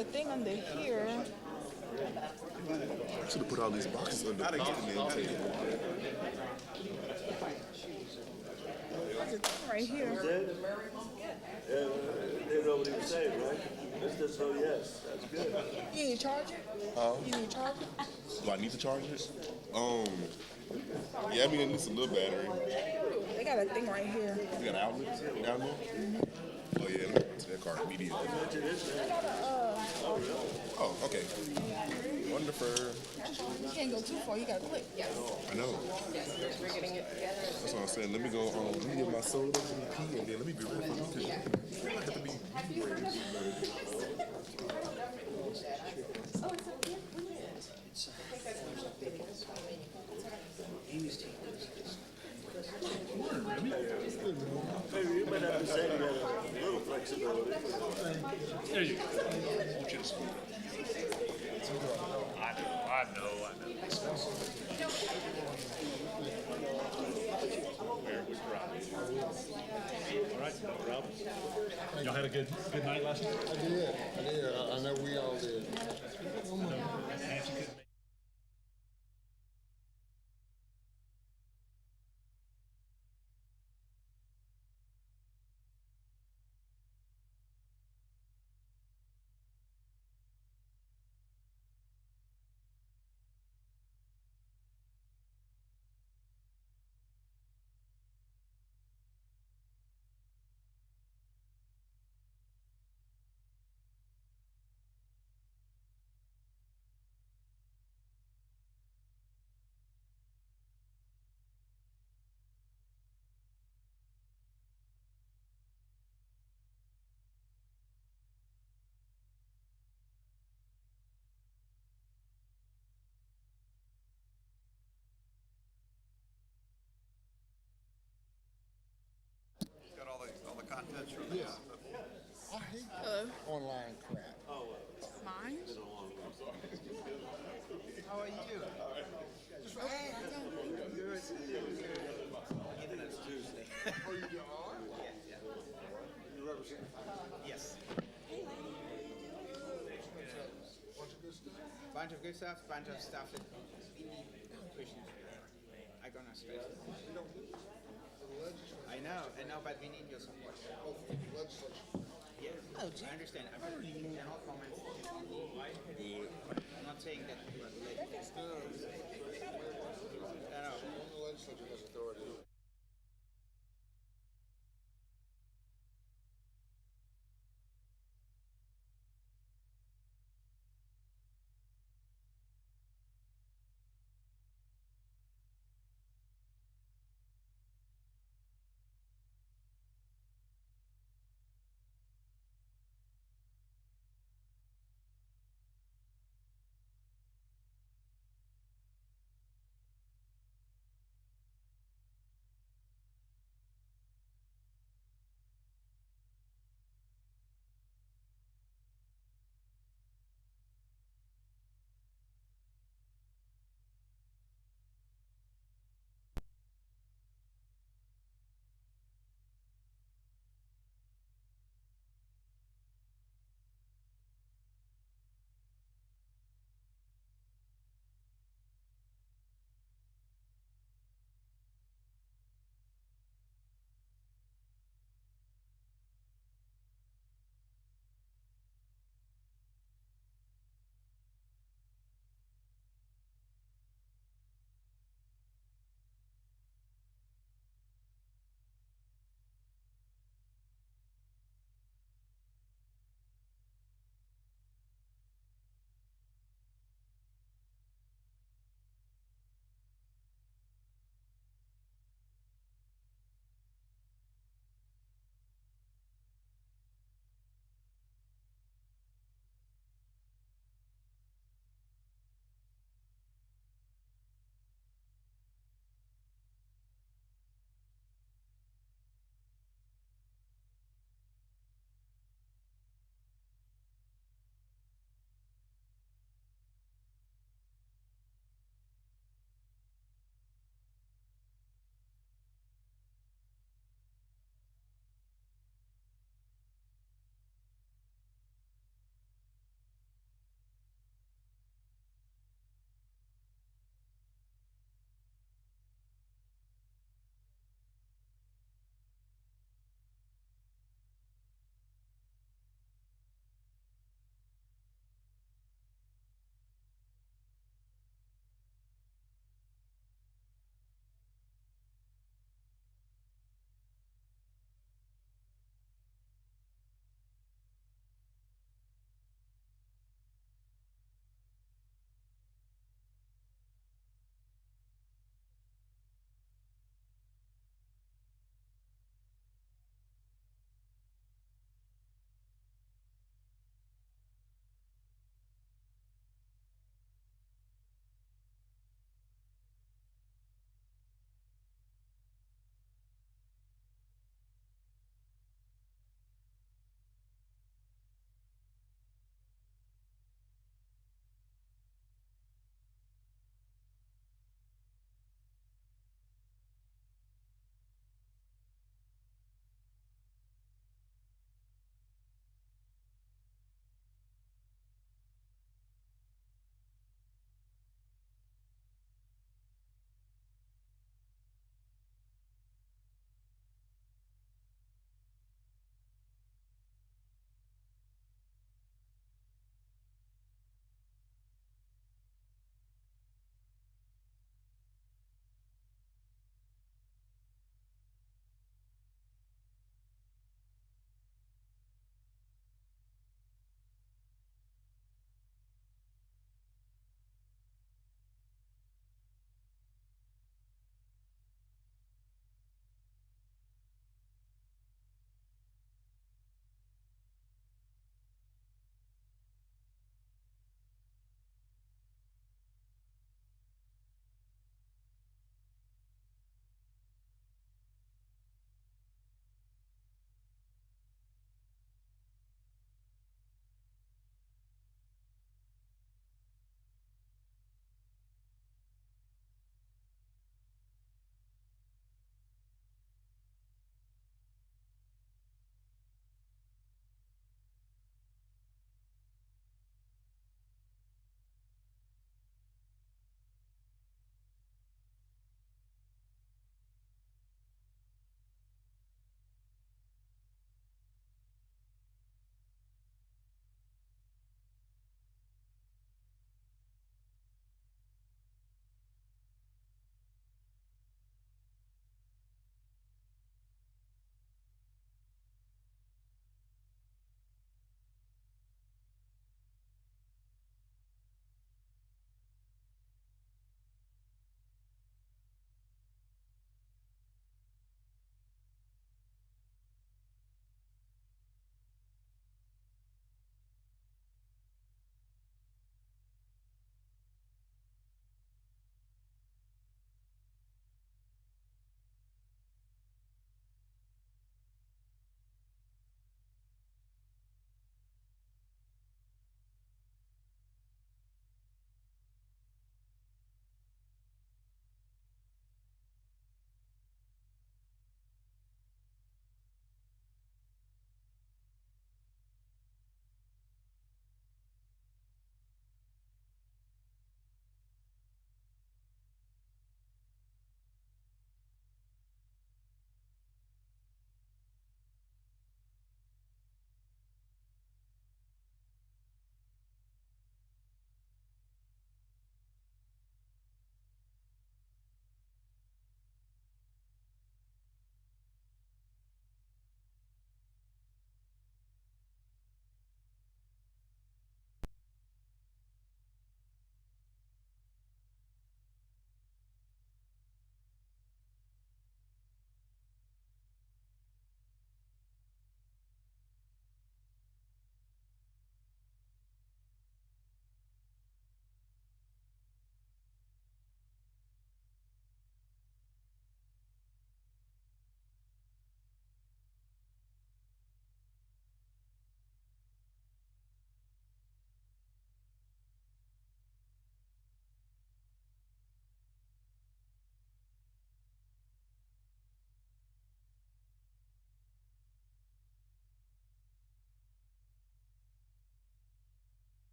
a thing under here. Should have put all these boxes under the table. There's a thing right here. They know what he was saying, right? That's just oh yes, that's good. You need to charge it? You need to charge it? Do I need to charge it? Yeah, I mean, it needs a little battery. They got a thing right here. You got an outlet down there? Oh, yeah, let me get to that car immediately. Oh, okay. Wonderful. You can't go too far. You gotta click. I know. That's what I'm saying. Let me go, let me get my soda, let me pee, and then let me be ready for you, because I have to be ready. Maybe you might have to say you got a little flexibility. There you go. Which is I know. Where was Rob? All right, Rob. Y'all had a good night last night? I did. I know we all did. Nancy couldn't make Got all the contents from Yeah. I hate online crap. Mine? How are you? Even it's Tuesday. Oh, you are? You represent? Yes. Bunch of good stuff? Bunch of stuff that I gonna stress. I know, but we need your support. Yes, I understand. I'm general comments. I'm not saying that you are late. No. The legislature has authority.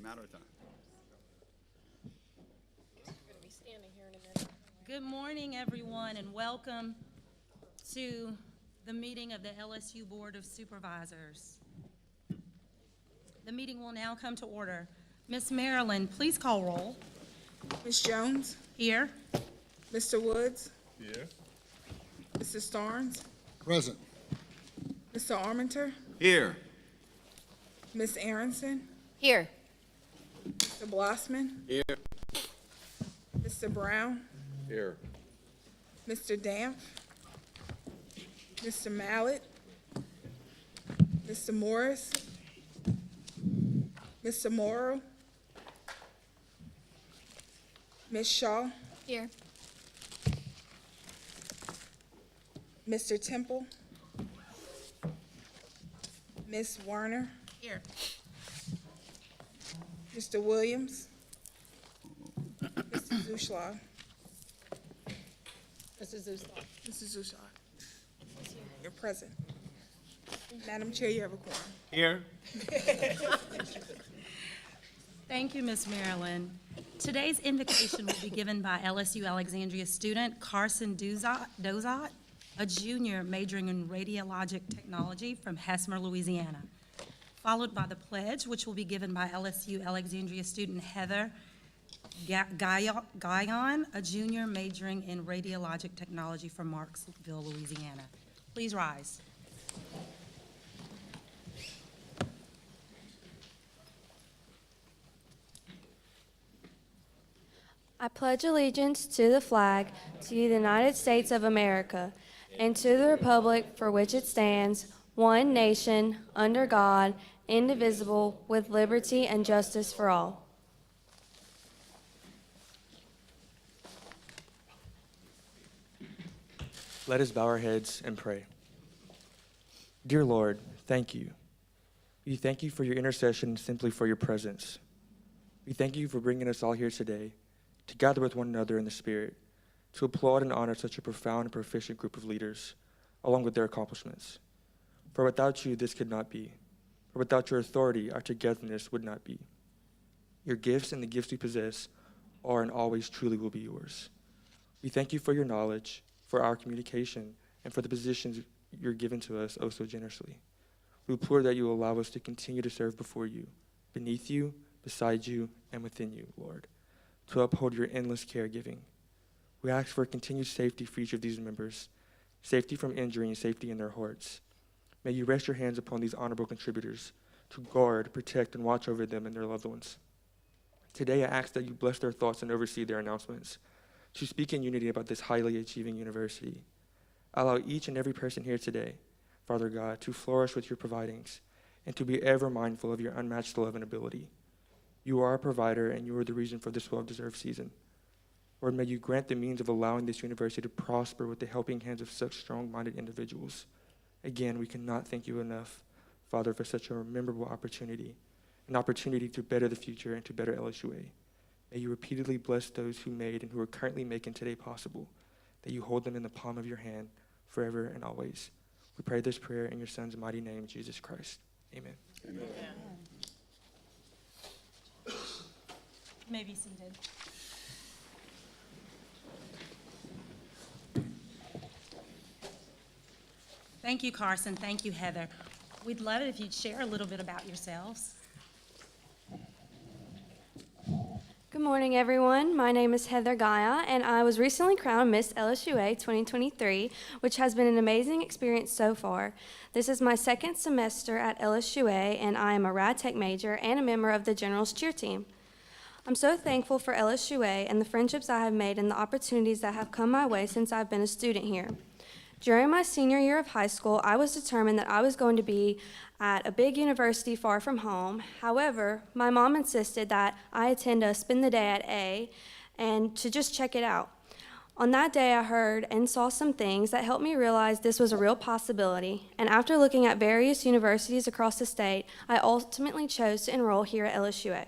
Matter of time. Good morning, everyone, and welcome to the meeting of the LSU Board of Supervisors. The meeting will now come to order. Ms. Marilyn, please call roll. Ms. Jones, Here. Mr. Woods, Yeah. Mr. Starnes, Present. Mr. Armenter, Here. Ms. Aronson, Here. Mr. Blossman, Here. Mr. Brown, Here. Mr. Damp, Mr. Mallett, Mr. Morris, Mr. Morrow, Ms. Shaw, Here. Mr. Temple, Ms. Werner, Here. Mr. Williams, Mr. Zuschlag. Mrs. Zuschlag. You're present. Madam Chair, you have a quorum. Here. Thank you, Ms. Marilyn. Today's invocation will be given by LSU Alexandria student Carson Dozot, a junior majoring in radiologic technology from Hesmer, Louisiana, followed by the pledge, which will be given by LSU Alexandria student Heather Guyon, a junior majoring in radiologic technology from Marksville, Louisiana. Please rise. I pledge allegiance to the flag, to the United States of America, and to the republic for which it stands, one nation, under God, indivisible, with liberty and justice for all. Let us bow our heads and pray. Dear Lord, thank you. We thank you for your intercession and simply for your presence. We thank you for bringing us all here today to gather with one another in the Spirit, to applaud and honor such a profound and proficient group of leaders, along with their accomplishments. For without you, this could not be. For without your authority, our togetherness would not be. Your gifts and the gifts we possess are and always truly will be yours. We thank you for your knowledge, for our communication, and for the positions you're given to us oh so generously. We implore that you allow us to continue to serve before you, beneath you, beside you, and within you, Lord, to uphold your endless caregiving. We ask for continued safety for each of these members, safety from injury and safety in their hearts. May you rest your hands upon these honorable contributors to guard, protect, and watch over them and their loved ones. Today I ask that you bless their thoughts and oversee their announcements, to speak in unity about this highly achieving university. Allow each and every person here today, Father God, to flourish with your providings and to be ever mindful of your unmatched love and ability. You are our provider, and you are the reason for this well-deserved season. Lord, may you grant the means of allowing this university to prosper with the helping hands of such strong-minded individuals. Again, we cannot thank you enough, Father, for such a memorable opportunity, an opportunity to better the future and to better LSUA. May you repeatedly bless those who made and who are currently making today possible, that you hold them in the palm of your hand forever and always. We pray this prayer in your Son's mighty name, Jesus Christ. Amen. Amen. You may be seated. Thank you, Carson. Thank you, Heather. We'd love it if you'd share a little bit about yourselves. Good morning, everyone. My name is Heather Gaia, and I was recently crowned Miss LSUA 2023, which has been an amazing experience so far. This is my second semester at LSUA, and I am a rad tech major and a member of the Generals cheer team. I'm so thankful for LSUA and the friendships I have made and the opportunities that have come my way since I've been a student here. During my senior year of high school, I was determined that I was going to be at a big university far from home. However, my mom insisted that I attend a spend the day at A and to just check it out. On that day, I heard and saw some things that helped me realize this was a real possibility, and after looking at various universities across the state, I ultimately chose to enroll here at LSUA.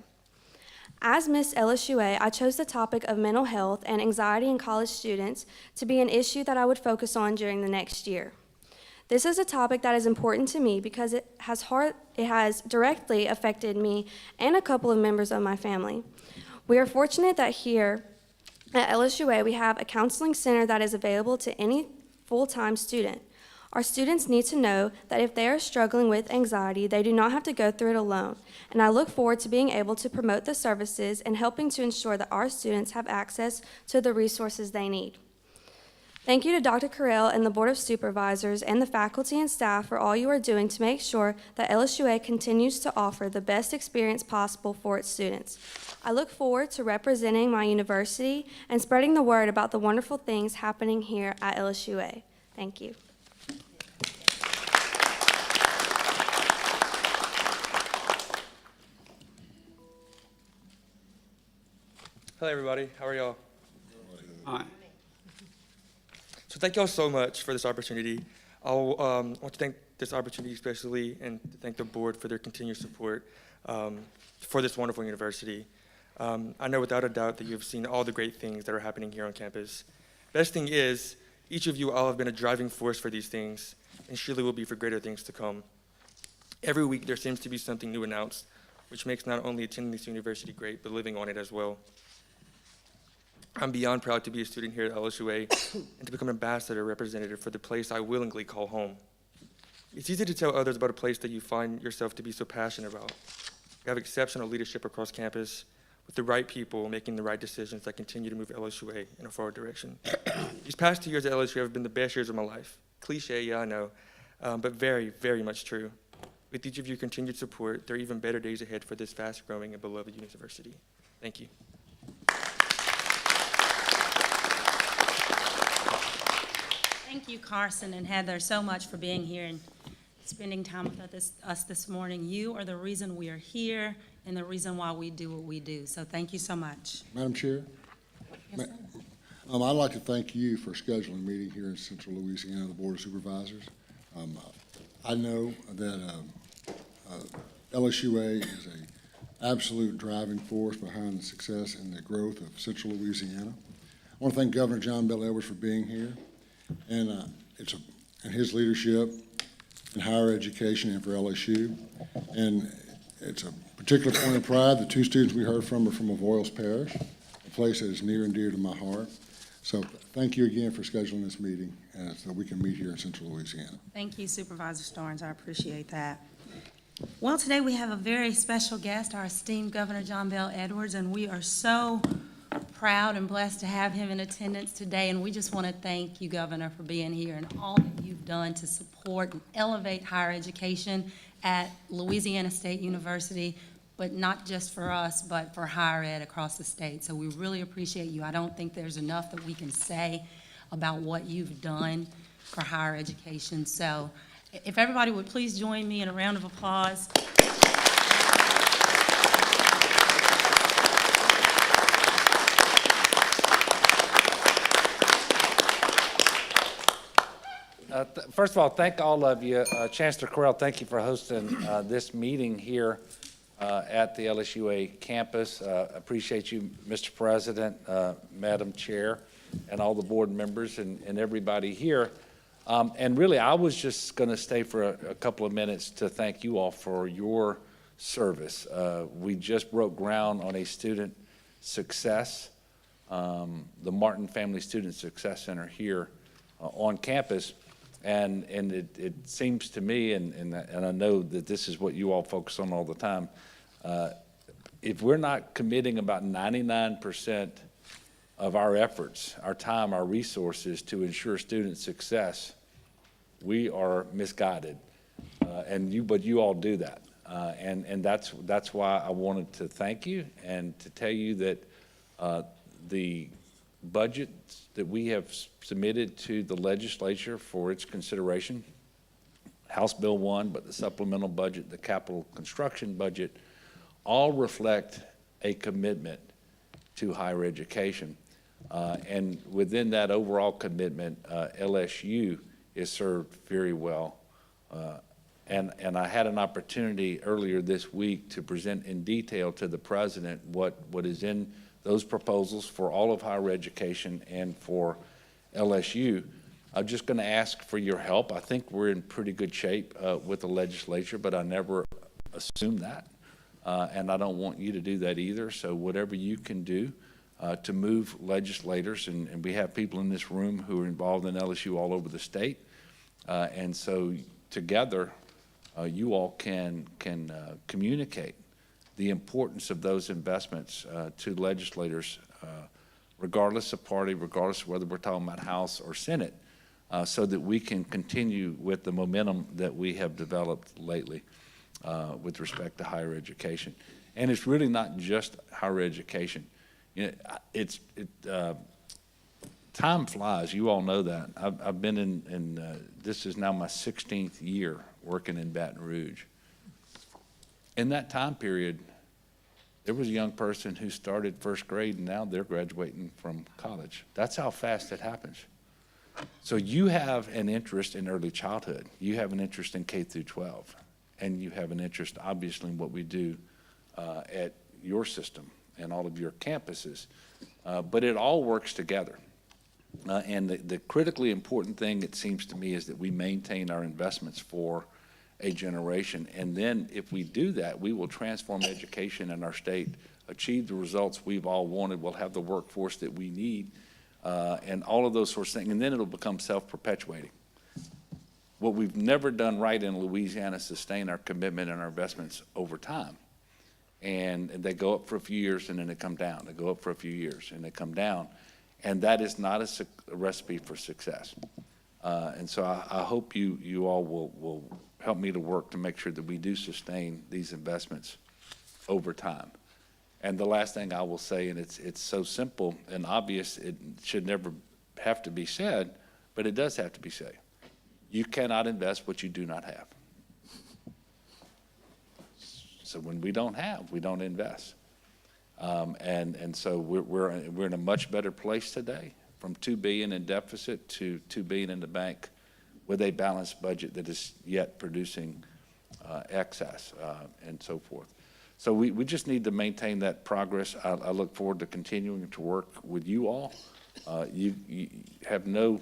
As Miss LSUA, I chose the topic of mental health and anxiety in college students to be an issue that I would focus on during the next year. This is a topic that is important to me because it has directly affected me and a couple of members of my family. We are fortunate that here at LSUA we have a counseling center that is available to any full-time student. Our students need to know that if they are struggling with anxiety, they do not have to go through it alone, and I look forward to being able to promote the services and helping to ensure that our students have access to the resources they need. Thank you to Dr. Carell and the Board of Supervisors and the faculty and staff for all you are doing to make sure that LSUA continues to offer the best experience possible for its students. I look forward to representing my university and spreading the word about the wonderful things happening here at LSUA. Thank you. Hello, everybody. How are y'all? Hi. So thank y'all so much for this opportunity. I want to thank this opportunity especially and to thank the board for their continued support for this wonderful university. I know without a doubt that you have seen all the great things that are happening here on campus. Best thing is, each of you all have been a driving force for these things and surely will be for greater things to come. Every week there seems to be something new announced, which makes not only attending this university great, but living on it as well. I'm beyond proud to be a student here at LSUA and to become an ambassador representative for the place I willingly call home. It's easy to tell others about a place that you find yourself to be so passionate about. We have exceptional leadership across campus with the right people making the right decisions that continue to move LSUA in a forward direction. These past 2 years at LSU have been the best years of my life. Cliche, yeah, I know, but very, very much true. With each of your continued support, there are even better days ahead for this fast-growing and beloved university. Thank you. Thank you, Carson and Heather, so much for being here and spending time with us this morning. You are the reason we are here and the reason why we do what we do. So thank you so much. Madam Chair? Yes, sir. I'd like to thank you for scheduling a meeting here in Central Louisiana, the Board of Supervisors. I know that LSUA is an absolute driving force behind the success and the growth of Central Louisiana. I want to thank Governor John Bel Edwards for being here and his leadership in higher education and for LSU. And it's a particular point of pride. The two students we heard from are from Avoyles Parish, a place that is near and dear to my heart. So thank you again for scheduling this meeting so we can meet here in Central Louisiana. Thank you, Supervisor Starnes. I appreciate that. Well, today we have a very special guest, our esteemed Governor John Bel Edwards, and we are so proud and blessed to have him in attendance today. And we just want to thank you, Governor, for being here and all that you've done to support and elevate higher education at Louisiana State University, but not just for us, but for higher ed across the state. So we really appreciate you. I don't think there's enough that we can say about what you've done for higher education. So if everybody would please join me in a round of applause. First of all, thank all of you. Chancellor Carell, thank you for hosting this meeting here at the LSUA campus. Appreciate you, Mr. President, Madam Chair, and all the board members and everybody here. And really, I was just going to stay for a couple of minutes to thank you all for your service. We just broke ground on a student success, the Martin Family Student Success Center here on campus. And it seems to me, and I know that this is what you all focus on all the time, if we're not committing about 99% of our efforts, our time, our resources to ensure student success, we are misguided. But you all do that. And that's why I wanted to thank you and to tell you that the budget that we have submitted to the legislature for its consideration, House Bill 1, but the supplemental budget, the capital construction budget, all reflect a commitment to higher education. And within that overall commitment, LSU is served very well. And I had an opportunity earlier this week to present in detail to the president what is in those proposals for all of higher education and for LSU. I'm just going to ask for your help. I think we're in pretty good shape with the legislature, but I never assume that. And I don't want you to do that either. So whatever you can do to move legislators, and we have people in this room who are involved in LSU all over the state. And so together, you all can communicate the importance of those investments to legislators, regardless of party, regardless of whether we're talking about House or Senate, so that we can continue with the momentum that we have developed lately with respect to higher education. And it's really not just higher education. You know, time flies. You all know that. I've been in this is now my 16th year working in Baton Rouge. In that time period, there was a young person who started first grade and now they're graduating from college. That's how fast it happens. So you have an interest in early childhood. You have an interest in K through 12. And you have an interest, obviously, in what we do at your system and all of your campuses. But it all works together. And the critically important thing, it seems to me, is that we maintain our investments for a generation. And then if we do that, we will transform education in our state, achieve the results we've all wanted. We'll have the workforce that we need, and all of those sorts of things. And then it'll become self-perpetuating. What we've never done right in Louisiana is sustain our commitment and our investments over time. And they go up for a few years and then they come down. They go up for a few years and they come down. And that is not a recipe for success. And so I hope you all will help me to work to make sure that we do sustain these investments over time. And the last thing I will say, and it's so simple and obvious, it should never have to be said, but it does have to be said. You cannot invest what you do not have. So when we don't have, we don't invest. And so we're in a much better place today, from $2 billion in deficit to $2 billion in the bank, with a balanced budget that is yet producing excess and so forth. So we just need to maintain that progress. I look forward to continuing to work with you all. You have no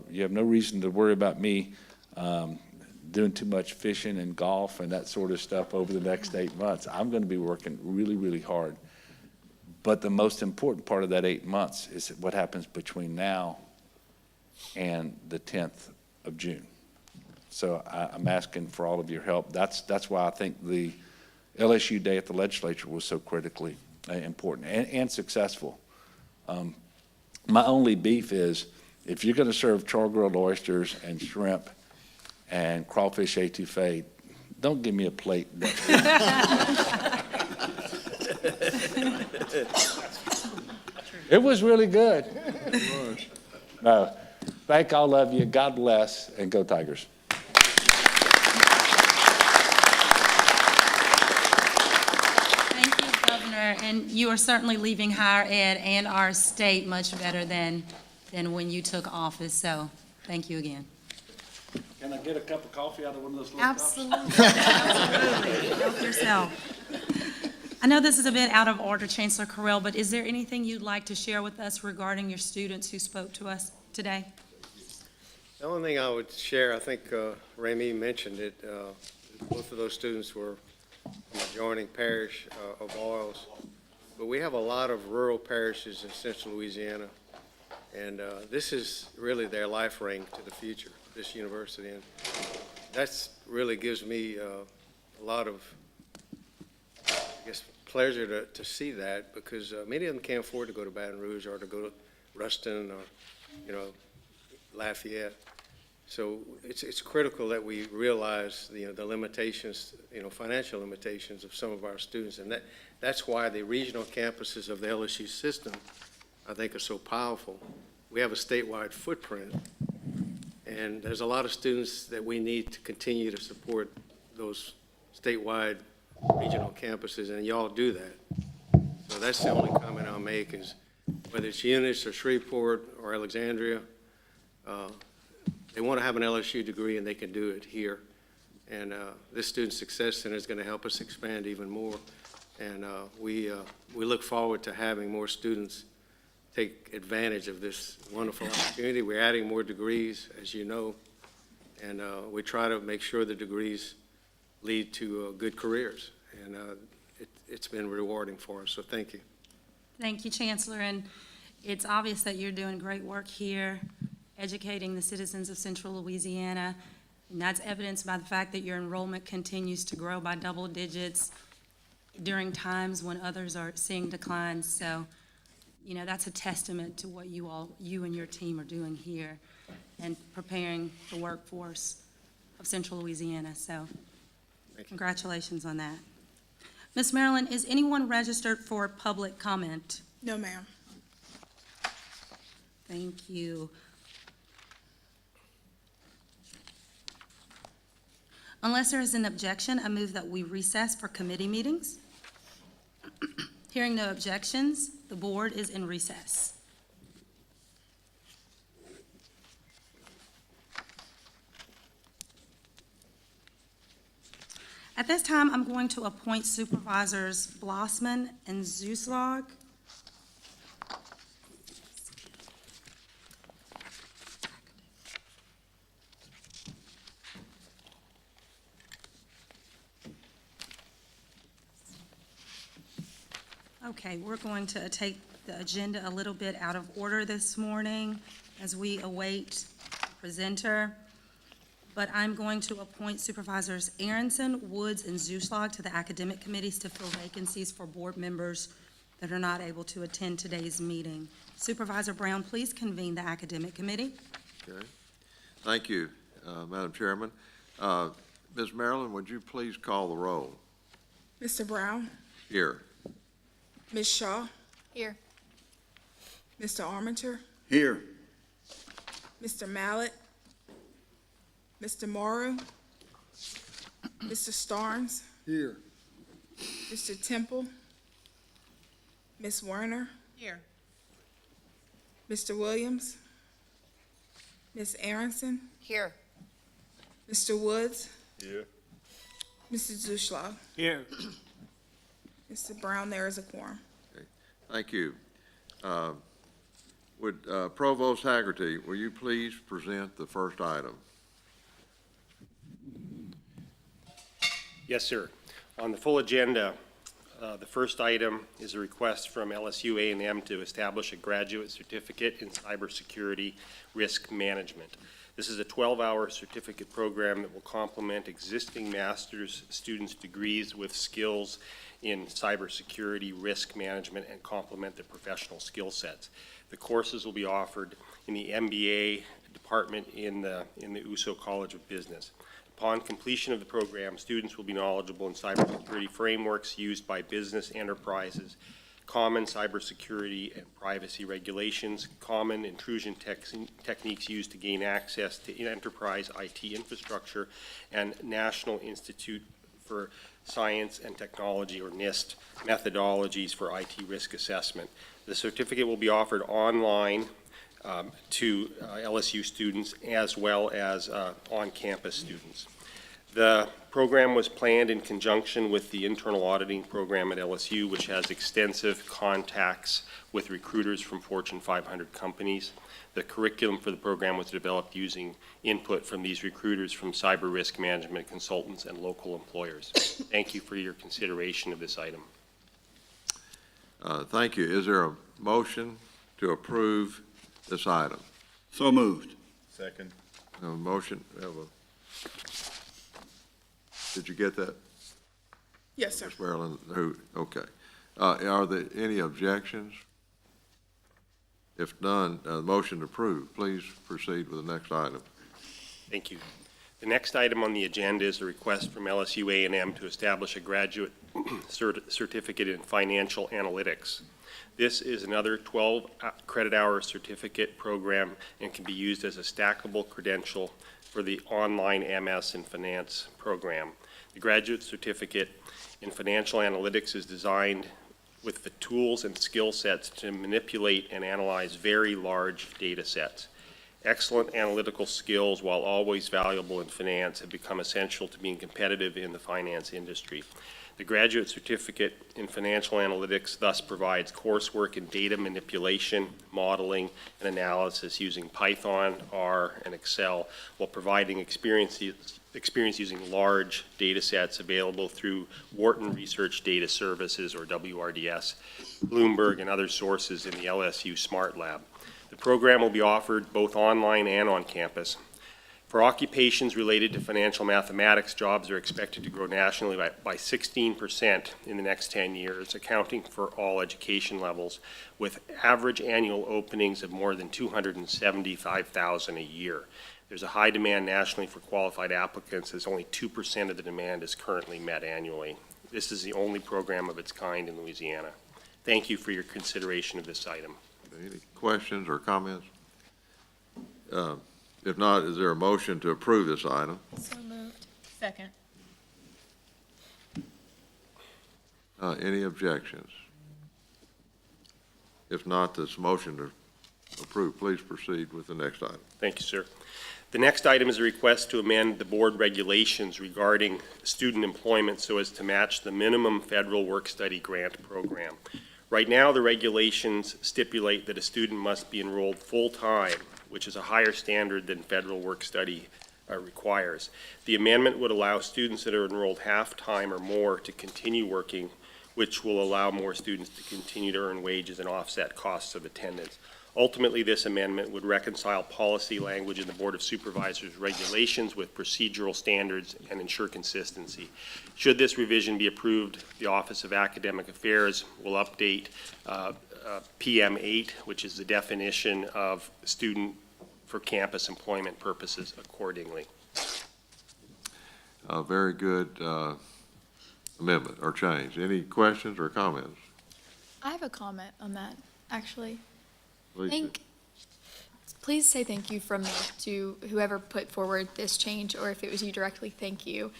reason to worry about me doing too much fishing and golf and that sort of stuff over the next 8 months. I'm going to be working really, really hard. But the most important part of that 8 months is what happens between now and the 10th of June. So I'm asking for all of your help. That's why I think the LSU Day at the legislature was so critically important and successful. My only beef is, if you're going to serve char-grilled oysters and shrimp and crawfish etouffee, don't give me a plate. It was really good. No, thank all of you. God bless, and go Tigers. Thank you, Governor, and you are certainly leaving higher ed and our state much better than when you took office, so thank you again. Can I get a cup of coffee out of one of those little cups? Absolutely, absolutely. Help yourself. I know this is a bit out of order, Chancellor Carell, but is there anything you'd like to share with us regarding your students who spoke to us today? The only thing I would share, I think Remy mentioned it, both of those students were from adjoining parish of Oils, but we have a lot of rural parishes in central Louisiana, and this is really their life ring to the future, this university, and that's really gives me a lot of, I guess, pleasure to see that, because many of them can't afford to go to Baton Rouge or to go to Ruston or, Lafayette. So it's critical that we realize, the limitations, financial limitations of some of our students, and that's why the regional campuses of the LSU system, I think, are so powerful. We have a statewide footprint, and there's a lot of students that we need to continue to support those statewide regional campuses, and y'all do that. So that's the only comment I'll make, is whether it's Eunice or Shreveport or Alexandria, they want to have an LSU degree and they can do it here. And this Student Success Center is going to help us expand even more. And we look forward to having more students take advantage of this wonderful opportunity. We're adding more degrees, as you know, and we try to make sure the degrees lead to good careers. And it's been rewarding for us, so thank you. Thank you, Chancellor, and it's obvious that you're doing great work here, educating the citizens of Central Louisiana, and that's evidenced by the fact that your enrollment continues to grow by double digits during times when others are seeing declines. So, you know, that's a testament to what you and your team are doing here and preparing the workforce of Central Louisiana. So, congratulations on that. Ms. Marilyn, is anyone registered for public comment? No, ma'am. Thank you. Unless there is an objection, I move that we recess for committee meetings. Hearing no objections, the board is in recess. At this time, I'm going to appoint Supervisors Blossman and Zuslag. Okay, we're going to take the agenda a little bit out of order this morning as we await the presenter. But I'm going to appoint Supervisors Aronson, Woods, and Zuslag to the academic committees to fill vacancies for board members that are not able to attend today's meeting. Supervisor Brown, please convene the academic committee. Okay. Thank you, Madam Chairman. Ms. Marilyn, would you please call the roll? Mr. Brown? Here. Ms. Shaw? Here. Mr. Armenter? Here. Mr. Mallett? Mr. Morrow? Mr. Starnes? Here. Mr. Temple? Ms. Werner? Here. Mr. Williams? Ms. Aronson? Here. Mr. Woods? Here. Mrs. Zuschlag? Here. Mr. Brown, there is a quorum. Thank you. Would Provost Haggerty, will you please present the first item? Yes, sir. On the full agenda, the first item is a request from LSU A&M to establish a graduate certificate in cybersecurity risk management. This is a 12-hour certificate program that will complement existing master's students' degrees with skills in cybersecurity risk management and complement their professional skill sets. The courses will be offered in the MBA department in the USO College of Business. Upon completion of the program, students will be knowledgeable in cybersecurity frameworks used by business enterprises, common cybersecurity and privacy regulations, common intrusion techniques used to gain access to enterprise IT infrastructure, and National Institute for Science and Technology, or NIST, methodologies for IT risk assessment. The certificate will be offered online to LSU students as well as on-campus students. The program was planned in conjunction with the internal auditing program at LSU, which has extensive contacts with recruiters from Fortune 500 companies. The curriculum for the program was developed using input from these recruiters from cyber risk management consultants and local employers. Thank you for your consideration of this item. Thank you. Is there a motion to approve this item? So moved. Second. A motion? Did you get that? Yes, sir. Ms. Marilyn, okay. Are there any objections? If none, motion approved. Please proceed with the next item. Thank you. The next item on the agenda is a request from LSU A&M to establish a graduate certificate in financial analytics. This is another 12 credit hour certificate program and can be used as a stackable credential for the online MS in Finance program. The graduate certificate in financial analytics is designed with the tools and skill sets to manipulate and analyze very large data sets. Excellent analytical skills, while always valuable in finance, have become essential to being competitive in the finance industry. The Graduate Certificate in Financial Analytics thus provides coursework in data manipulation, modeling, and analysis using Python, R, and Excel, while providing experience using large data sets available through Wharton Research Data Services, or WRDS, Bloomberg, and other sources in the LSU Smart Lab. The program will be offered both online and on campus. For occupations related to financial mathematics, jobs are expected to grow nationally by 16% in the next 10 years, accounting for all education levels, with average annual openings of more than 275,000 a year. There's a high demand nationally for qualified applicants, as only 2% of the demand is currently met annually. This is the only program of its kind in Louisiana. Thank you for your consideration of this item. Any questions or comments? If not, is there a motion to approve this item? So moved. Second. Any objections? If not, this motion to approve. Please proceed with the next item. Thank you, sir. The next item is a request to amend the board regulations regarding student employment so as to match the minimum federal work-study grant program. Right now, the regulations stipulate that a student must be enrolled full-time, which is a higher standard than federal work-study requires. The amendment would allow students that are enrolled half-time or more to continue working, which will allow more students to continue to earn wages and offset costs of attendance. Ultimately, this amendment would reconcile policy language in the Board of Supervisors regulations with procedural standards and ensure consistency. Should this revision be approved, the Office of Academic Affairs will update PM8, which is the definition of student for campus employment purposes, accordingly. Very good amendment or change. Any questions or comments? I have a comment on that, actually. Please. Please say thank you from me to whoever put forward this change, or if it was you directly, thank you.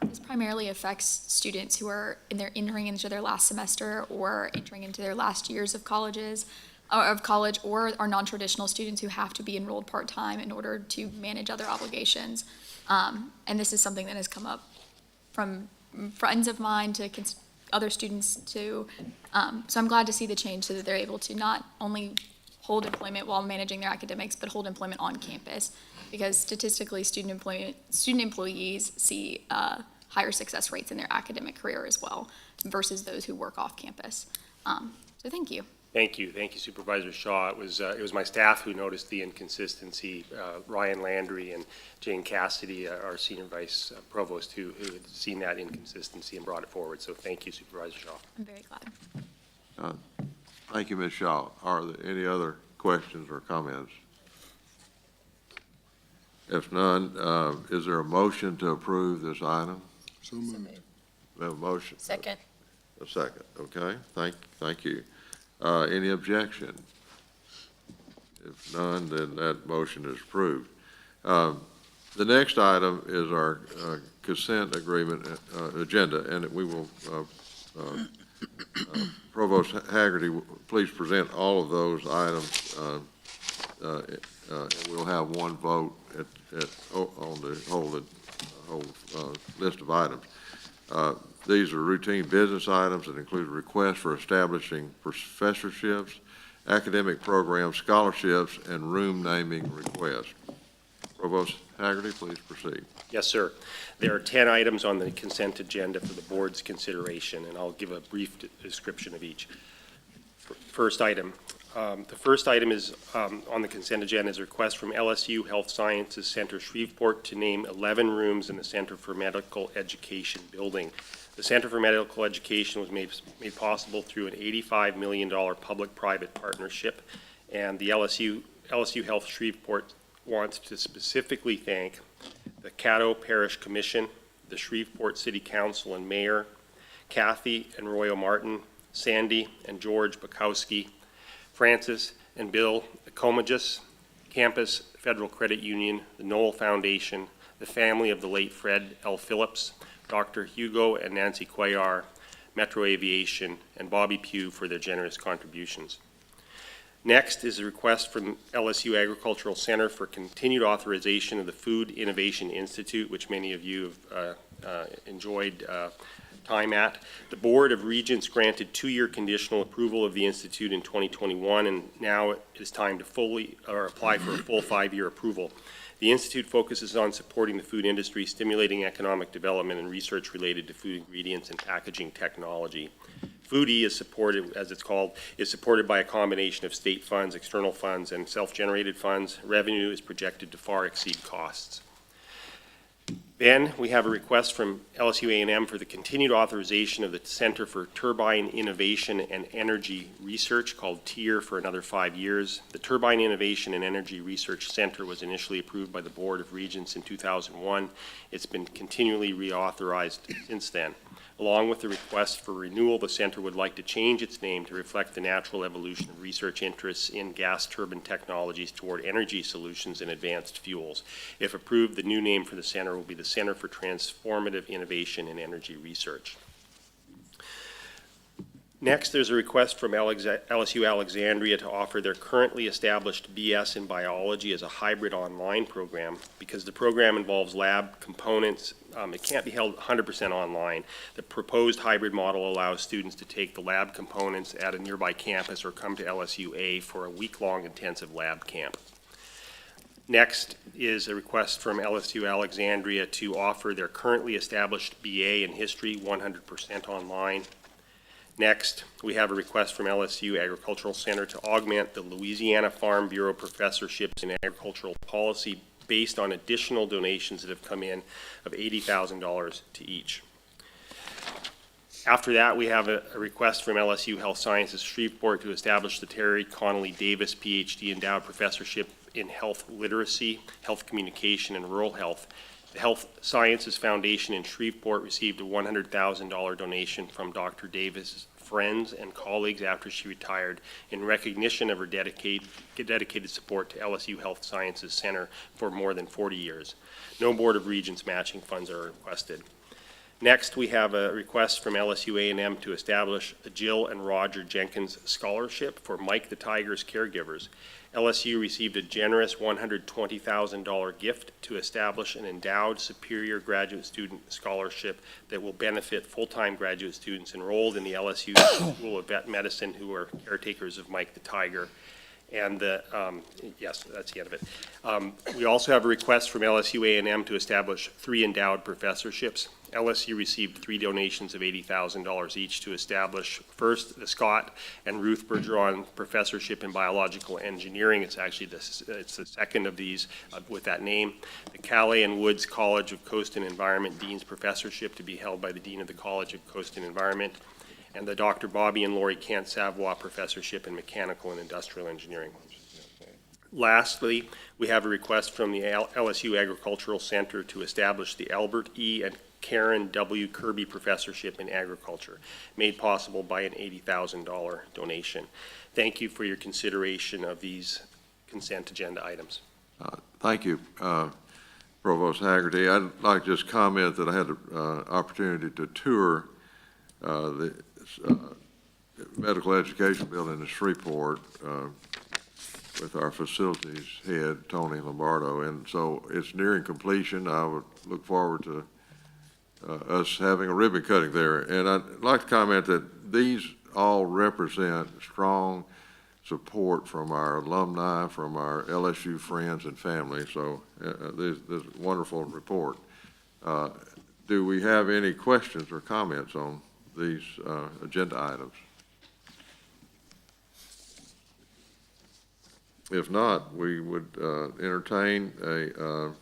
This primarily affects students who are entering into their last semester or entering into their last years of college, or are non-traditional students who have to be enrolled part-time in order to manage other obligations. And this is something that has come up from friends of mine to other students too. So I'm glad to see the change so that they're able to not only hold employment while managing their academics, but hold employment on campus. Because statistically, student employees see higher success rates in their academic career as well, versus those who work off campus. So thank you. Thank you. Thank you, Supervisor Shaw. It was my staff who noticed the inconsistency. Ryan Landry and Jane Cassidy, our Senior Vice Provost, who had seen that inconsistency and brought it forward. So thank you, Supervisor Shaw. I'm very glad. Thank you, Ms. Shaw. Are there any other questions or comments? If none, is there a motion to approve this item? So moved. We have a motion. Second. A second, okay. Thank you. Any objection? If none, then that motion is approved. The next item is our consent agreement agenda, and we will, Provost Haggerty, please present all of those items. We'll have one vote on the whole list of items. These are routine business items that include requests for establishing professorships, academic programs, scholarships, and room naming requests. Provost Haggerty, please proceed. Yes, sir. There are 10 items on the consent agenda for the board's consideration, and I'll give a brief description of each. First item. The first item is on the consent agenda is a request from LSU Health Sciences Center Shreveport to name 11 rooms in the Center for Medical Education building. The Center for Medical Education was made possible through an $85 million public-private partnership, and the LSU Health Shreveport wants to specifically thank the Caddo Parish Commission, the Shreveport City Council and Mayor, Kathy and Royal Martin, Sandy and George Bukowski, Francis and Bill Comagis, Campus Federal Credit Union, the Knoll Foundation, the family of the late Fred L. Phillips, Dr. Hugo and Nancy Cuellar, Metro Aviation, and Bobby Pugh for their generous contributions. Next is a request from LSU Agricultural Center for continued authorization of the Food Innovation Institute, which many of you have enjoyed time at. The Board of Regents granted 2-year conditional approval of the Institute in 2021, and now it is time to apply for a full 5-year approval. The Institute focuses on supporting the food industry, stimulating economic development and research related to food ingredients and packaging technology. Foodie is supported, as it's called, is supported by a combination of state funds, external funds, and self-generated funds. Revenue is projected to far exceed costs. Then we have a request from LSU A&M for the continued authorization of the Center for Turbine Innovation and Energy Research, called TIER, for another 5 years. The Turbine Innovation and Energy Research Center was initially approved by the Board of Regents in 2001. It's been continually reauthorized since then. Along with the request for renewal, the center would like to change its name to reflect the natural evolution of research interests in gas turbine technologies toward energy solutions and advanced fuels. If approved, the new name for the center will be the Center for Transformative Innovation in Energy Research. Next, there's a request from LSU Alexandria to offer their currently established BS in biology as a hybrid online program. Because the program involves lab components, it can't be held 100% online. The proposed hybrid model allows students to take the lab components at a nearby campus or come to LSUA for a week-long intensive lab camp. Next is a request from LSU Alexandria to offer their currently established BA in history 100% online. Next, we have a request from LSU Agricultural Center to augment the Louisiana Farm Bureau professorships in agricultural policy based on additional donations that have come in of $80,000 to each. After that, we have a request from LSU Health Sciences Shreveport to establish the Terry Connolly Davis PhD Endowed Professorship in Health Literacy, Health Communication, and Rural Health. The Health Sciences Foundation in Shreveport received a $100,000 donation from Dr. Davis' friends and colleagues after she retired in recognition of her dedicated support to LSU Health Sciences Center for more than 40 years. No Board of Regents matching funds are requested. Next, we have a request from LSU A&M to establish a Jill and Roger Jenkins Scholarship for Mike the Tiger's caregivers. LSU received a generous $120,000 gift to establish an endowed superior graduate student scholarship that will benefit full-time graduate students enrolled in the LSU School of Vet Medicine who are caretakers of Mike the Tiger. And yes, that's the end of it. We also have a request from LSU A&M to establish 3 endowed professorships. LSU received 3 donations of $80,000 each to establish, first, the Scott and Ruth Bergeron Professorship in Biological Engineering. It's actually it's the second of these with that name. The Calais and Woods College of Coast and Environment Dean's Professorship to be held by the Dean of the College of Coast and Environment, and the Dr. Bobby and Lori Kent Savoy Professorship in Mechanical and Industrial Engineering. Lastly, we have a request from the LSU Agricultural Center to establish the Albert E. and Karen W. Kirby Professorship in Agriculture, made possible by an $80,000 donation. Thank you for your consideration of these consent agenda items. Thank you, Provost Haggerty. I'd like to just comment that I had the opportunity to tour the medical education building in Shreveport with our facilities head, Tony Lombardo, and so it's nearing completion. I would look forward to us having a ribbon cutting there. And I'd like to comment that these all represent strong support from our alumni, from our LSU friends and family. So this is a wonderful report. Do we have any questions or comments on these agenda items? If not, we would entertain a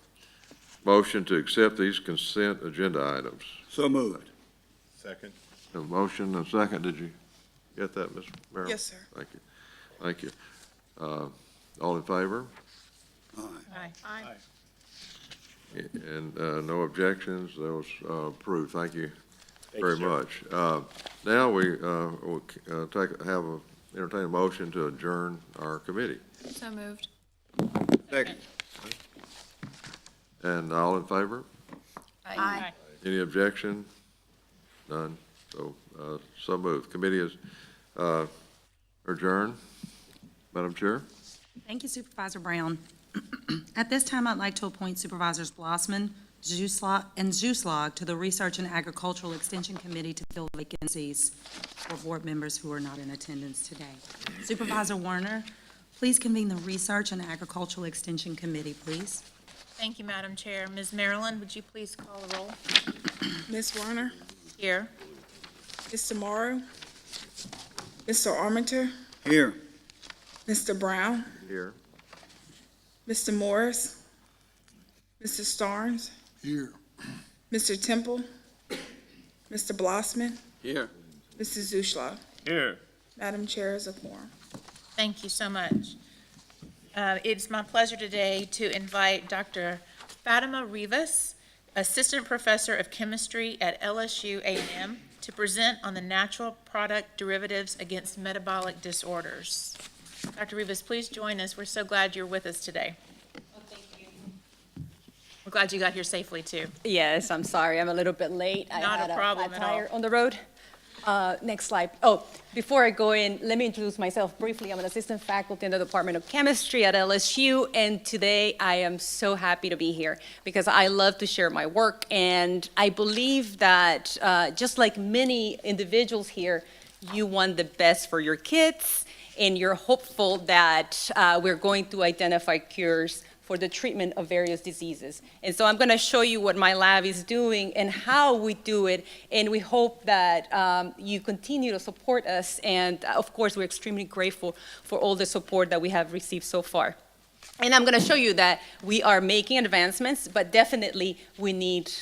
motion to accept these consent agenda items. So moved. Second. A motion and a second. Did you get that, Mr. Merrill? Yes, sir. Thank you. Thank you. All in favor? Aye. And no objections. Those approved. Thank you very much. Now we will entertain a motion to adjourn our committee. So moved. Second. And all in favor? Aye. Any objection? None. So moved. Committee is adjourned. Madam Chair? Thank you, Supervisor Brown. At this time, I'd like to appoint Supervisors Blossman and Zuslog to the Research and Agricultural Extension Committee to fill vacancies for board members who are not in attendance today. Supervisor Werner, please convene the Research and Agricultural Extension Committee, please. Thank you, Madam Chair. Ms. Maryland, would you please call the roll? Ms. Werner, Here. Mr. Morrow, Mr. Armenter, Here. Mr. Brown, Here. Mr. Morris, Mr. Starnes, Here. Mr. Temple, Mr. Blossman, Here. Mrs. Zuschlag. Here. Madam Chair is a quorum. Thank you so much. It's my pleasure today to invite Dr. Fatima Rivas, Assistant Professor of Chemistry at LSU A&M, to present on the natural product derivatives against metabolic disorders. Dr. Rivas, please join us. We're so glad you're with us today. We're glad you got here safely, too. Yes, I'm sorry, I'm a little bit late. Not I had a problem flat at all. tire on the road. Next slide. Oh, before I go in, let me introduce myself briefly. I'm an assistant faculty in the Department of Chemistry at LSU, and today I am so happy to be here because I love to share my work, and I believe that just like many individuals here, you want the best for your kids, and you're hopeful that we're going to identify cures for the treatment of various diseases. And so I'm gonna show you what my lab is doing and how we do it, and we hope that you continue to support us, and of course, we're extremely grateful for all the support that we have received so far. And I'm gonna show you that we are making advancements, but definitely we need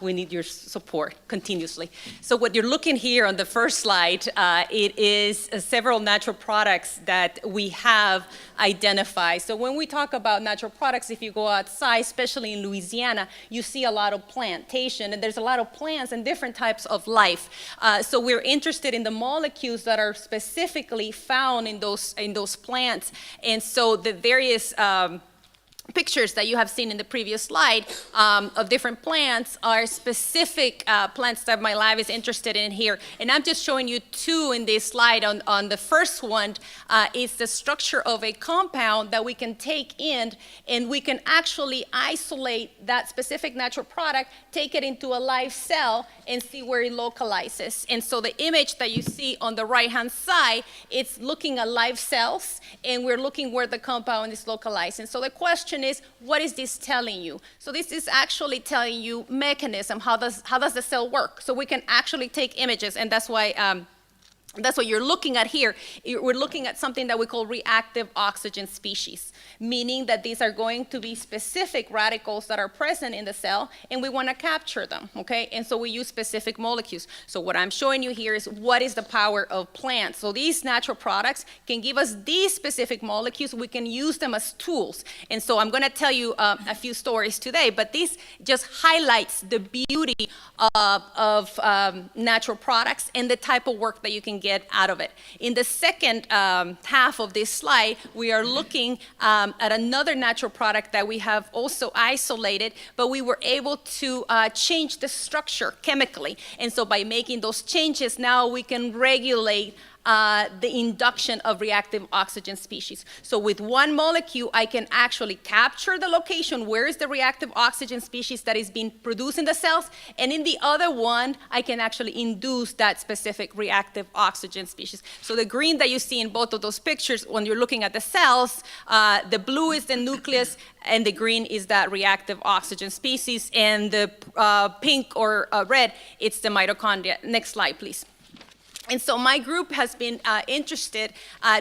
your support continuously. So what you're looking here on the first slide, it is several natural products that we have identified. So when we talk about natural products, if you go outside, especially in Louisiana, you see a lot of plantation, and there's a lot of plants and different types of life. So we're interested in the molecules that are specifically found in those plants. And so the various pictures that you have seen in the previous slide of different plants are specific plants that my lab is interested in here. And I'm just showing you two in this slide. On the first one is the structure of a compound that we can take in, and we can actually isolate that specific natural product, take it into a live cell, and see where it localizes. And so the image that you see on the right-hand side, it's looking at live cells, and we're looking where the compound is localized. And so the question is, what is this telling you? So this is actually telling you mechanism, how does the cell work? So we can actually take images, and that's why that's what you're looking at here. We're looking at something that we call reactive oxygen species, meaning that these are going to be specific radicals that are present in the cell, and we want to capture them, okay? And so we use specific molecules. So what I'm showing you here is what is the power of plants. So these natural products can give us these specific molecules. We can use them as tools. And so I'm going to tell you a few stories today, but this just highlights the beauty of natural products and the type of work that you can get out of it. In the second half of this slide, we are looking at another natural product that we have also isolated, but we were able to change the structure chemically. And so by making those changes, now we can regulate the induction of reactive oxygen species. So with one molecule, I can actually capture the location, where is the reactive oxygen species that is being produced in the cells, and in the other one, I can actually induce that specific reactive oxygen species. So the green that you see in both of those pictures, when you're looking at the cells, the blue is the nucleus, and the green is that reactive oxygen species, and the pink or red, it's the mitochondria. Next slide, please. And so my group has been interested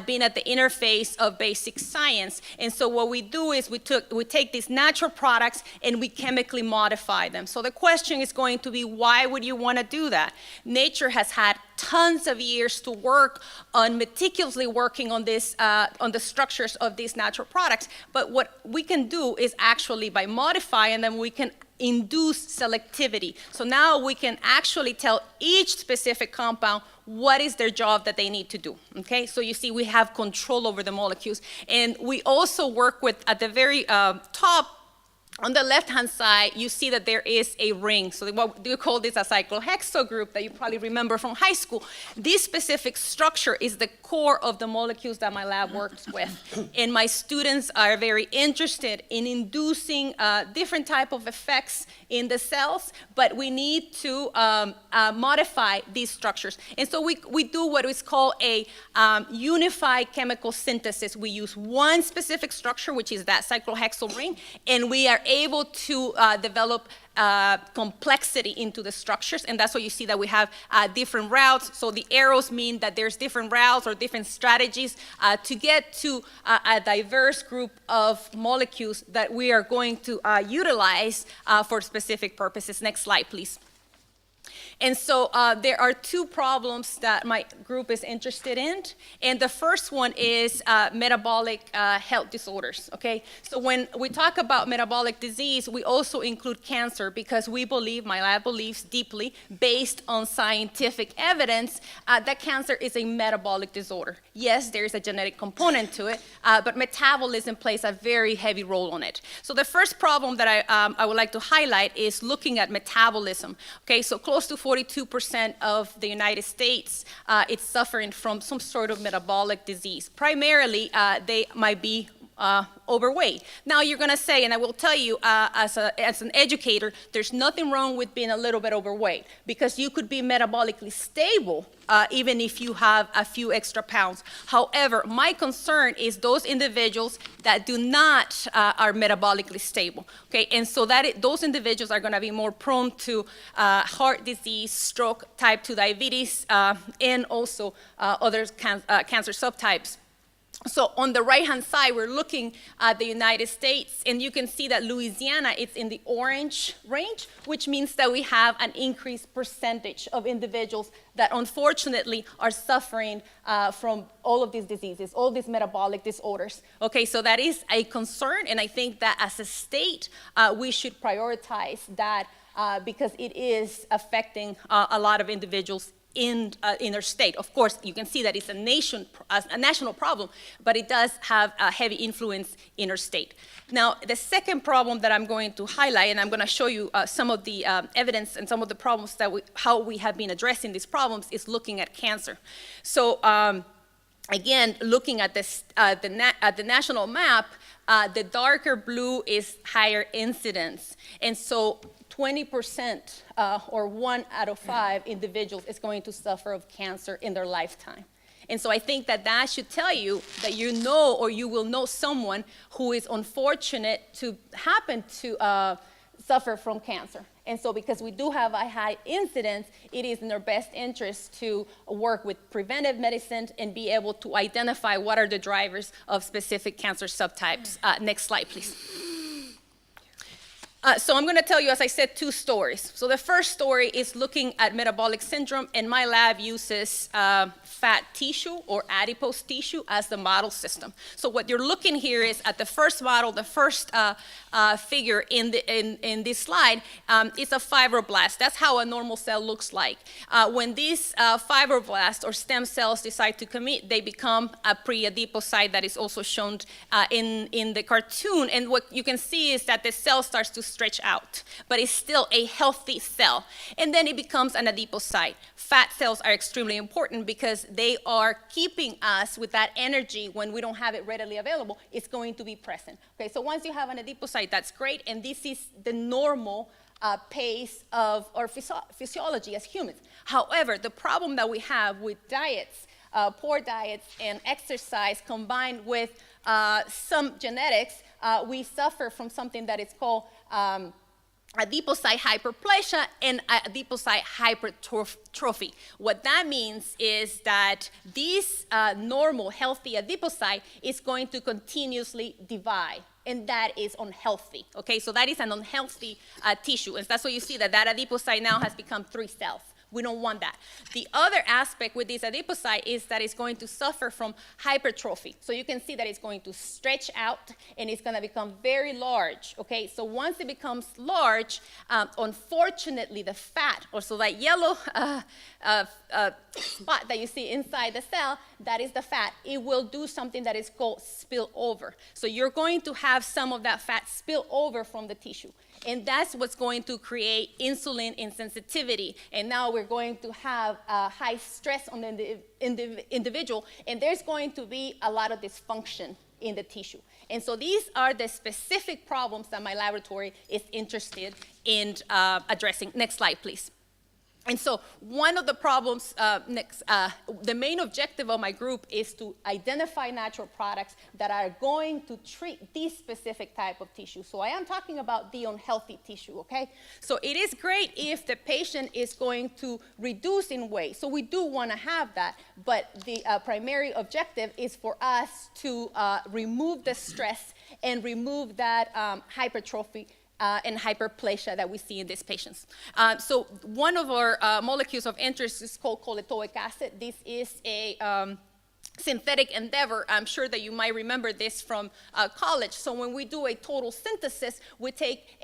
being at the interface of basic science. And so what we do is we take these natural products and we chemically modify them. So the question is going to be, why would you want to do that? Nature has had tons of years to work on meticulously working on this, on the structures of these natural products. But what we can do is actually, by modifying them, we can induce selectivity. So now we can actually tell each specific compound what is their job that they need to do, okay? So you see we have control over the molecules. And we also work with, at the very top On the left-hand side, you see that there is a ring. So what do you call this? A cyclohexyl group that you probably remember from high school. This specific structure is the core of the molecules that my lab works with. And my students are very interested in inducing different type of effects in the cells, but we need to modify these structures. And so we do what is called a unified chemical synthesis. We use one specific structure, which is that cyclohexyl ring, and we are able to develop complexity into the structures, and that's why you see that we have different routes. So the arrows mean that there's different routes or different strategies to get to a diverse group of molecules that we are going to utilize for specific purposes. Next slide, please. And so there are two problems that my group is interested in. And the first one is metabolic health disorders, okay? So when we talk about metabolic disease, we also include cancer because we believe, my lab believes deeply, based on scientific evidence, that cancer is a metabolic disorder. Yes, there is a genetic component to it, but metabolism plays a very heavy role on it. So the first problem that I would like to highlight is looking at metabolism, okay? So close to 42% of the United States is suffering from some sort of metabolic disease. Primarily, they might be overweight. Now you're going to say, and I will tell you as an educator, there's nothing wrong with being a little bit overweight because you could be metabolically stable even if you have a few extra pounds. However, my concern is those individuals that do not are metabolically stable. Okay, and so those individuals are going to be more prone to heart disease, stroke, type 2 diabetes, and also other cancer subtypes. So on the right-hand side, we're looking at the United States, and you can see that Louisiana is in the orange range, which means that we have an increased percentage of individuals that unfortunately are suffering from all of these diseases, all these metabolic disorders. Okay, so that is a concern, and I think that as a state, we should prioritize that because it is affecting a lot of individuals in their state. Of course, you can see that it's a national problem, but it does have a heavy influence in our state. Now, the second problem that I'm going to highlight, and I'm going to show you some of the evidence and some of the problems how we have been addressing these problems, is looking at cancer. So again, looking at the national map, the darker blue is higher incidence, and so 20% or 1 out of 5 individuals is going to suffer of cancer in their lifetime. And so I think that should tell you that you know or you will know someone who is unfortunate to happen to suffer from cancer. And so because we do have a high incidence, it is in our best interest to work with preventive medicine and be able to identify what are the drivers of specific cancer subtypes. Next slide, please. So I'm going to tell you, as I said, 2 stories. So the first story is looking at metabolic syndrome, and my lab uses fat tissue or adipose tissue as the model system. So what you're looking here is at the first model, the first figure in this slide is a fibroblast. That's how a normal cell looks like. When these fibroblasts or stem cells decide to commit, they become a pre-adipocyte that is also shown in the cartoon. And what you can see is that the cell starts to stretch out, but it's still a healthy cell. And then it becomes an adipocyte. Fat cells are extremely important because they are keeping us with that energy when we don't have it readily available. It's going to be present. Okay, so once you have an adipocyte, that's great, and this is the normal pace of our physiology as humans. However, the problem that we have with diets, poor diets and exercise combined with some genetics, we suffer from something that is called adipocyte hyperplasia and adipocyte hypertrophy. What that means is that this normal, healthy adipocyte is going to continuously divide, and that is unhealthy. Okay, so that is an unhealthy tissue, and that's why you see that adipocyte now has become 3 cells. We don't want that. The other aspect with this adipocyte is that it's going to suffer from hypertrophy. So you can see that it's going to stretch out and it's going to become very large, okay? So once it becomes large, unfortunately, the fat, or so that yellow spot that you see inside the cell, that is the fat. It will do something that is called spill over. So you're going to have some of that fat spill over from the tissue. And that's what's going to create insulin insensitivity. And now we're going to have high stress on the individual, and there's going to be a lot of dysfunction in the tissue. And so these are the specific problems that my laboratory is interested in addressing. Next slide, please. And so one of the problems, the main objective of my group is to identify natural products that are going to treat this specific type of tissue. So I am talking about the unhealthy tissue, okay? So it is great if the patient is going to reduce in weight. So we do want to have that, but the primary objective is for us to remove the stress and remove that hypertrophy and hyperplasia that we see in these patients. So one of our molecules of interest is called choletoic acid. This is a synthetic endeavor. I'm sure that you might remember this from college. So when we do a total synthesis, we take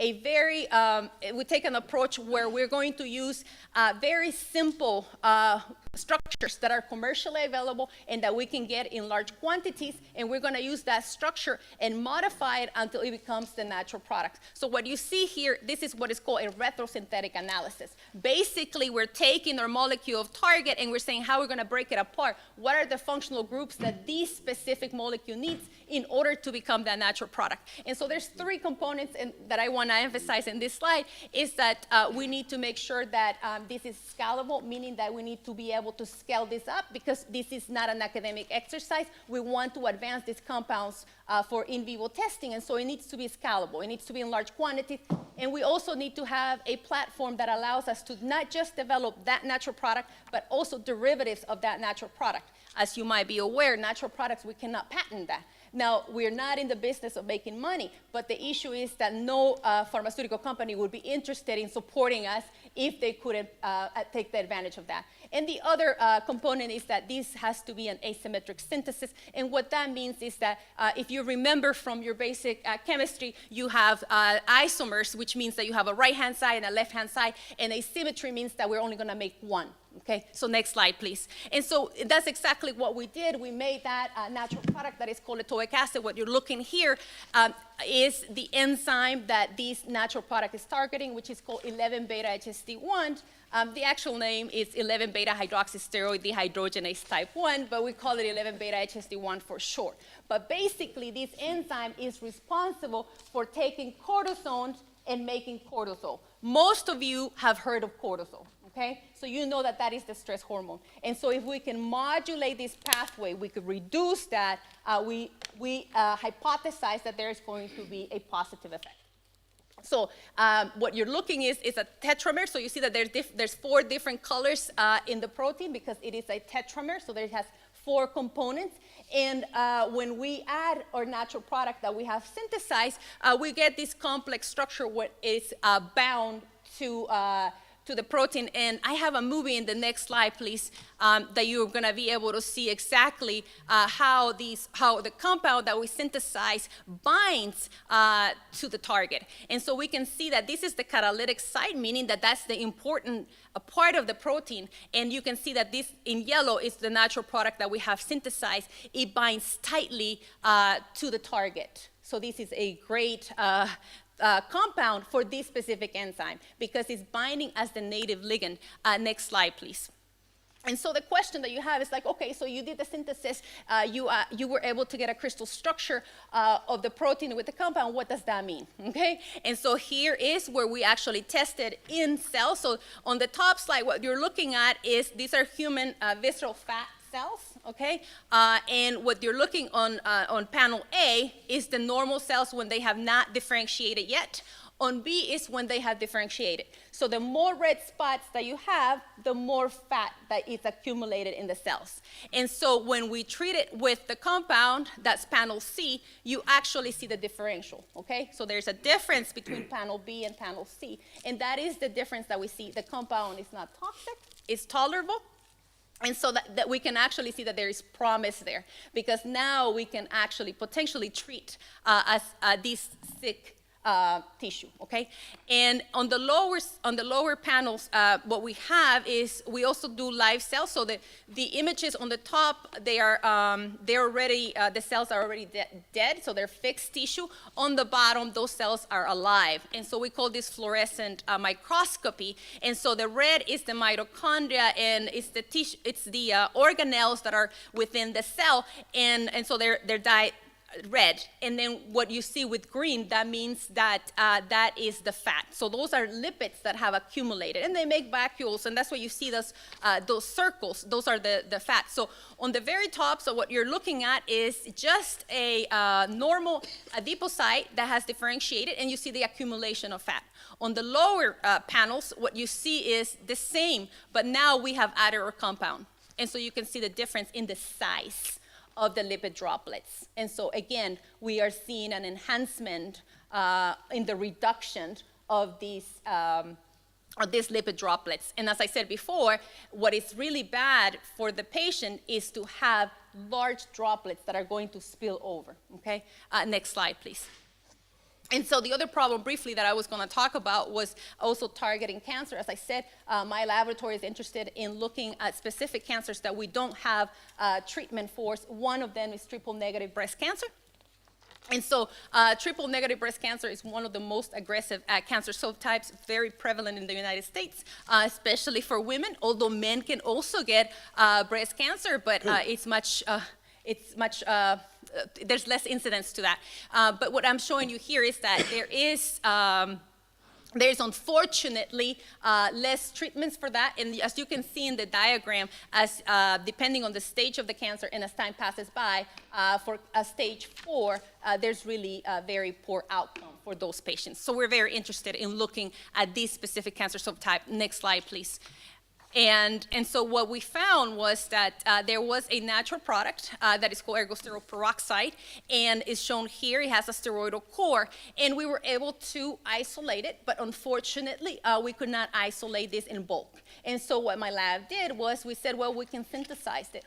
an approach where we're going to use very simple structures that are commercially available and that we can get in large quantities, and we're going to use that structure and modify it until it becomes the natural product. So what you see here, this is what is called a retrosynthetic analysis. Basically, we're taking our molecule of target and we're saying how we're going to break it apart. What are the functional groups that this specific molecule needs in order to become that natural product? And so there's three components that I want to emphasize in this slide, is that we need to make sure that this is scalable, meaning that we need to be able to scale this up, because this is not an academic exercise. We want to advance these compounds for in vivo testing, and so it needs to be scalable. It needs to be in large quantities, and we also need to have a platform that allows us to not just develop that natural product, but also derivatives of that natural product. As you might be aware, natural products, we cannot patent that. Now, we're not in the business of making money, but the issue is that no pharmaceutical company would be interested in supporting us if they couldn't take the advantage of that. And the other component is that this has to be an asymmetric synthesis. And what that means is that if you remember from your basic chemistry, you have isomers, which means that you have a right-hand side and a left-hand side, and asymmetry means that we're only going to make one. Okay, so next slide, please. And so that's exactly what we did. We made that natural product that is choletoic acid. What you're looking here is the enzyme that this natural product is targeting, which is called 11-beta-HSD1. The actual name is 11-beta-hydroxysteroid dehydrogenase type 1, but we call it 11-beta-HSD1 for short. But basically, this enzyme is responsible for taking cortisones and making cortisol. Most of you have heard of cortisol. Okay? So you know that that is the stress hormone. And so if we can modulate this pathway, we could reduce that, we hypothesize that there is going to be a positive effect. So what you're looking is a tetramer. So you see that there's 4 different colors in the protein because it is a tetramer. So it has 4 components. And when we add our natural product that we have synthesized, we get this complex structure what is bound to the protein. And I have a movie in the next slide, please, that you're going to be able to see exactly how the compound that we synthesize binds to the target. And so we can see that this is the catalytic site, meaning that that's the important part of the protein. And you can see that this in yellow is the natural product that we have synthesized. It binds tightly to the target. So this is a great compound for this specific enzyme because it's binding as the native ligand. Next slide, please. And so the question that you have is like, okay, so you did the synthesis, you were able to get a crystal structure of the protein with the compound. What does that mean? Okay, and so here is where we actually tested in cells. So on the top slide, what you're looking at is these are human visceral fat cells, okay? And what you're looking on panel A is the normal cells when they have not differentiated yet. On B is when they have differentiated. So the more red spots that you have, the more fat that is accumulated in the cells. And so when we treat it with the compound, that's panel C, you actually see the differential, okay? So there's a difference between panel B and panel C. And that is the difference that we see. The compound is not toxic. is tolerable. And so that we can actually see that there is promise there, because now we can actually potentially treat these sick tissue, okay? And on the lower panels, what we have is we also do live cells. So the images on the top, they're already, the cells are already dead, so they're fixed tissue. On the bottom, those cells are alive. And so we call this fluorescent microscopy. And so the red is the mitochondria, and it's the tissue, it's the organelles that are within the cell, and so they're dyed red. And then what you see with green, that means that that is the fat. So those are lipids that have accumulated, and they make vacuoles, and that's why you see those circles. Those are the fat. So on the very top, so what you're looking at is just a normal adipocyte that has differentiated, and you see the accumulation of fat. On the lower panels, what you see is the same, but now we have added our compound. And so you can see the difference in the size of the lipid droplets. And so again, we are seeing an enhancement in the reduction of these lipid droplets. And as I said before, what is really bad for the patient is to have large droplets that are going to spill over, okay? Next slide, please. And so the other problem, briefly, that I was going to talk about was also targeting cancer. As I said, my laboratory is interested in looking at specific cancers that we don't have treatment for. One of them is triple-negative breast cancer. And so triple-negative breast cancer is one of the most aggressive cancer subtypes, very prevalent in the United States, especially for women, although men can also get breast cancer, but there's less incidence to that. But what I'm showing you here is that there's unfortunately less treatments for that. And as you can see in the diagram, as depending on the stage of the cancer and as time passes by, for stage 4, there's really a very poor outcome for those patients. So we're very interested in looking at this specific cancer subtype. Next slide, please. And so what we found was that there was a natural product that is called ergosterol peroxide, and is shown here. It has a steroidal core, and we were able to isolate it, but unfortunately, we could not isolate this in bulk. And so what my lab did was we said, well, we can synthesize it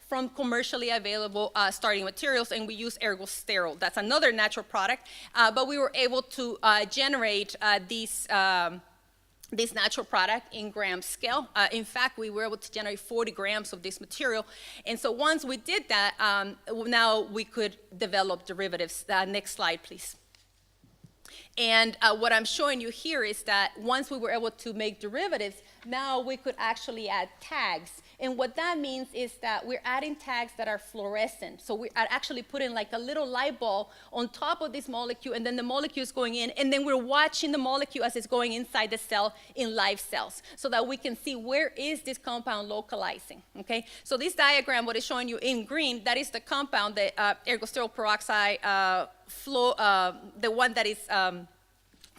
from commercially available starting materials, and we use ergosterol. That's another natural product, but we were able to generate this natural product in gram scale. In fact, we were able to generate 40 grams of this material. And so once we did that, now we could develop derivatives. Next slide, please. And what I'm showing you here is that once we were able to make derivatives, now we could actually add tags. And what that means is that we're adding tags that are fluorescent. So we are actually putting like a little light bulb on top of this molecule, and then the molecule is going in, and then we're watching the molecule as it's going inside the cell in live cells, so that we can see where is this compound localizing, okay? So this diagram, what is showing you in green, that is the compound, the ergosterol peroxide, the one that is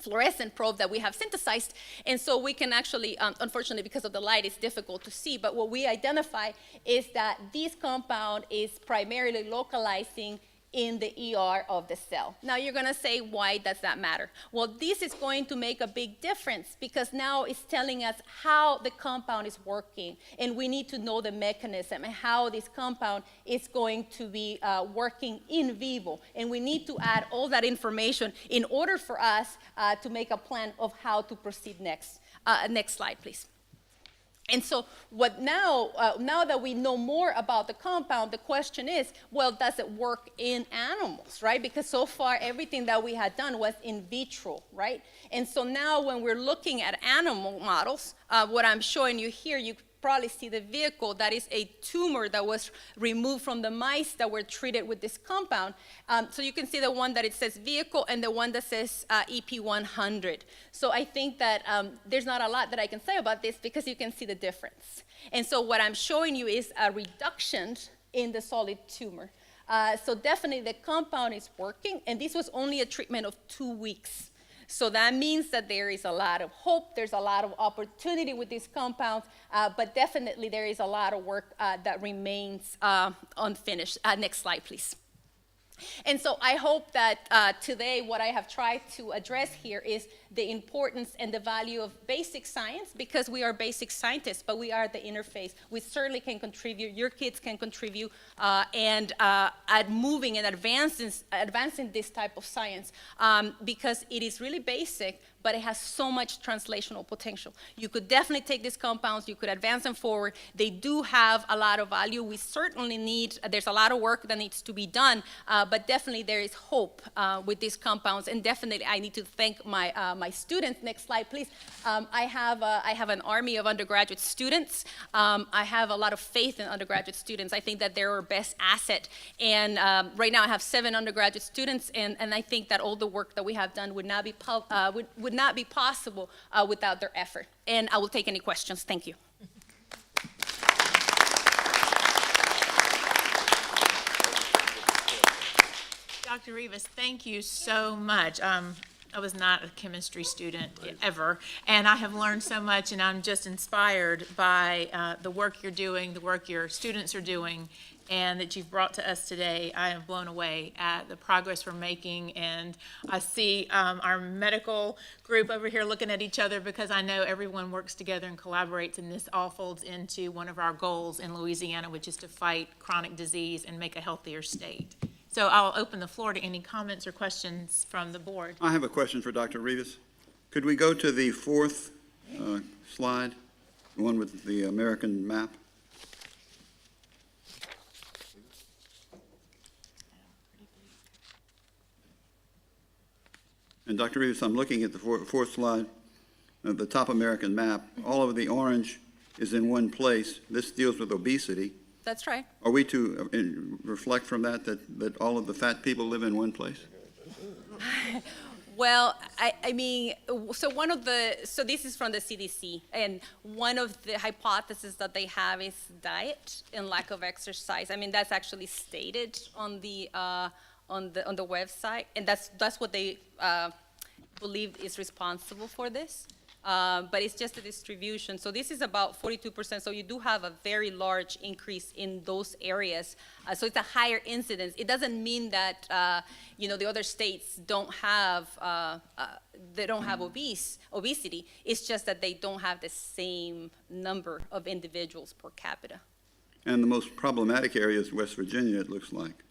fluorescent probe that we have synthesized. And so we can actually, unfortunately, because of the light, it's difficult to see, but what we identify is that this compound is primarily localizing in the ER of the cell. Now you're gonna say, why does that matter? Well, this is going to make a big difference, because now it's telling us how the compound is working, and we need to know the mechanism and how this compound is going to be working in vivo. And we need to add all that information in order for us to make a plan of how to proceed next. Next slide, please. And so what now that we know more about the compound, the question is, well, does it work in animals, right? Because so far, everything that we had done was in vitro, right? And so now when we're looking at animal models, what I'm showing you here, you probably see the vehicle. That is a tumor that was removed from the mice that were treated with this compound. So you can see the one that it says vehicle and the one that says EP100. So I think that there's not a lot that I can say about this, because you can see the difference. And so what I'm showing you is a reduction in the solid tumor. So definitely the compound is working, and this was only a treatment of 2 weeks. So that means that there is a lot of hope, there's a lot of opportunity with these compounds, but definitely there is a lot of work that remains unfinished. Next slide, please. And so I hope that today what I have tried to address here is the importance and the value of basic science, because we are basic scientists, but we are the interface. We certainly can contribute, your kids can contribute, and at moving and advancing this type of science, because it is really basic, but it has so much translational potential. You could definitely take these compounds, you could advance them forward. They do have a lot of value. We certainly need, there's a lot of work that needs to be done, but definitely there is hope with these compounds, and definitely I need to thank my students. Next slide, please. I have an army of undergraduate students. I have a lot of faith in undergraduate students. I think that they're our best asset, and right now I have 7 undergraduate students, and I think that all the work that we have done would not be possible without their effort. And I will take any questions. Thank you. Dr. Rivas, thank you so much. I was not a chemistry student ever, and I have learned so much, and I'm just inspired by the work you're doing, the work your students are doing, and that you've brought to us today. I am blown away at the progress we're making, and I see our medical group over here looking at each other, because I know everyone works together and collaborates, and this all folds into one of our goals in Louisiana, which is to fight chronic disease and make a healthier state. So I'll open the floor to any comments or questions from the board. I have a question for Dr. Rivas. Could we go to the 4th slide, the one with the American map? And Dr. Rivas, I'm looking at the 4th slide, the top American map. All of the orange is in one place. This deals with obesity. That's right. Are we to reflect from that all of the fat people live in one place? Well, I mean, so this is from the CDC, and one of the hypotheses that they have is diet and lack of exercise. I mean, that's actually stated on the website, and that's what they believe is responsible for this. But it's just a distribution. So this is about 42%. So you do have a very large increase in those areas. So it's a higher incidence. It doesn't mean that the other states don't have obesity. It's just that they don't have the same number of individuals per capita. And the most problematic area is West Virginia, it looks like.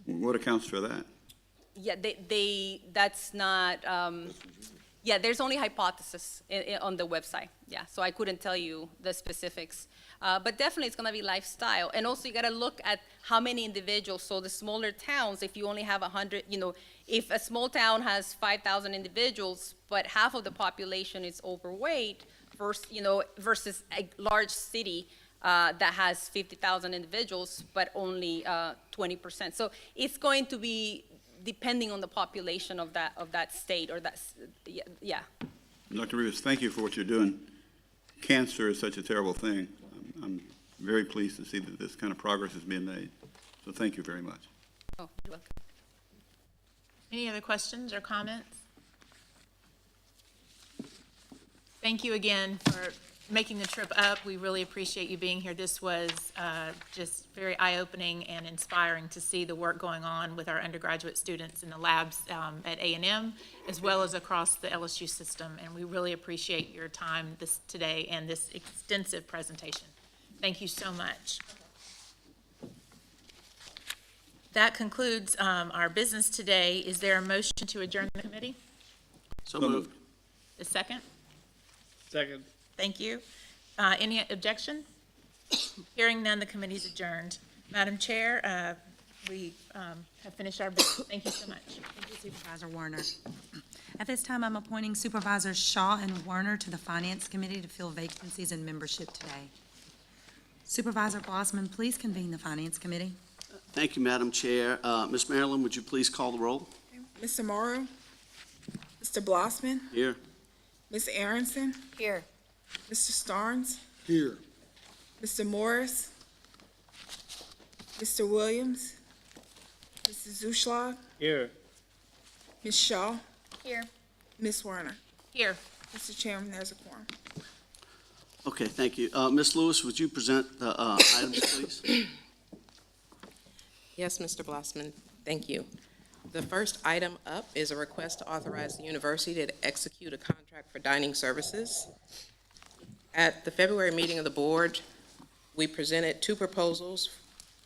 What accounts for that? Yeah, that's not. Yeah, there's only hypothesis on the website. Yeah, so I couldn't tell you the specifics. But definitely it's going to be lifestyle. And also you got to look at how many individuals. So the smaller towns, if you only have 100, if a small town has 5,000 individuals, but half of the population is overweight versus a large city that has 50,000 individuals, but only 20%. So it's going to be depending on the population of that state or that, yeah. Dr. Rivas, thank you for what you're doing. Cancer is such a terrible thing. I'm very pleased to see that this kind of progress is being made. So thank you very much. Oh, you're welcome. Any other questions or comments? Thank you again for making the trip up. We really appreciate you being here. This was just very eye-opening and inspiring to see the work going on with our undergraduate students in the labs at A&M, as well as across the LSU system. And we really appreciate your time today and this extensive presentation. Thank you so much. That concludes our business today. Is there a motion to adjourn the committee? So moved. A second? Second. Thank you. Any objection? Hearing none, the committee's adjourned. Madam Chair, we have finished our business. Thank you so much. Thank you, Supervisor Warner. At this time, I'm appointing Supervisors Shaw and Warner to the Finance Committee to fill vacancies in membership today. Supervisor Blossman, please convene the Finance Committee. Thank you, Madam Chair. Ms. Marilyn, would you please call the roll? Mr. Morrow? Mr. Blossman? Here. Ms. Aronson? Here. Mr. Starnes? Here. Mr. Morris? Mr. Williams? Mrs. Zuschlag? Here. Ms. Shaw? Here. Ms. Werner? Here. Mr. Chairman, there's a quorum. Okay, thank you. Ms. Lewis, would you present the items, please? Yes, Mr. Blossman. Thank you. The first item up is a request to authorize the university to execute a contract for dining services. At the February meeting of the board, we presented 2 proposals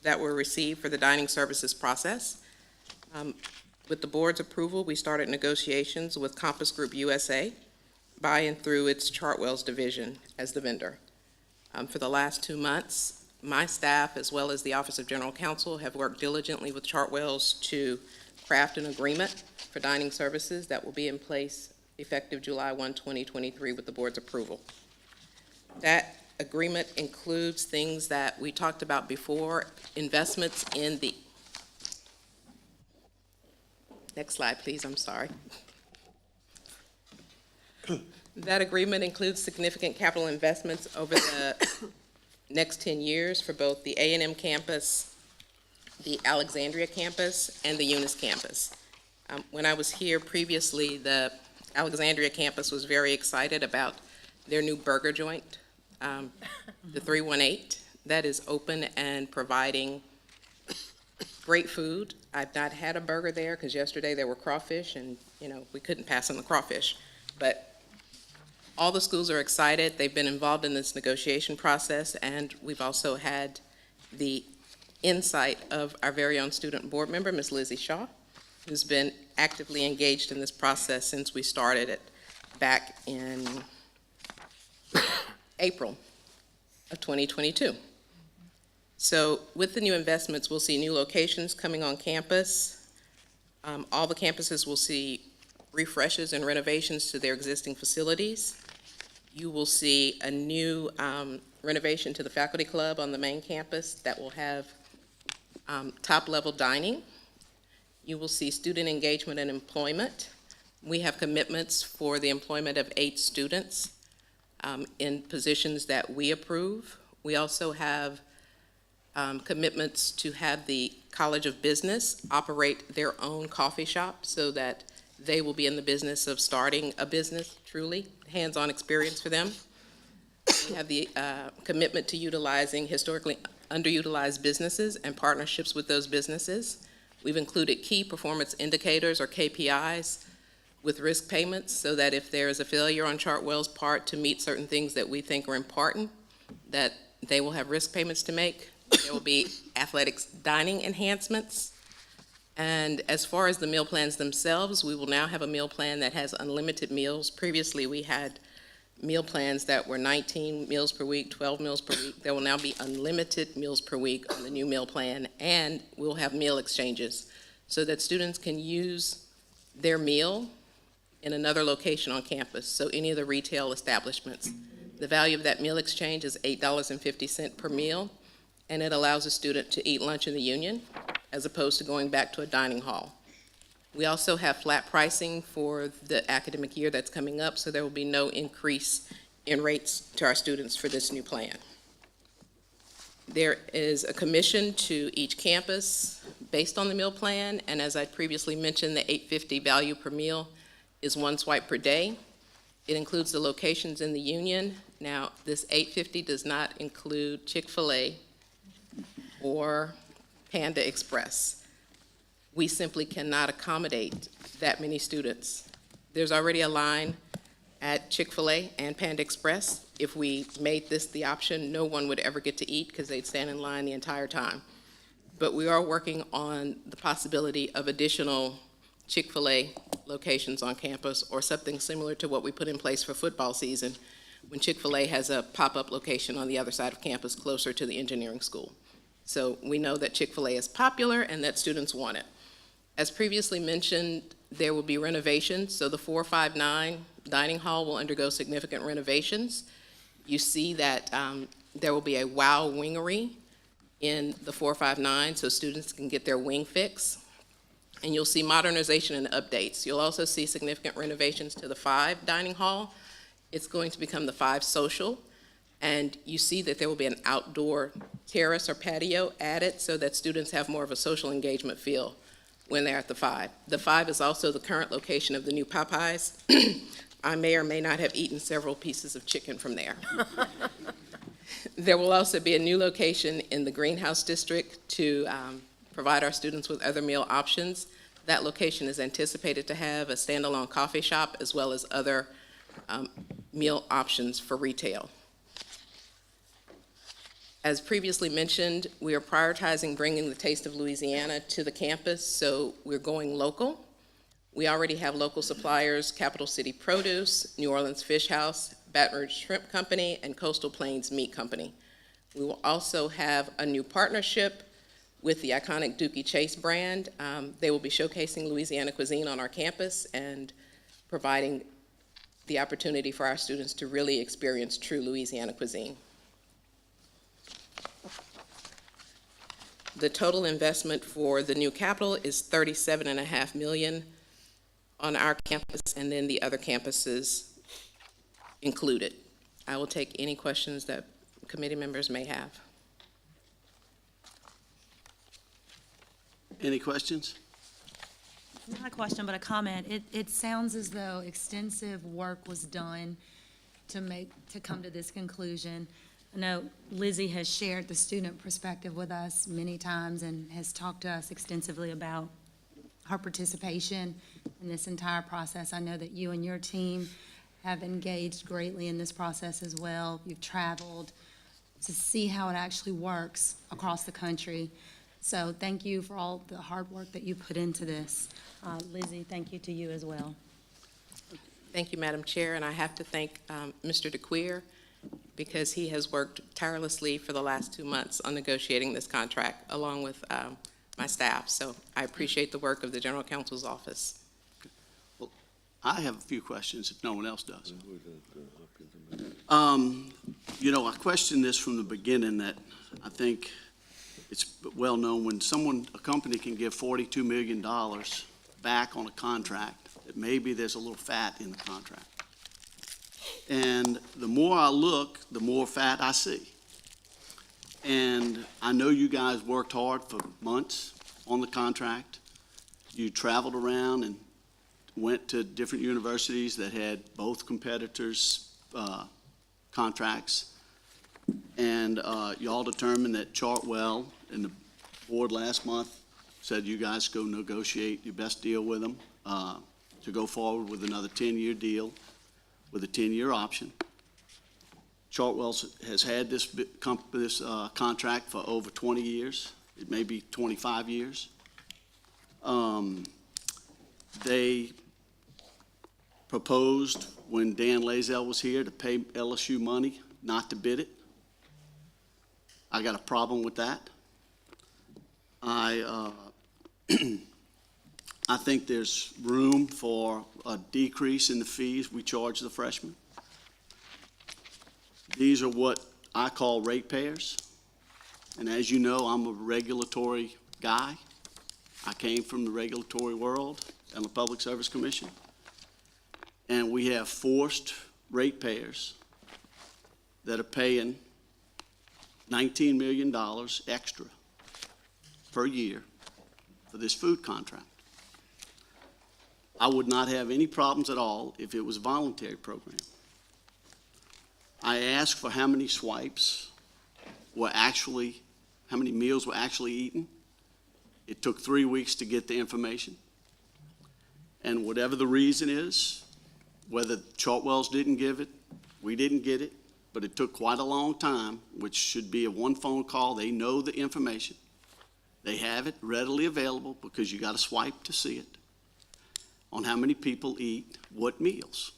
that were received for the dining services process. With the board's approval, we started negotiations with Compass Group USA by and through its Chartwell's division as the vendor. For the last 2 months, my staff, as well as the Office of General Counsel, have worked diligently with Chartwell's to craft an agreement for dining services that will be in place effective July 1, 2023 with the board's approval. That agreement includes things that we talked about before, investments in the, next slide, please, I'm sorry. That agreement includes significant capital investments over the next 10 years for both the A&M campus, the Alexandria campus, and the Eunice campus. When I was here previously, the Alexandria campus was very excited about their new burger joint, the 318, that is open and providing great food. I've not had a burger there because yesterday there were crawfish and, we couldn't pass on the crawfish. But all the schools are excited. They've been involved in this negotiation process, and we've also had the insight of our very own student board member, Ms. Lizzie Shaw, who's been actively engaged in this process since we started it back in April of 2022. So with the new investments, we'll see new locations coming on campus. All the campuses will see refreshes and renovations to their existing facilities. You will see a new renovation to the faculty club on the main campus that will have top-level dining. You will see student engagement and employment. We have commitments for the employment of 8 students in positions that we approve. We also have commitments to have the College of Business operate their own coffee shop so that they will be in the business of starting a business, truly, hands-on experience for them. We have the commitment to utilizing historically underutilized businesses and partnerships with those businesses. We've included key performance indicators or KPIs with risk payments so that if there is a failure on Chartwell's part to meet certain things that we think are important, that they will have risk payments to make. There will be athletics dining enhancements. And as far as the meal plans themselves, we will now have a meal plan that has unlimited meals. Previously, we had meal plans that were 19 meals per week, 12 meals per week. There will now be unlimited meals per week on the new meal plan, and we'll have meal exchanges so that students can use their meal in another location on campus, so any of the retail establishments. The value of that meal exchange is $8.50 per meal, and it allows a student to eat lunch in the Union as opposed to going back to a dining hall. We also have flat pricing for the academic year that's coming up, so there will be no increase in rates to our students for this new plan. There is a commission to each campus based on the meal plan, and as I previously mentioned, the $8.50 value per meal is 1 swipe per day. It includes the locations in the Union. Now, this $8.50 does not include Chick-fil-A or Panda Express. We simply cannot accommodate that many students. There's already a line at Chick-fil-A and Panda Express. If we made this the option, no one would ever get to eat because they'd stand in line the entire time. But we are working on the possibility of additional Chick-fil-A locations on campus or something similar to what we put in place for football season when Chick-fil-A has a pop-up location on the other side of campus closer to the engineering school. So we know that Chick-fil-A is popular and that students want it. As previously mentioned, there will be renovations. So the 459 dining hall will undergo significant renovations. You see that there will be a WOW wingery in the 459 so students can get their wing fix. And you'll see modernization and updates. You'll also see significant renovations to the 5 dining hall. It's going to become the 5 social. And you see that there will be an outdoor terrace or patio added so that students have more of a social engagement feel when they're at the 5. The 5 is also the current location of the new Popeyes. I may or may not have eaten several pieces of chicken from there. There will also be a new location in the Greenhouse District to provide our students with other meal options. That location is anticipated to have a standalone coffee shop as well as other meal options for retail. As previously mentioned, we are prioritizing bringing the Taste of Louisiana to the campus, so we're going local. We already have local suppliers, Capital City Produce, New Orleans Fish House, Baton Rouge Shrimp Company, and Coastal Plains Meat Company. We will also have a new partnership with the iconic Dookie Chase brand. They will be showcasing Louisiana cuisine on our campus and providing the opportunity for our students to really experience true Louisiana cuisine. The total investment for the new Capitol is $37.5 million on our campus, and then the other campuses included. I will take any questions that committee members may have. Any questions? Not a question, but a comment. It sounds as though extensive work was done to come to this conclusion. I know Lizzie has shared the student perspective with us many times and has talked to us extensively about her participation in this entire process. I know that you and your team have engaged greatly in this process as well. You've traveled to see how it actually works across the country. So thank you for all the hard work that you put into this. Lizzie, thank you to you as well. Thank you, Madam Chair, and I have to thank Mr. DeQueer because he has worked tirelessly for the last 2 months on negotiating this contract along with my staff. So I appreciate the work of the General Counsel's office. Well, I have a few questions if no one else does. You know, I questioned this from the beginning that I think it's well known when a company can give $42 million back on a contract, that maybe there's a little fat in the contract. And the more I look, the more fat I see. And I know you guys worked hard for months on the contract. You traveled around and went to different universities that had both competitors' contracts. And y'all determined that Chartwell and the board last month said you guys go negotiate your best deal with them to go forward with another 10-year deal with a 10-year option. Chartwell has had this contract for over 20 years. It may be 25 years. They proposed when Dan Lazell was here to pay LSU money not to bid it. I got a problem with that. I think there's room for a decrease in the fees we charge the freshmen. These are what I call ratepayers. And as you know, I'm a regulatory guy. I came from the regulatory world and the Public Service Commission. And we have forced ratepayers that are paying $19 million extra per year for this food contract. I would not have any problems at all if it was a voluntary program. I asked for how many swipes were actually, how many meals were actually eaten. It took 3 weeks to get the information. And whatever the reason is, whether Chartwell's didn't give it, we didn't get it, but it took quite a long time, which should be a one phone call. They know the information. They have it readily available because you got to swipe to see it on how many people eat what meals.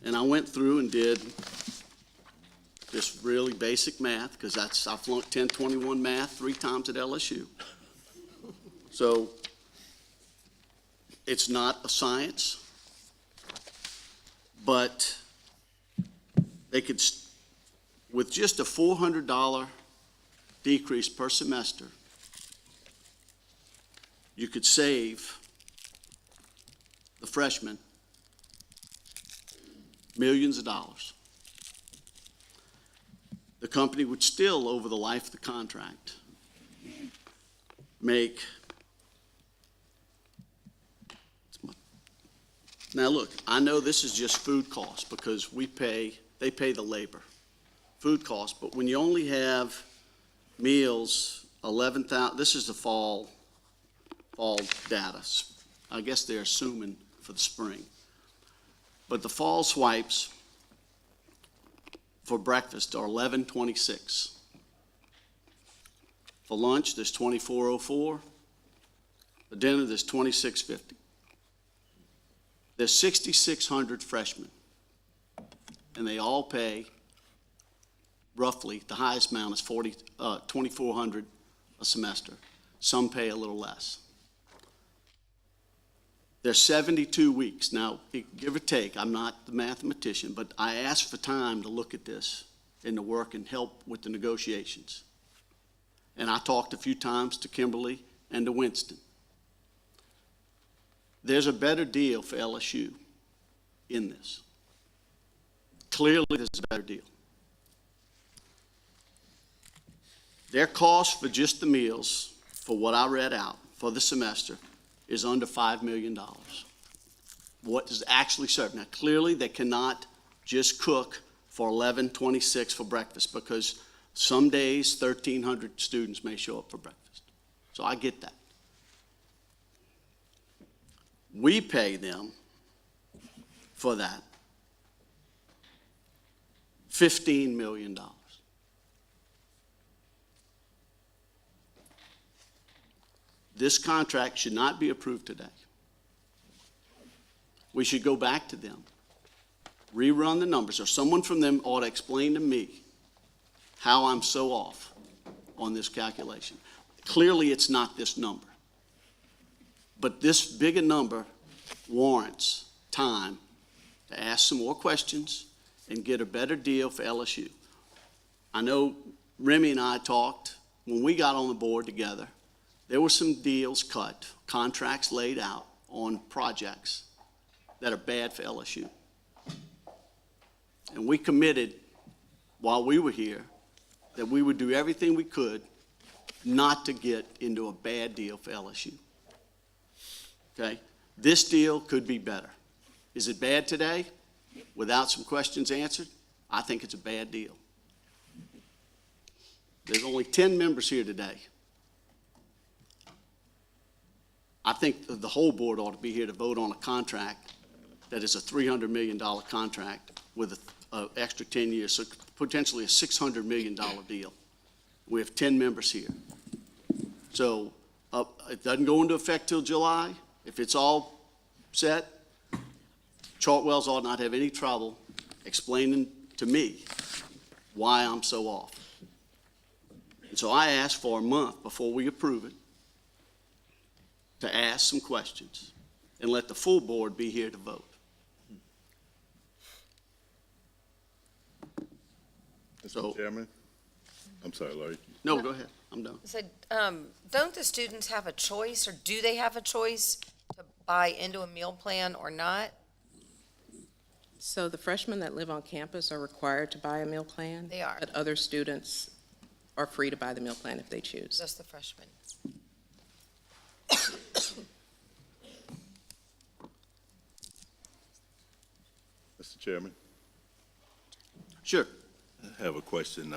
And I went through and did this really basic math because I flunked 1021 math 3 times at LSU. So it's not a science, but they could, with just a $400 decrease per semester, you could save the freshmen millions of dollars. The company would still, over the life of the contract, make. Now look, I know this is just food costs because they pay the labor, food costs, but when you only have meals 11,000, this is the fall data. I guess they're assuming for the spring. But the fall swipes for breakfast are $11.26. For lunch, there's $24.04. For dinner, there's $26.50. There's 6,600 freshmen, and they all pay roughly, the highest amount is $2,400 a semester. Some pay a little less. There's 72 weeks. Now, give or take, I'm not the mathematician, but I asked for time to look at this and to work and help with the negotiations. And I talked a few times to Kimberly and to Winston. There's a better deal for LSU in this. Clearly, there's a better deal. Their cost for just the meals, for what I read out for the semester, is under $5 million. What is actually served? Now, clearly, they cannot just cook for $11.26 for breakfast because some days 1,300 students may show up for breakfast. So I get that. We pay them for that $15 million. This contract should not be approved today. We should go back to them, rerun the numbers, or someone from them ought to explain to me how I'm so off on this calculation. Clearly, it's not this number. But this bigger number warrants time to ask some more questions and get a better deal for LSU. I know Remy and I talked when we got on the board together. There were some deals cut, contracts laid out on projects that are bad for LSU. And we committed while we were here that we would do everything we could not to get into a bad deal for LSU. Okay? This deal could be better. Is it bad today? Without some questions answered? I think it's a bad deal. There's only 10 members here today. I think the whole board ought to be here to vote on a contract that is a $300 million contract with an extra 10 years, so potentially a $600 million deal. We have 10 members here. So it doesn't go into effect till July. If it's all set, Chartwells ought not have any trouble explaining to me why I'm so off. And so I asked for a month before we approve it to ask some questions and let the full board be here to vote. Mr. Chairman? I'm sorry, Larry. No, go ahead. I'm done. So, don't the students have a choice, or do they have a choice to buy into a meal plan or not? So the freshmen that live on campus are required to buy a meal plan? They are. But other students are free to buy the meal plan if they choose. Just the freshmen. Mr. Chairman? Sure. I have a question.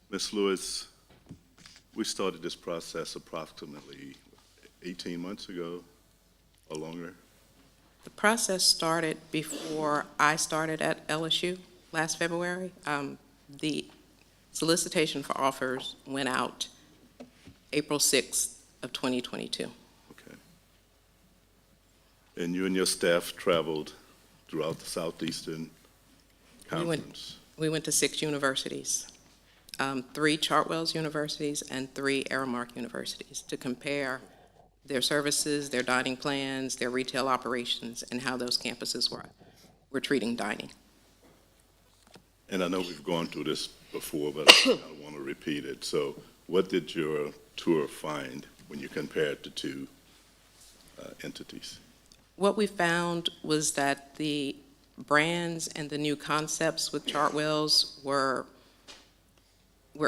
Ms. Lewis, we started this process approximately 18 months ago or longer. The process started before I started at LSU last February. The solicitation for offers went out April 6th of 2022. Okay. And you and your staff traveled throughout the Southeastern Conference? We went to 6 universities, 3 Chartwells universities and 3 Aramark universities, to compare their services, their dining plans, their retail operations, and how those campuses were treating dining. And I know we've gone through this before, but I don't want to repeat it. So what did your tour find when you compared the two entities? What we found was that the brands and the new concepts with Chartwells were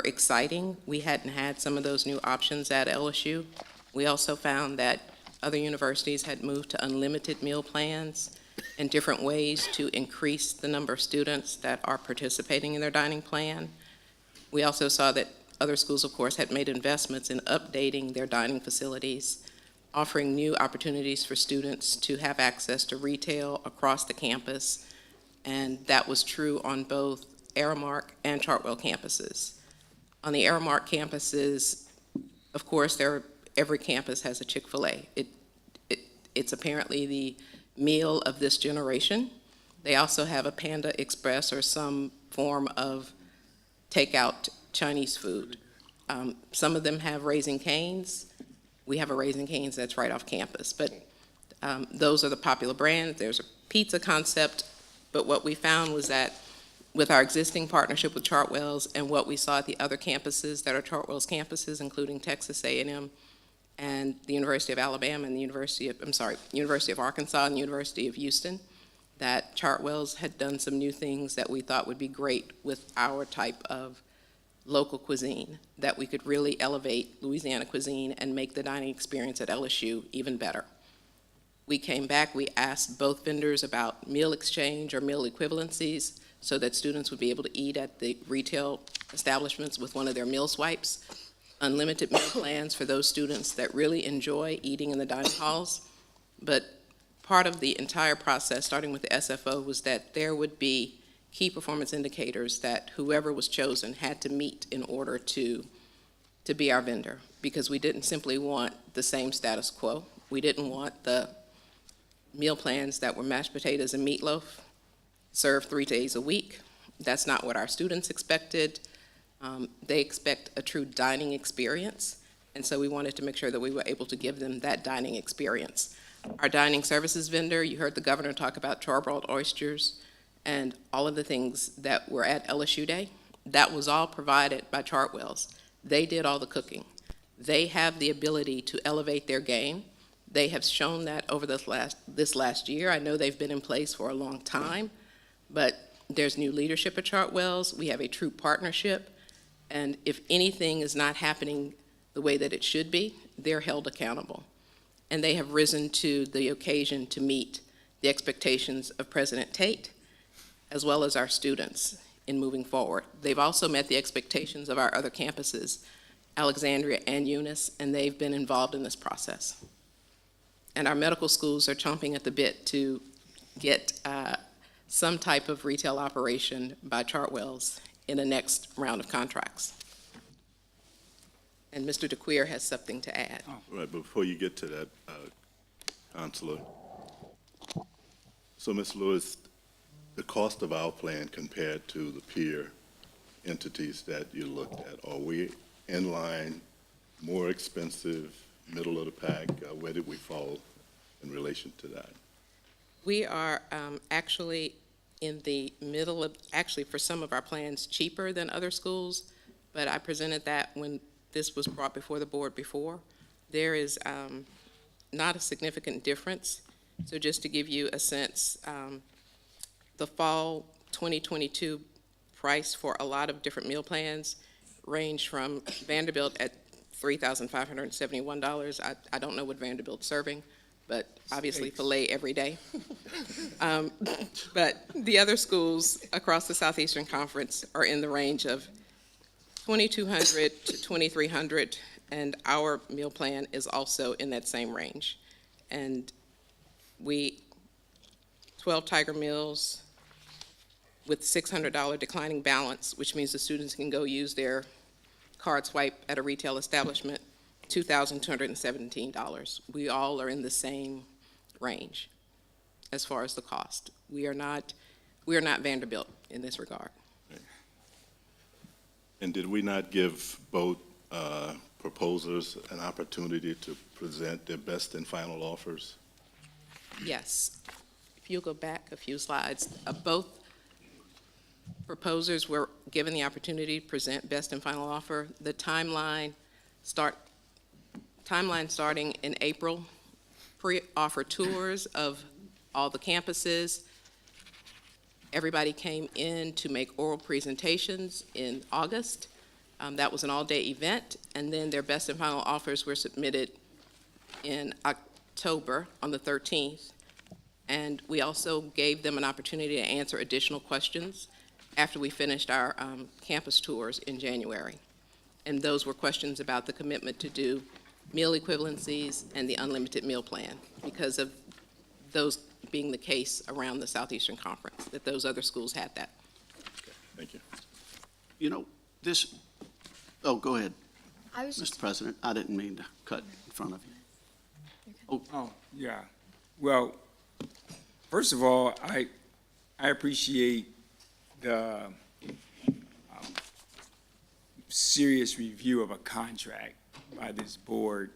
exciting. We hadn't had some of those new options at LSU. We also found that other universities had moved to unlimited meal plans and different ways to increase the number of students that are participating in their dining plan. We also saw that other schools, of course, had made investments in updating their dining facilities, offering new opportunities for students to have access to retail across the campus, and that was true on both Aramark and Chartwell campuses. On the Aramark campuses, of course, every campus has a Chick-fil-A. It's apparently the meal of this generation. They also have a Panda Express or some form of takeout Chinese food. Some of them have Raising Cane's. We have a Raising Cane's that's right off campus, but those are the popular brands. There's a pizza concept, but what we found was that with our existing partnership with Chartwell's and what we saw at the other campuses that are Chartwell's campuses, including Texas A&M and the University of Alabama and the University of Arkansas and the University of Houston, that Chartwell's had done some new things that we thought would be great with our type of local cuisine, that we could really elevate Louisiana cuisine and make the dining experience at LSU even better. We came back, we asked both vendors about meal exchange or meal equivalencies so that students would be able to eat at the retail establishments with one of their meal swipes, unlimited meal plans for those students that really enjoy eating in the dining halls. But part of the entire process, starting with the SFO, was that there would be key performance indicators that whoever was chosen had to meet in order to be our vendor, because we didn't simply want the same status quo. We didn't want the meal plans that were mashed potatoes and meatloaf served 3 days a week. That's not what our students expected. They expect a true dining experience, and so we wanted to make sure that we were able to give them that dining experience. Our dining services vendor, you heard the governor talk about charbroiled oysters and all of the things that were at LSU Day. That was all provided by Chartwell's. They did all the cooking. They have the ability to elevate their game. They have shown that over this last year. I know they've been in place for a long time, but there's new leadership at Chartwell's. We have a true partnership, and if anything is not happening the way that it should be, they're held accountable. And they have risen to the occasion to meet the expectations of President Tate, as well as our students in moving forward. They've also met the expectations of our other campuses, Alexandria and Eunice, and they've been involved in this process. And our medical schools are chomping at the bit to get some type of retail operation by Chartwell's in the next round of contracts. And Mr. DeQueer has something to add. Right, before you get to that, Counselor. So, Ms. Lewis, the cost of our plan compared to the peer entities that you looked at, are we in line, more expensive, middle of the pack? Where did we fall in relation to that? We are actually in the middle of, actually for some of our plans, cheaper than other schools, but I presented that when this was brought before the board before. There is not a significant difference. So just to give you a sense, the fall 2022 price for a lot of different meal plans range from Vanderbilt at $3,571. I don't know what Vanderbilt's serving, but obviously filet every day. But the other schools across the Southeastern Conference are in the range of $2,200 to $2,300, and our meal plan is also in that same range. And 12 Tiger meals with $600 declining balance, which means the students can go use their card swipe at a retail establishment, $2,217. We all are in the same range as far as the cost. We are not Vanderbilt in this regard. And did we not give both proposers an opportunity to present their best and final offers? Yes. If you'll go back a few slides, both proposers were given the opportunity to present best and final offer. The timeline starting in April, pre-offer tours of all the campuses. Everybody came in to make oral presentations in August. That was an all-day event, and then their best and final offers were submitted in October on the 13th. And we also gave them an opportunity to answer additional questions. after we finished our campus tours in January. And those were questions about the commitment to do meal equivalencies and the unlimited meal plan, because of those being the case around the Southeastern Conference, that those other schools had that. Thank you. You know, oh, go ahead, I was Mr. President. I didn't mean to cut in front of you. Oh, yeah. Well, first of all, I appreciate the serious review of a contract by this board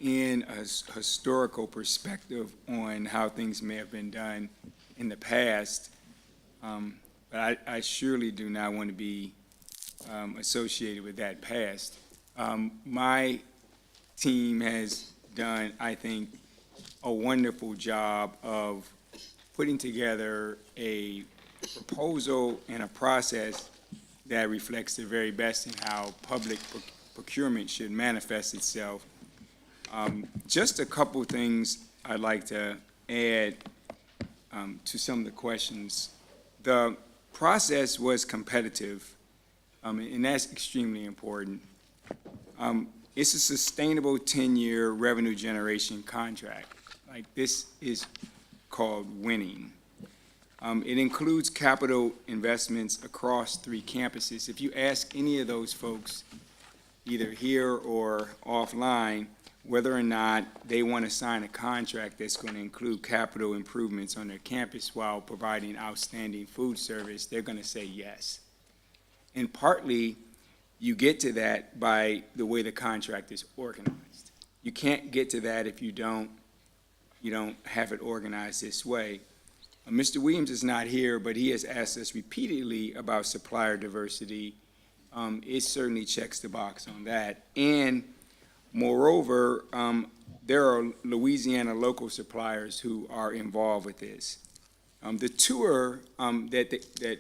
in a historical perspective on how things may have been done in the past. But I surely do not want to be associated with that past. My team has done, I think, a wonderful job of putting together a proposal and a process that reflects the very best in how public procurement should manifest itself. Just a couple things I'd like to add to some of the questions. The process was competitive, and that's extremely important. It's a sustainable 10-year revenue generation contract. Like, this is called winning. It includes capital investments across 3 campuses. If you ask any of those folks, either here or offline, whether or not they want to sign a contract that's going to include capital improvements on their campus while providing outstanding food service, they're going to say yes. And partly, you get to that by the way the contract is organized. You can't get to that if you don't have it organized this way. Mr. Williams is not here, but he has asked us repeatedly about supplier diversity. It certainly checks the box on that. And moreover, there are Louisiana local suppliers who are involved with this. The tour that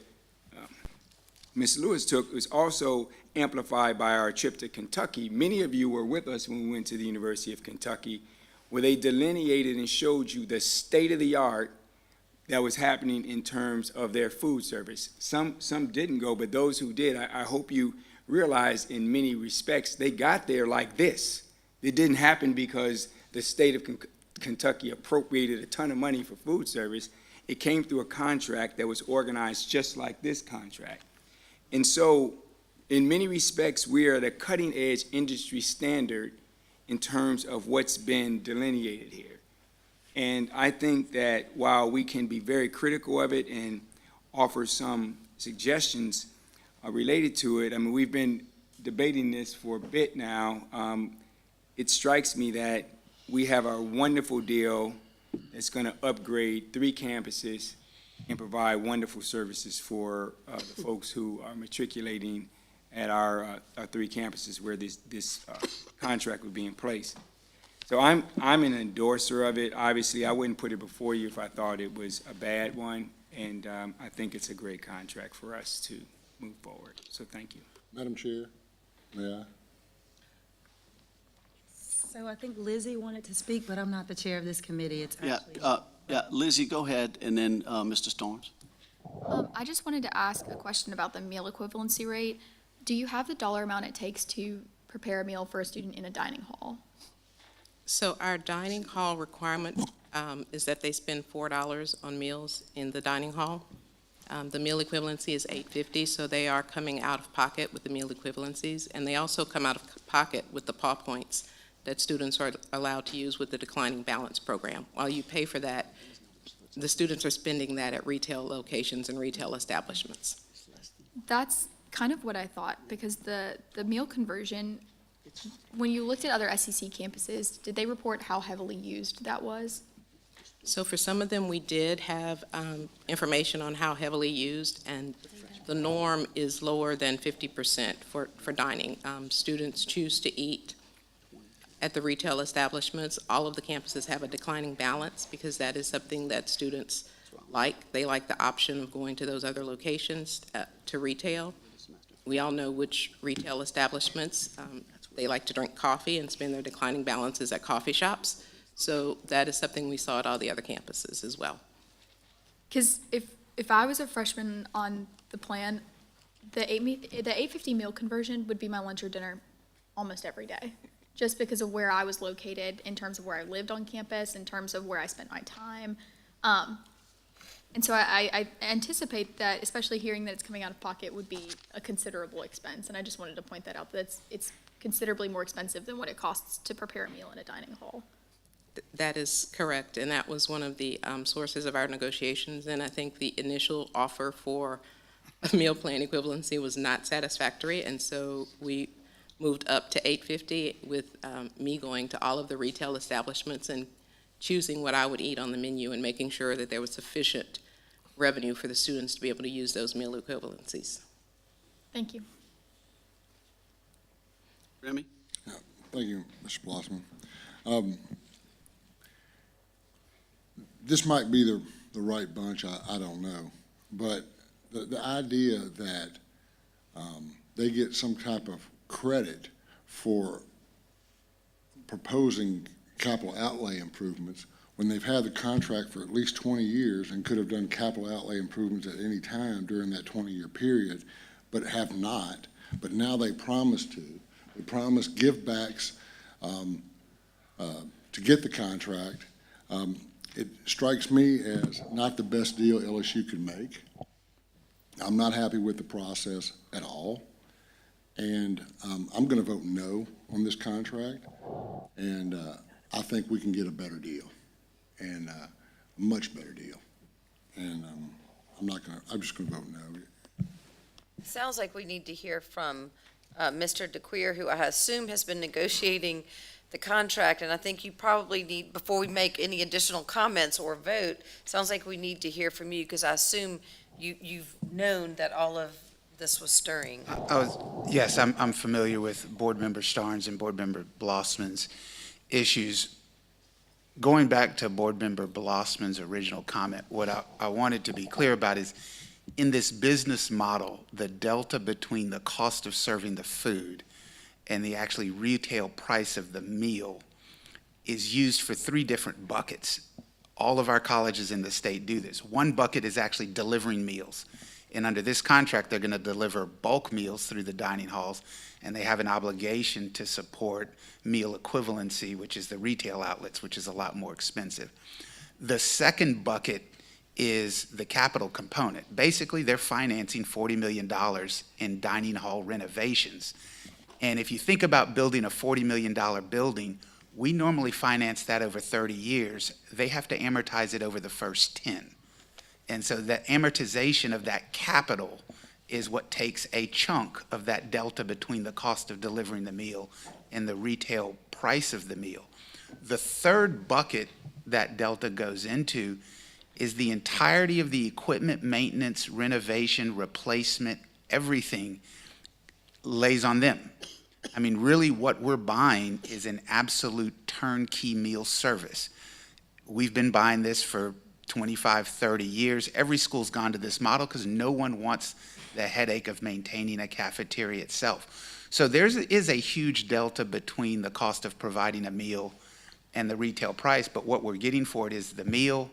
Ms. Lewis took was also amplified by our trip to Kentucky. Many of you were with us when we went to the University of Kentucky, where they delineated and showed you the state of the art that was happening in terms of their food service. Some didn't go, but those who did, I hope you realize in many respects, they got there like this. It didn't happen because the state of Kentucky appropriated a ton of money for food service. It came through a contract that was organized just like this contract. And so, in many respects, we are at a cutting-edge industry standard in terms of what's been delineated here. And I think that while we can be very critical of it and offer some suggestions related to it, I mean, we've been debating this for a bit now. It strikes me that we have a wonderful deal that's going to upgrade 3 campuses and provide wonderful services for the folks who are matriculating at our 3 campuses where this contract would be in place. So I'm an endorser of it. Obviously, I wouldn't put it before you if I thought it was a bad one, and I think it's a great contract for us to move forward. So thank you. Madam Chair, may I? So I think Lizzie wanted to speak, but I'm not the chair of this committee. It's actually. Yeah, Lizzie, go ahead, and then Mr. Storms. I just wanted to ask a question about the meal equivalency rate. Do you have the dollar amount it takes to prepare a meal for a student in a dining hall? So our dining hall requirement is that they spend $4 on meals in the dining hall. The meal equivalency is $8.50, so they are coming out of pocket with the meal equivalencies, and they also come out of pocket with the paw points that students are allowed to use with the declining balance program. While you pay for that, the students are spending that at retail locations and retail establishments. That's kind of what I thought, because the meal conversion, when you looked at other SEC campuses, did they report how heavily used that was? So for some of them, we did have information on how heavily used, and the norm is lower than 50% for dining. Students choose to eat at the retail establishments. All of the campuses have a declining balance because that is something that students like. They like the option of going to those other locations to retail. We all know which retail establishments, they like to drink coffee and spend their declining balances at coffee shops. So that is something we saw at all the other campuses as well. Because if if I was a freshman on the plan, the 850 meal conversion would be my lunch or dinner almost every day, just because of where I was located, in terms of where I lived on campus, in terms of where I spent my time. And so I anticipate that, especially hearing that it's coming out of pocket, would be a considerable expense. And I just wanted to point that out, that it's considerably more expensive than what it costs to prepare a meal in a dining hall. That is correct, and that was one of the sources of our negotiations, and I think the initial offer for a meal plan equivalency was not satisfactory, and so we moved up to $8.50 with me going to all of the retail establishments and choosing what I would eat on the menu and making sure that there was sufficient revenue for the students to be able to use those meal equivalencies. Thank you. Remy? Thank you, Mr. Blossman. This might be the right bunch, I don't know, but the idea that they get some type of credit for proposing capital outlay improvements when they've had the contract for at least 20 years and could have done capital outlay improvements at any time during that 20-year period, but have not. But now they promise to. They promise give-backs to get the contract. It strikes me as not the best deal LSU could make. I'm not happy with the process at all. And I'm going to vote no on this contract. And I think we can get a better deal, and a much better deal. And I'm just going to vote no. Sounds like we need to hear from Mr. DeQueer, who I assume has been negotiating the contract, and I think you probably need, before we make any additional comments or vote, sounds like we need to hear from you, because I assume you've known that all of this was stirring. Yes, I'm familiar with Board Member Starnes and Board Member Blossman's issues. Going back to Board Member Blossman's original comment, what I wanted to be clear about is, in this business model, the delta between the cost of serving the food and the actually retail price of the meal is used for 3 different buckets. All of our colleges in the state do this. One bucket is actually delivering meals. And under this contract, they're going to deliver bulk meals through the dining halls, and they have an obligation to support meal equivalency, which is the retail outlets, which is a lot more expensive. The second bucket is the capital component. Basically, they're financing $40 million in dining hall renovations. And if you think about building a $40 million building, we normally finance that over 30 years. They have to amortize it over the first 10. And so the amortization of that capital is what takes a chunk of that delta between the cost of delivering the meal and the retail price of the meal. The third bucket that delta goes into is the entirety of the equipment, maintenance, renovation, replacement, everything lays on them. I mean, really what we're buying is an absolute turnkey meal service. We've been buying this for 25, 30 years. Every school's gone to this model because no one wants the headache of maintaining a cafeteria itself. So there is a huge delta between the cost of providing a meal and the retail price, but what we're getting for it is the meal,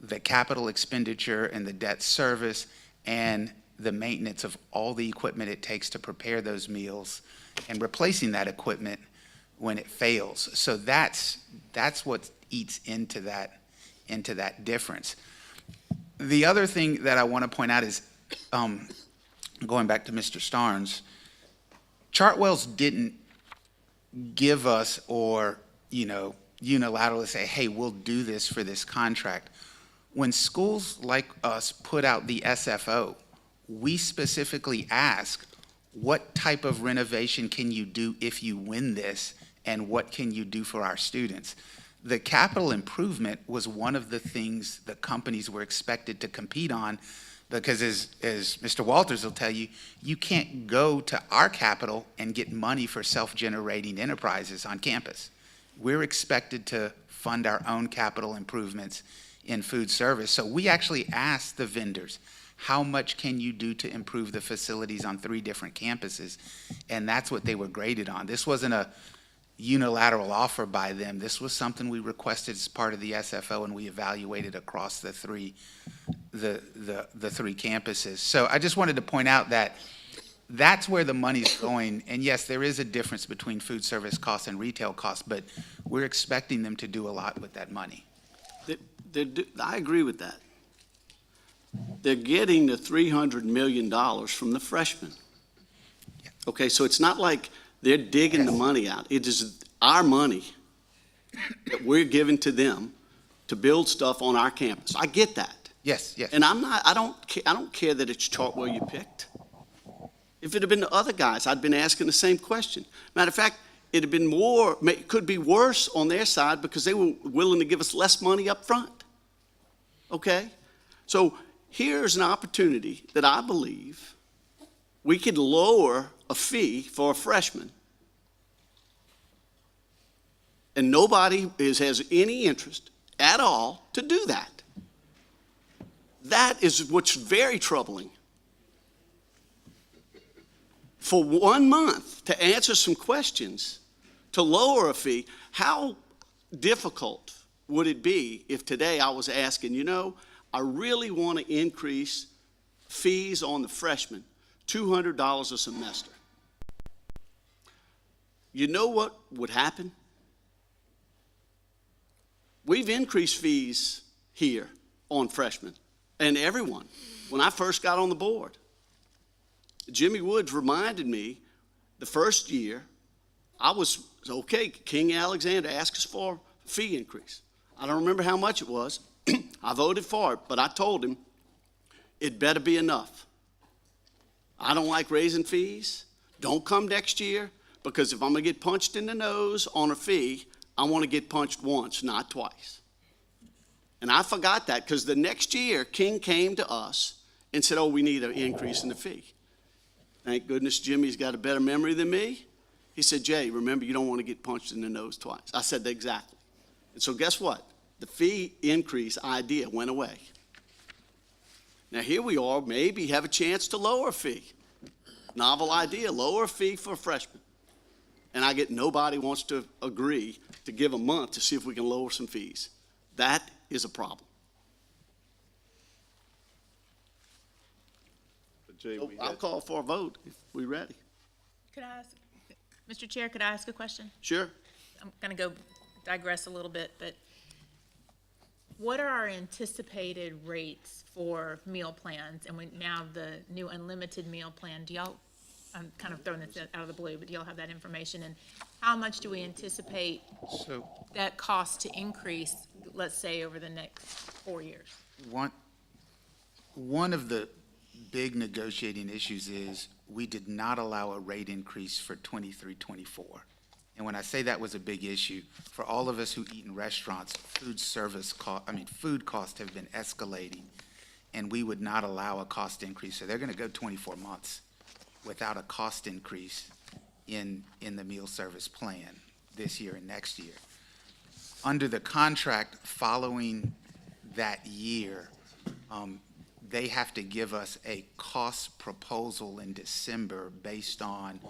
the capital expenditure and the debt service, and the maintenance of all the equipment it takes to prepare those meals and replacing that equipment when it fails. So that's what eats into that difference. The other thing that I want to point out is, going back to Mr. Starnes, Chartwell's didn't give us or, unilaterally say, hey, we'll do this for this contract. When schools like us put out the SFO, we specifically ask, what type of renovation can you do if you win this, and what can you do for our students? The capital improvement was one of the things the companies were expected to compete on, because as Mr. Walters will tell you, you can't go to our capital and get money for self-generating enterprises on campus. We're expected to fund our own capital improvements in food service. So we actually asked the vendors, how much can you do to improve the facilities on 3 different campuses? And that's what they were graded on. This wasn't a unilateral offer by them. This was something we requested as part of the SFO, and we evaluated across the 3 the three campuses. So I just wanted to point out that that's where the money's going. And yes, there is a difference between food service costs and retail costs, but we're expecting them to do a lot with that money. I agree with that. They're getting the $300 million from the freshmen. Okay, so it's not like they're digging the money out. It is our money that we're giving to them to build stuff on our campus. I get that. Yes, yes. And I don't care that it's Chartwell you picked. If it had been the other guys, I'd been asking the same question. Matter of fact, it'd have been more, it could be worse on their side because they were willing to give us less money up front. Okay? So here's an opportunity that I believe we could lower a fee for a freshman, and nobody has any interest at all to do that. That is what's very troubling. For 1 month to answer some questions, to lower a fee, how difficult would it be if today I was asking, you know, I really want to increase fees on the freshmen, $200 a semester. You know what would happen? We've increased fees here on freshmen and everyone. When I first got on the board, Jimmy Woods reminded me the first year I was, okay, King Alexander asked us for a fee increase. I don't remember how much it was. I voted for it, but I told him it better be enough. I don't like raising fees. Don't come next year, because if I'm going to get punched in the nose on a fee, I want to get punched once, not twice. And I forgot that because the next year, King came to us and said, oh, we need an increase in the fee. Thank goodness Jimmy's got a better memory than me. He said, Jay, remember, you don't want to get punched in the nose twice. I said that exactly. And so guess what? The fee increase idea went away. Now here we are, maybe have a chance to lower a fee. Novel idea, lower a fee for a freshman. And I get nobody wants to agree to give a month to see if we can lower some fees. That is a problem. Jay, So I'll call for a vote if we're ready. Could I ask, Mr. Chair, could I ask a question? Sure. I'm going to digress a little bit, but what are our anticipated rates for meal plans? And now the new unlimited meal plan, do y'all, I'm kind of throwing this out of the blue, but do y'all have that information? And how much do we anticipate that cost to increase, let's say, over the next 4 years? One of the big negotiating issues is we did not allow a rate increase for 23-24. And when I say that was a big issue, for all of us who eat in restaurants, food costs have been escalating, and we would not allow a cost increase. So they're going to go 24 months without a cost increase in the meal service plan this year and next year. Under the contract following that year, they have to give us a cost proposal in December based on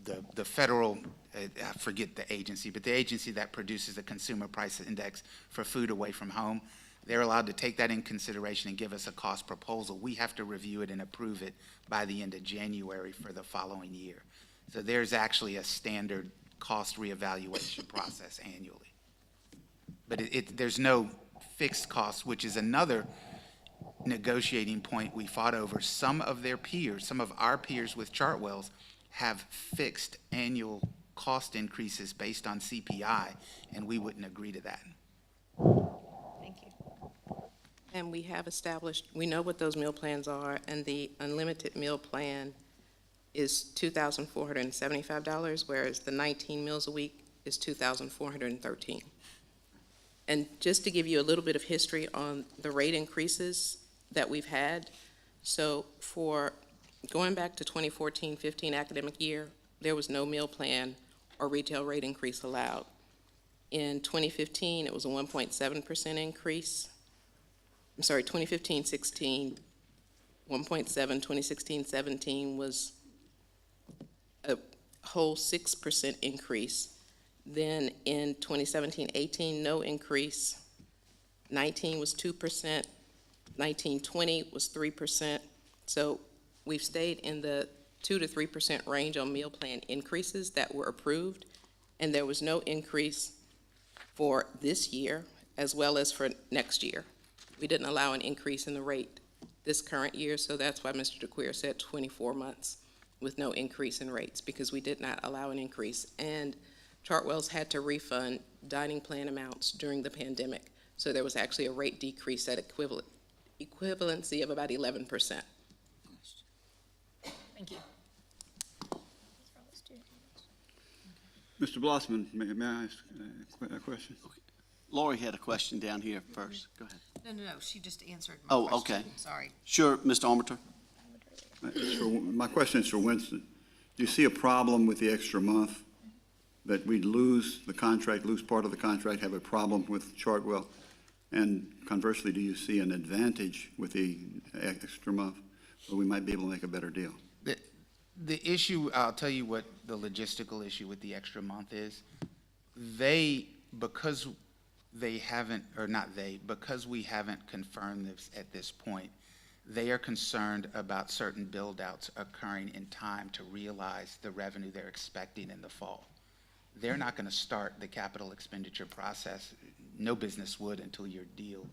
the federal, I forget the agency, but the agency that produces the Consumer Price Index for food away from home. They're allowed to take that in consideration and give us a cost proposal. We have to review it and approve it by the end of January for the following year. So there's actually a standard cost reevaluation process annually. But there's no fixed cost, which is another negotiating point we fought over. Some of our peers with Chartwells have fixed annual cost increases based on CPI, and we wouldn't agree to that. Thank you. And we have established, we know what those meal plans are, and the unlimited meal plan is $2,475, whereas the 19 meals a week is $2,413. And just to give you a little bit of history on the rate increases that we've had, so for going back to 2014-15 academic year, there was no meal plan or retail rate increase allowed. In 2015, it was a 1.7% increase. I'm sorry, 2015-16, 1.7, 2016-17 was a whole 6% increase. Then in 2017-18, no increase. 19 was 2%, 1920 was 3%. So we've stayed in the 2 to 3% range on meal plan increases that were approved, and there was no increase for this year as well as for next year. We didn't allow an increase in the rate this current year, so that's why Mr. DeQueer said 24 months with no increase in rates, because we did not allow an increase. And Chartwell's had to refund dining plan amounts during the pandemic, so there was actually a rate decrease at equivalency of about 11%. Thank you. Mr. Blossman, may I ask a question? Lori had a question down here first. Go ahead. No, she just answered my Oh, question. okay. Sorry. Sure, Mr. Armator. My question is for Winston. Do you see a problem with the extra month, that we'd lose the contract, lose part of the contract, have a problem with Chartwell? And conversely, do you see an advantage with the extra month, where we might be able to make a better deal? The issue, I'll tell you what the logistical issue with the extra month is. Because we haven't confirmed this at this point, they are concerned about certain build-outs occurring in time to realize the revenue they're expecting in the fall. They're not going to start the capital expenditure process. No business would until your deal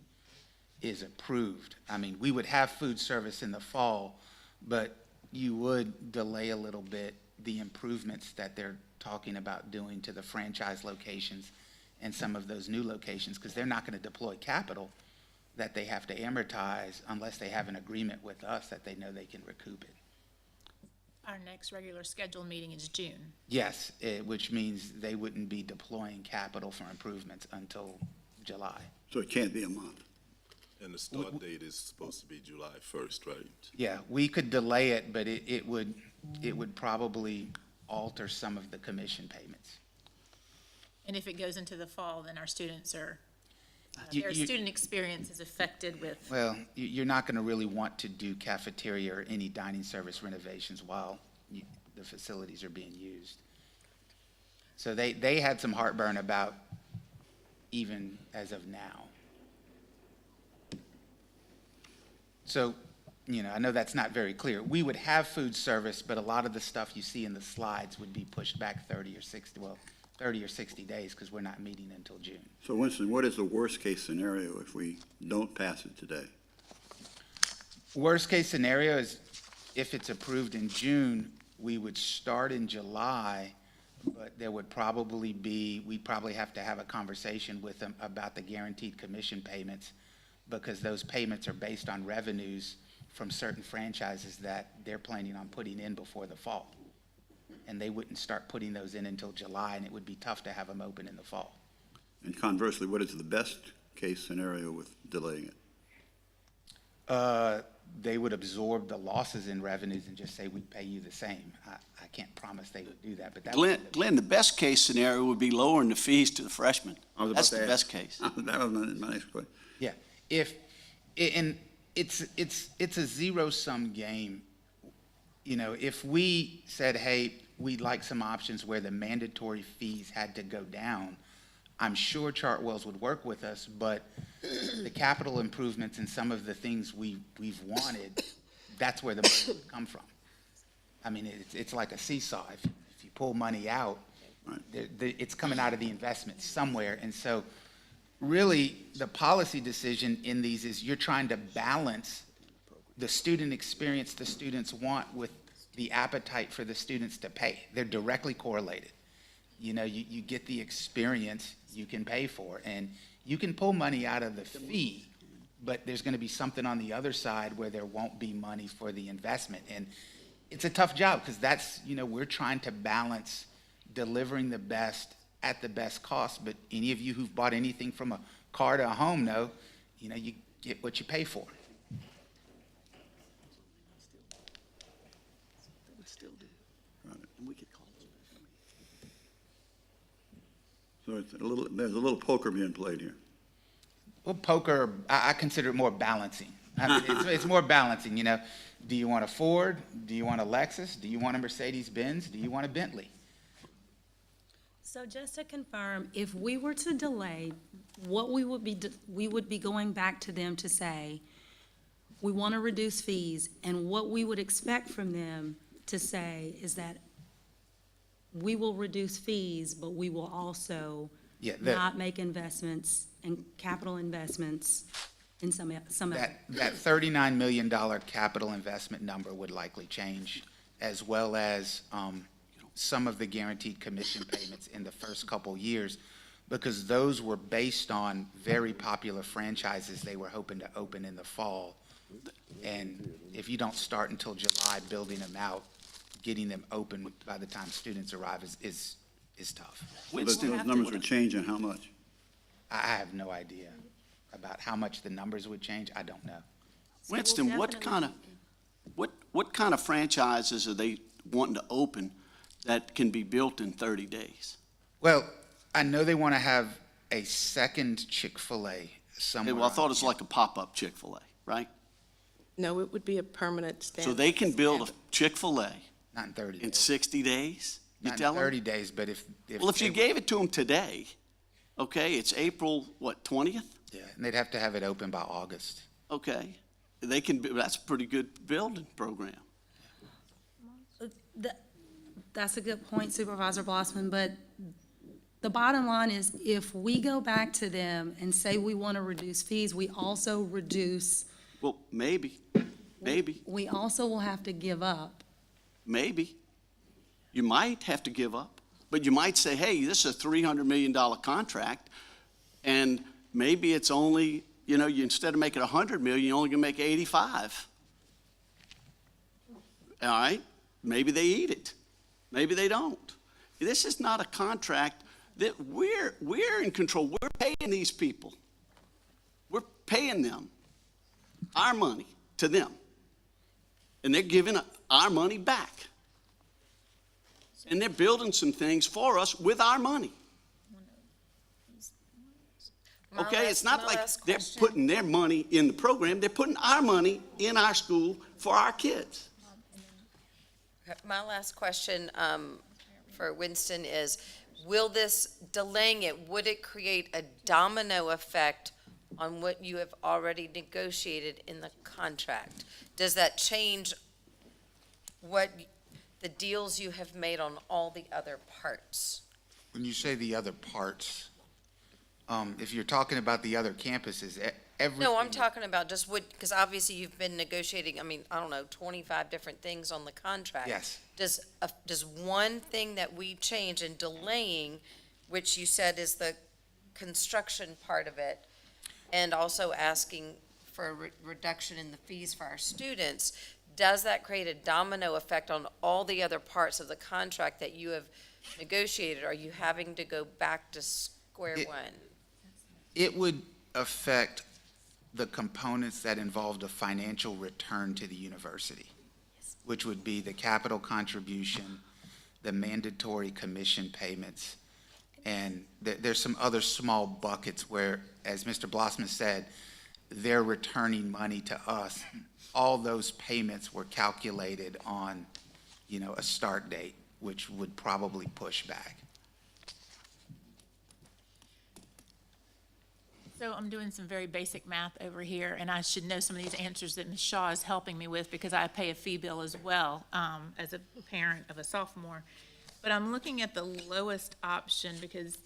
is approved. I mean, we would have food service in the fall, but you would delay a little bit the improvements that they're talking about doing to the franchise locations and some of those new locations, because they're not going to deploy capital that they have to amortize unless they have an agreement with us that they know they can recoup it. Our next regular scheduled meeting is June. Yes, which means they wouldn't be deploying capital for improvements until July. So it can't be a month. And the start date is supposed to be July 1st, right? Yeah, we could delay it, but it would probably alter some of the commission payments. And if it goes into the fall, then our students are, You- their you- student experience is affected with. Well, you're not going to really want to do cafeteria or any dining service renovations while the facilities are being used. So they had some heartburn about even as of now. So, I know that's not very clear. We would have food service, but a lot of the stuff you see in the slides would be pushed back 30 or 60 days because we're not meeting until June. So Winston, what is the worst-case scenario if we don't pass it today? Worst case scenario is if it's approved in June, we would start in July, but there would probably we'd probably have to have a conversation with them about the guaranteed commission payments, because those payments are based on revenues from certain franchises that they're planning on putting in before the fall. And they wouldn't start putting those in until July, and it would be tough to have them open in the fall. And conversely, what is the best-case scenario with delaying it? They would absorb the losses in revenues and just say, we pay you the same. I can't promise they would do that, but that Glenn, the best case scenario would be lowering the fees to the freshmen. I was about That's to the ask. best case. That was my next question. Yeah, and it's a zero-sum game. If we said, hey, we'd like some options where the mandatory fees had to go down, I'm sure Chartwell's would work with us, but the capital improvements and some of the things we've wanted, that's where the money would come from. I mean, it's like a seesaw. If you pull money out, it's coming out of the investment somewhere. And so really, the policy decision in these is you're trying to balance the student experience the students want with the appetite for the students to pay. They're directly correlated. You get the experience you can pay for, and you can pull money out of the fee, but there's going to be something on the other side where there won't be money for the investment. And it's a tough job because that's, we're trying to balance delivering the best at the best cost. But any of you who've bought anything from a car to a home know, you get what you pay for. So there's a little poker being played here. Well, poker, I consider it more balancing. I mean, it's more balancing, Do you want a Ford? Do you want a Lexus? Do you want a Mercedes-Benz? Do you want a Bentley? So just to confirm, if we were to delay, what we would be going back to them to say, we want to reduce fees, and what we would expect from them to say is that we will reduce fees, but we will also Yeah, not make investments and capital investments in some that $39 million capital investment number would likely change, as well as some of the guaranteed commission payments in the first couple years, because those were based on very popular franchises they were hoping to open in the fall. And if you don't start until July building them out, getting them open by the time students arrive is tough. But those numbers would change and how much? I have no idea about how much the numbers would change. I don't know. Winston, what kind of franchises are they wanting to open that can be built in 30 days? Well, I know they want to have a second Chick-fil-A somewhere. Well, I thought it was like a pop-up Chick-fil-A, right? No, it would be a permanent stand. So they can build a Chick-fil-A Not in 30 days. in 60 days? You Not tell in them? 30 days, but if Well, if you gave it to them today, okay, it's April, 20th? Yeah, and they'd have to have it open by August. Okay. They can, that's a pretty good building program. That's a good point, Supervisor Blossman, but the bottom line is if we go back to them and say we want to reduce fees, we also reduce. Well, maybe. We also will have to give up. Maybe. You might have to give up, but you might say, hey, this is a $300 million contract, and maybe it's only, you instead of making $100 million, you're only going to make 85. All right? Maybe they eat it. Maybe they don't. This is not a contract that we're in control. We're paying these people. We're paying them our money to them, and they're giving our money back. And they're building some things for us with our money. Okay, it's not like they're putting their money in the program. They're putting our money in our school for our kids. My last question for Winston is, will this, delaying it, would it create a domino effect on what you have already negotiated in the contract? Does that change what the deals you have made on all the other parts? When you say the other parts, if you're talking about the other campuses, everything. No, I'm talking about just what, because obviously you've been negotiating, 25 different things on the contract. Yes. Does one thing that we change in delaying, which you said is the construction part of it, and also asking for a reduction in the fees for our students, does that create a domino effect on all the other parts of the contract that you have negotiated? Are you having to go back to square one? It would affect the components that involved a financial return to the university, which would be the capital contribution, the mandatory commission payments, and there's some other small buckets where, as Mr. Blossman said, they're returning money to us. All those payments were calculated on, a start date, which would probably push back. So I'm doing some very basic math over here, and I should know some of these answers that Ms. Shaw is helping me with because I pay a fee bill as well, as a parent of a sophomore. But I'm looking at the lowest option because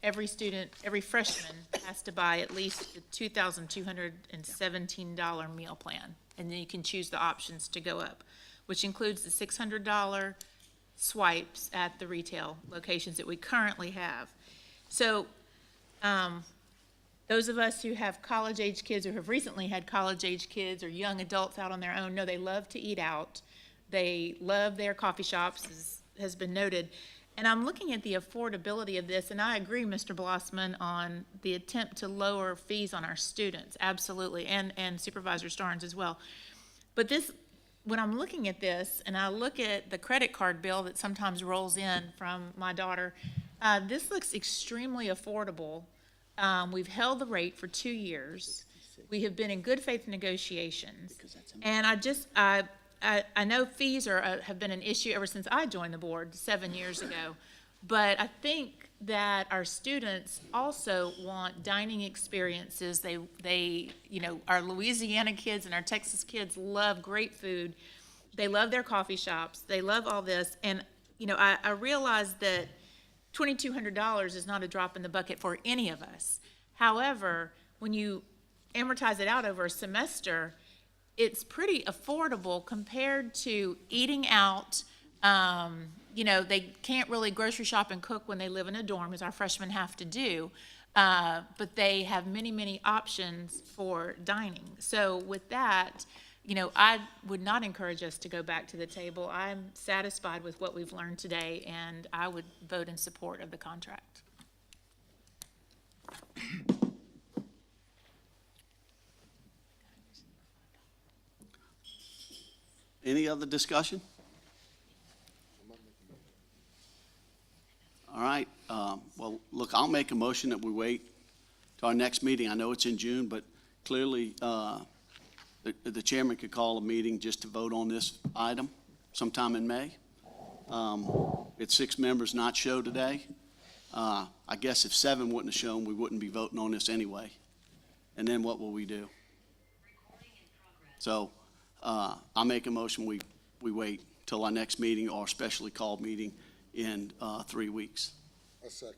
every freshman has to buy at least a $2,217 meal plan, and then you can choose the options to go up, which includes the $600 swipes at the retail locations that we currently have. So, those of us who have college-age kids or have recently had college-age kids or young adults out on their own know they love to eat out. They love their coffee shops, as has been noted. And I'm looking at the affordability of this, and I agree, Mr. Blossman, on the attempt to lower fees on our students, absolutely, and Supervisor Starnes as well. But this, when I'm looking at this, and I look at the credit card bill that sometimes rolls in from my daughter, this looks extremely affordable. We've held the rate for 2 years. We have been in good faith negotiations. And I know fees have been an issue ever since I joined the board 7 years ago. But I think that our students also want dining experiences. They, you know, our Louisiana kids and our Texas kids love great food. They love their coffee shops. They love all this. And, you know, I realize that $2,200 is not a drop in the bucket for any of us. However, when you amortize it out over a semester, it's pretty affordable compared to eating out. You know, they can't really grocery shop and cook when they live in a dorm, as our freshmen have to do, but they have many, many options for dining. So with that, you know, I would not encourage us to go back to the table. I'm satisfied with what we've learned today, and I would vote in support of the contract. Any other discussion? All right, well, look, I'll make a motion that we wait to our next meeting. I know it's in June, but clearly, the chairman could call a meeting just to vote on this item sometime in May. It's 6 members not show today. I guess if 7 wouldn't have shown, we wouldn't be voting on this anyway. And then what will we do? So, I'll make a motion, we wait till our next meeting or specially called meeting in 3 weeks. A second.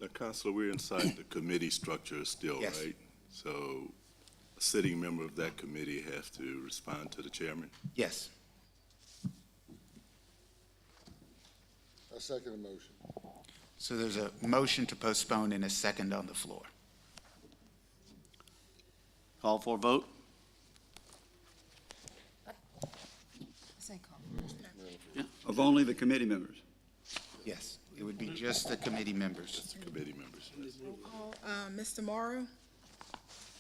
Now, Counselor, we're inside the committee structure still, Yes. right? So a sitting member of that committee has to respond to the chairman? Yes. I second the motion. So there's a motion to postpone and a second on the floor. Call for a vote? Yeah, of only the committee members. Yes, it would be just the committee members. Just the committee members, yes. Roll call, Mr. Morrow,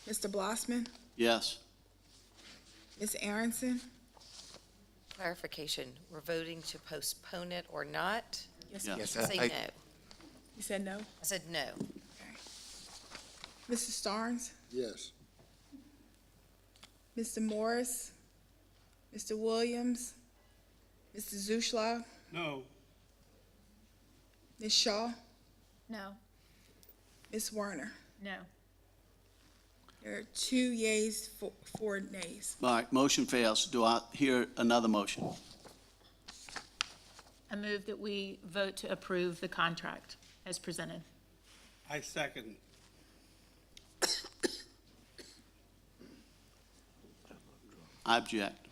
Mr. Blossman, Yes. Ms. Aronson, Clarification, we're voting to postpone it or not? yes, Yeah. Yes, Say no. you said no? I said no. Mr. Starnes, Yes. Mr. Morris, Mr. Williams, Mr. Zuschlag, No. Ms. Shaw, No. Ms. Werner. No. There are 2 yeas, 4 nays. All right, motion fails. Do I hear another motion? I move that we vote to approve the contract as presented. I second. I object.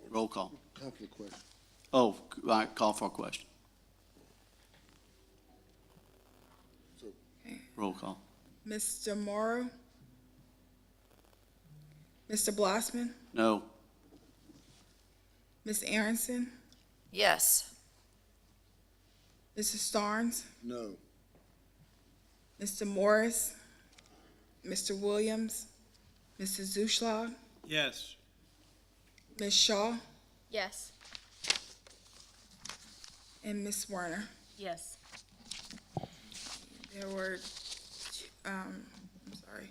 Roll call. Call for the question. Oh, all right, call for a question. Roll call. Mr. Morrow, Mr. Blossman, No. Ms. Aronson, Yes. Mr. Starnes, No. Mr. Morris, Mr. Williams, Mr. Zuschlag, Yes. Ms. Shaw, Yes. and Ms. Werner. Yes. There were, I'm sorry,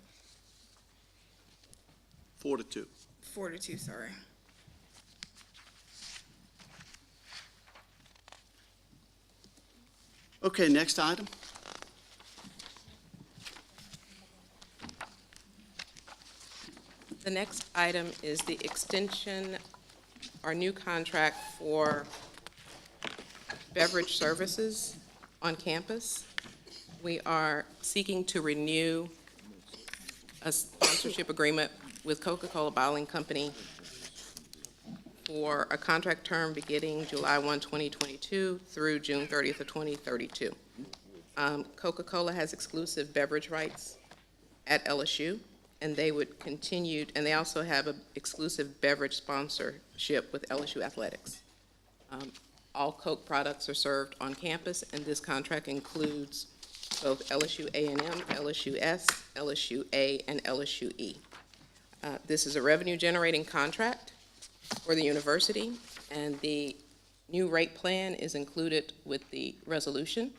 4-2. 4-2, sorry. Okay, next item. The next item is the extension, our new contract for beverage services on campus. We are seeking to renew a sponsorship agreement with Coca-Cola Bottling Company for a contract term beginning July 1, 2022 through June 30th of 2032. Coca-Cola has exclusive beverage rights at LSU, and they would continue, and they also have an exclusive beverage sponsorship with LSU Athletics. All Coke products are served on campus, and this contract includes both LSU A&M, LSU S, LSU A, and LSU E. This is a revenue-generating contract for the university, and the new rate plan is included with the resolution.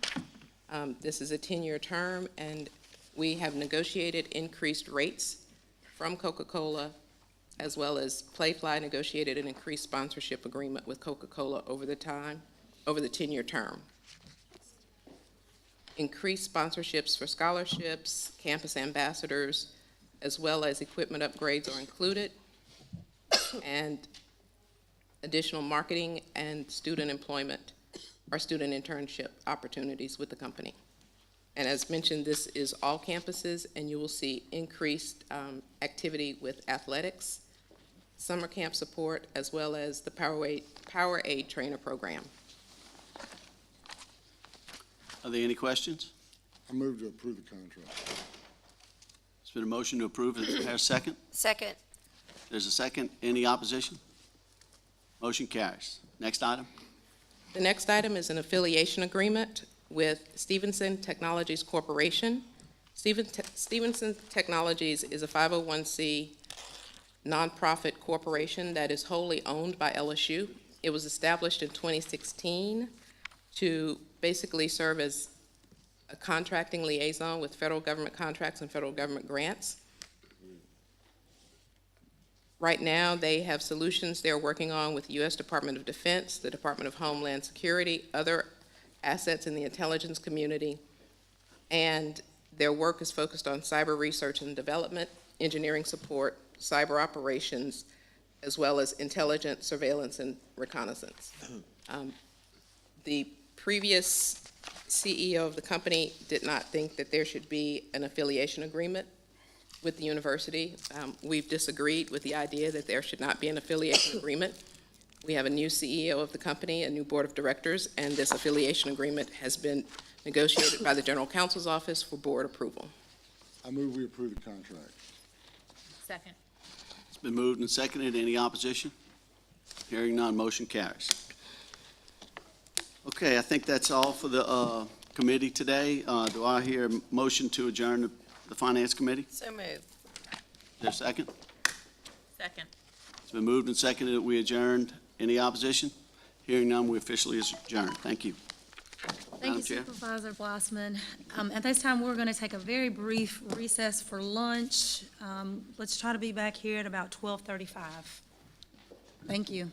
This is a 10-year term, and we have negotiated increased rates from Coca-Cola, as well as Playfly negotiated an increased sponsorship agreement with Coca-Cola over the 10-year term. increased sponsorships for scholarships, campus ambassadors, as well as equipment upgrades are included, and additional marketing and student employment or student internship opportunities with the company. And as mentioned, this is all campuses, and you will see increased activity with athletics, summer camp support, as well as the Powerade trainer program. Are there any questions? I move to approve the contract. It's been a motion to approve. Is there a second? Second. There's a second. Any opposition? Motion carries. Next item. The next item is an affiliation agreement with Stevenson Technologies Corporation. Stevenson Technologies is a 501c nonprofit corporation that is wholly owned by LSU. It was established in 2016 to basically serve as a contracting liaison with federal government contracts and federal government grants. Right now, they have solutions they're working on with the U.S. Department of Defense, the Department of Homeland Security, other assets in the intelligence community, and their work is focused on cyber research and development, engineering support, cyber operations, as well as intelligence, surveillance, and reconnaissance. The previous CEO of the company did not think that there should be an affiliation agreement with the university. We've disagreed with the idea that there should not be an affiliation agreement. We have a new CEO of the company, a new board of directors, and this affiliation agreement has been negotiated by the General Counsel's Office for board approval. I move we approve the contract. Second. It's been moved and seconded. Any opposition? Hearing none, motion carries. Okay, I think that's all for the committee today. Do I hear a motion to adjourn the Finance Committee? So moved. Is there a second? Second. It's been moved and seconded that we adjourned. Any opposition? Hearing none, we officially adjourn. Thank you. Thank Madam you, Chair. Supervisor Blossman. At this time, we're going to take a very brief recess for lunch. Let's try to be back here at about 12:35. Thank you.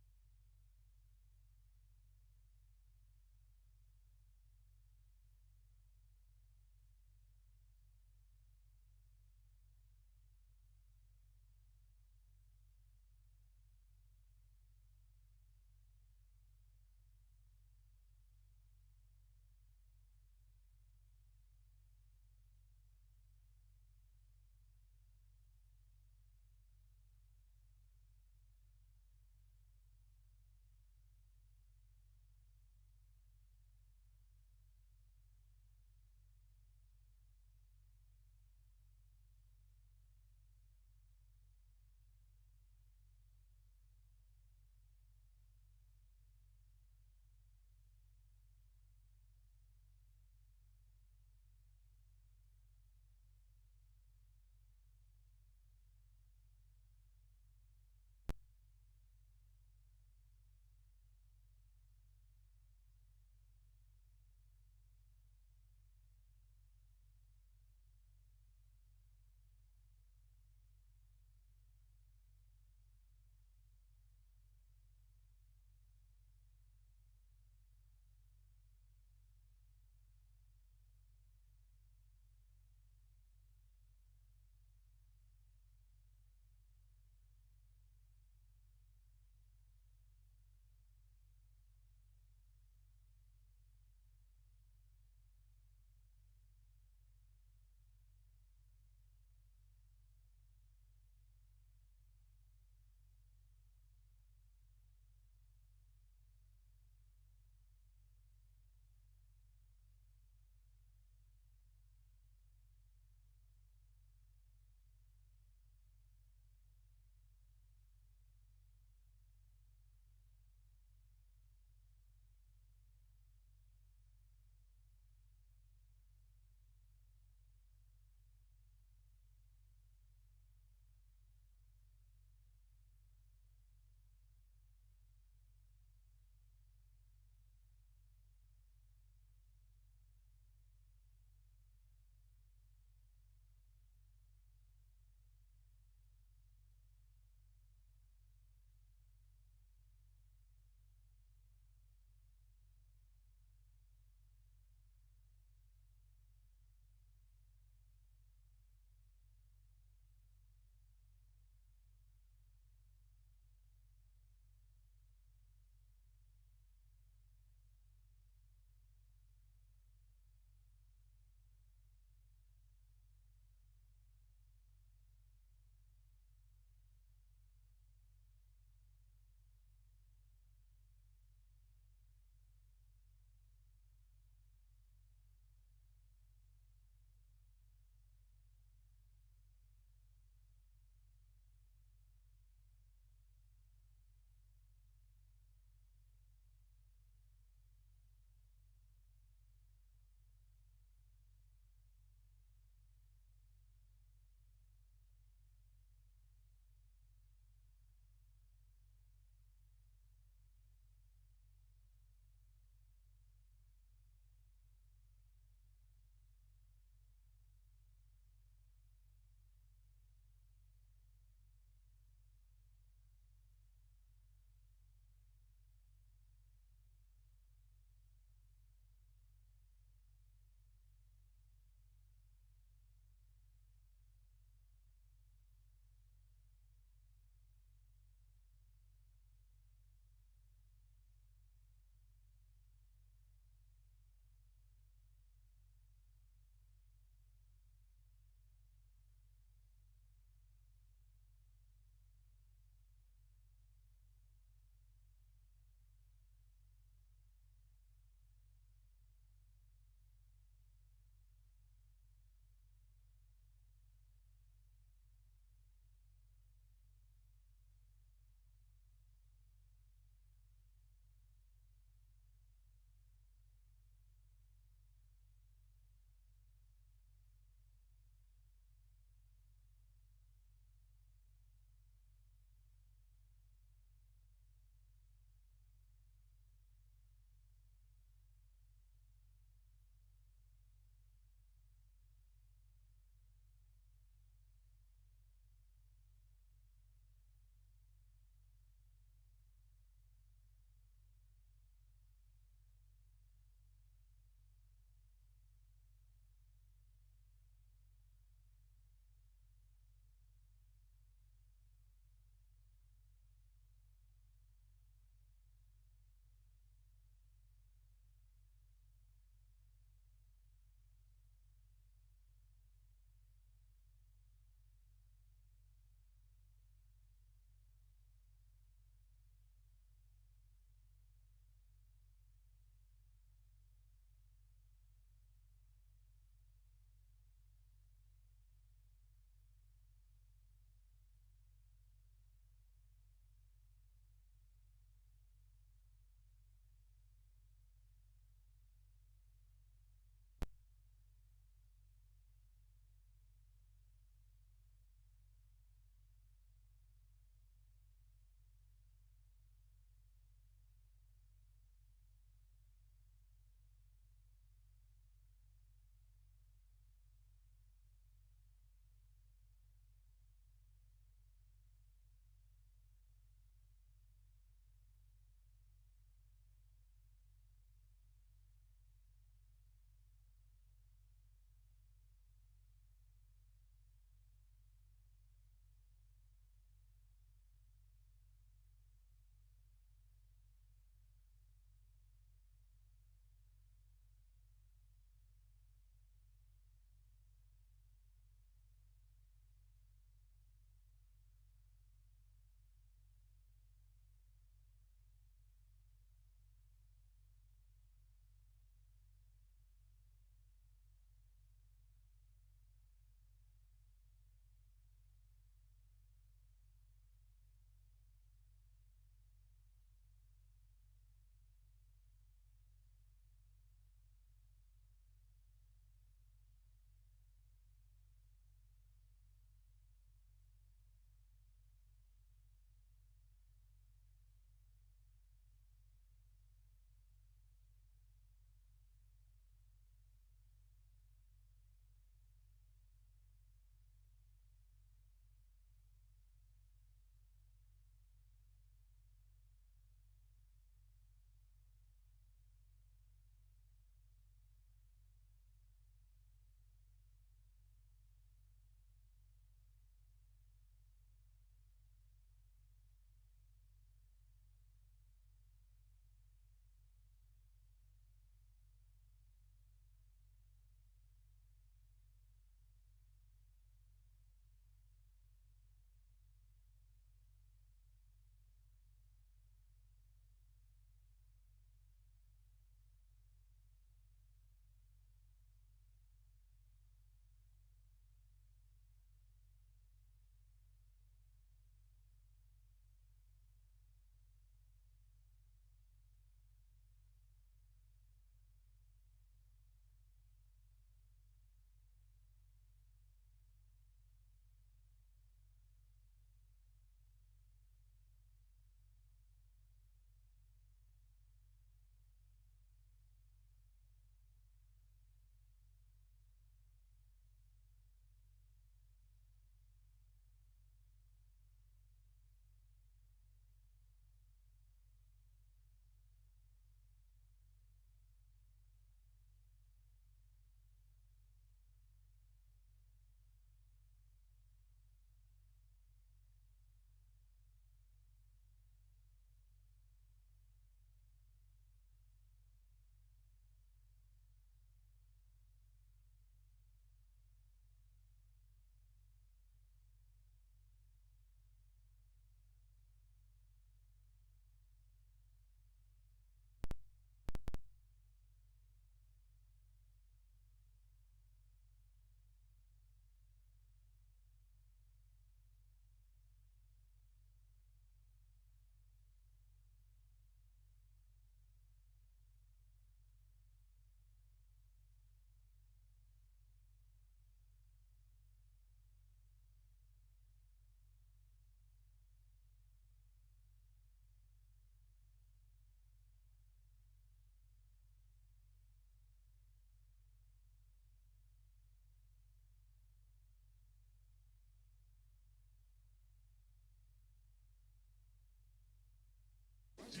Oh,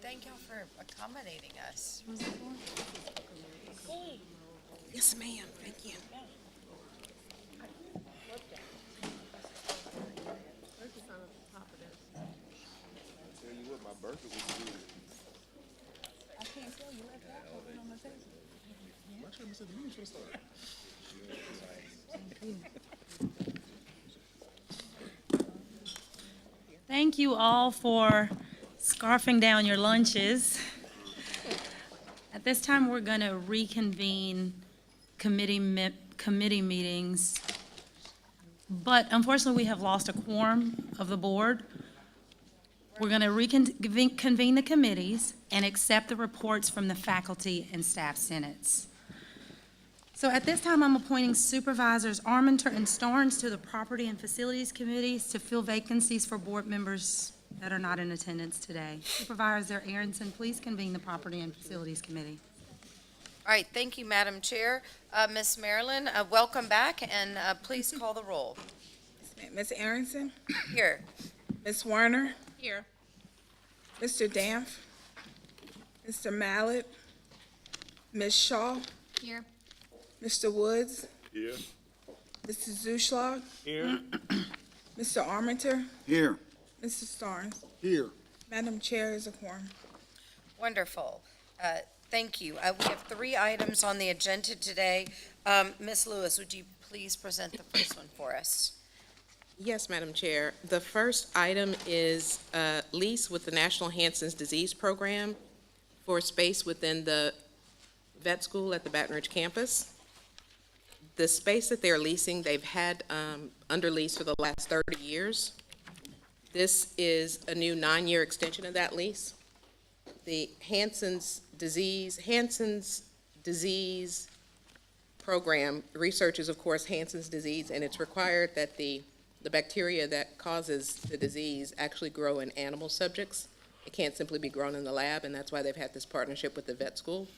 thank y'all for accommodating us. Yes, ma'am, thank you. Thank you all for scarfing down your lunches. At this time, we're going to reconvene committee meetings. But unfortunately, we have lost a quorum of the board. We're going to reconvene the committees and accept the reports from the faculty and staff senates. So at this time, I'm appointing Supervisors Armenter and Starnes to the Property and Facilities Committees to fill vacancies for board members that are not in attendance today. Supervisor Aronson, please convene the Property and Facilities Committee. All right, thank you, Madam Chair. Ms. Marilyn, welcome back, and please call the roll. Ms. Aronson? Here. Ms. Werner? Here. Mr. Danf? Mr. Mallett? Ms. Shaw? Here. Mr. Woods? Here. Mrs. Zuschlag? Here. Mr. Armenter? Here. Mrs. Starnes? Here. Madam Chair is a quorum. Wonderful. Thank you. We have 3 items on the agenda today. Ms. Lewis, would you please present the first one for us? Yes, Madam Chair. The first item is a lease with the National Hansen's Disease Program for space within the vet school at the Baton Rouge campus. The space that they're leasing, they've had under lease for the last 30 years. This is a new 9-year extension of that lease. The Hansen's Disease Program researches, of course, Hansen's disease, and it's required that the bacteria that causes the disease actually grow in animal subjects. It can't simply be grown in the lab, and that's why they've had this partnership with the vet school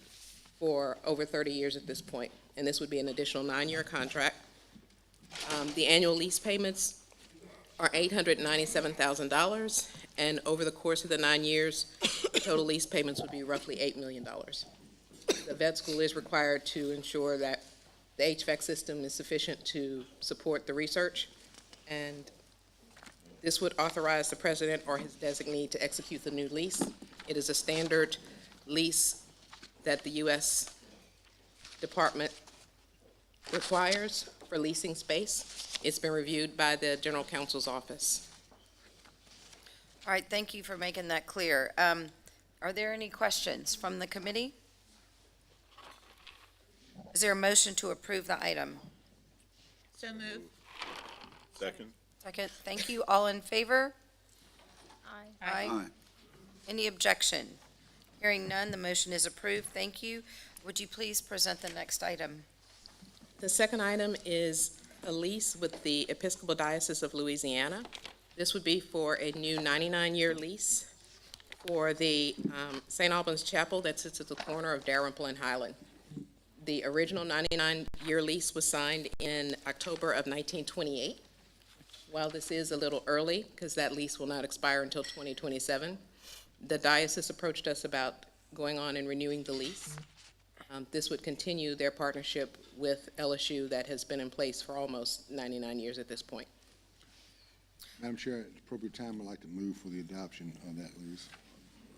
for over 30 years at this point. And this would be an additional 9-year contract. The annual lease payments are $897,000, and over the course of the 9 years, the total lease payments would be roughly $8 million. The vet school is required to ensure that the HVAC system is sufficient to support the research, and this would authorize the president or his designee to execute the new lease. It is a standard lease that the U.S. Department requires for leasing space. It's been reviewed by the General Counsel's office. All right, thank you for making that clear. Are there any questions from the committee? Is there a motion to approve the item? So moved. Second. Second, thank you. All in favor? Aye. Aye. Any objection? Hearing none, the motion is approved. Thank you. Would you please present the next item? The second item is a lease with the Episcopal Diocese of Louisiana. This would be for a new 99-year lease for the St. Albans Chapel that sits at the corner of Dalrymple and Highland. The original 99-year lease was signed in October of 1928. While this is a little early, because that lease will not expire until 2027, the diocese approached us about going on and renewing the lease. This would continue their partnership with LSU that has been in place for almost 99 years at this point. Madam Chair, at the appropriate time, I'd like to move for the adoption of that lease,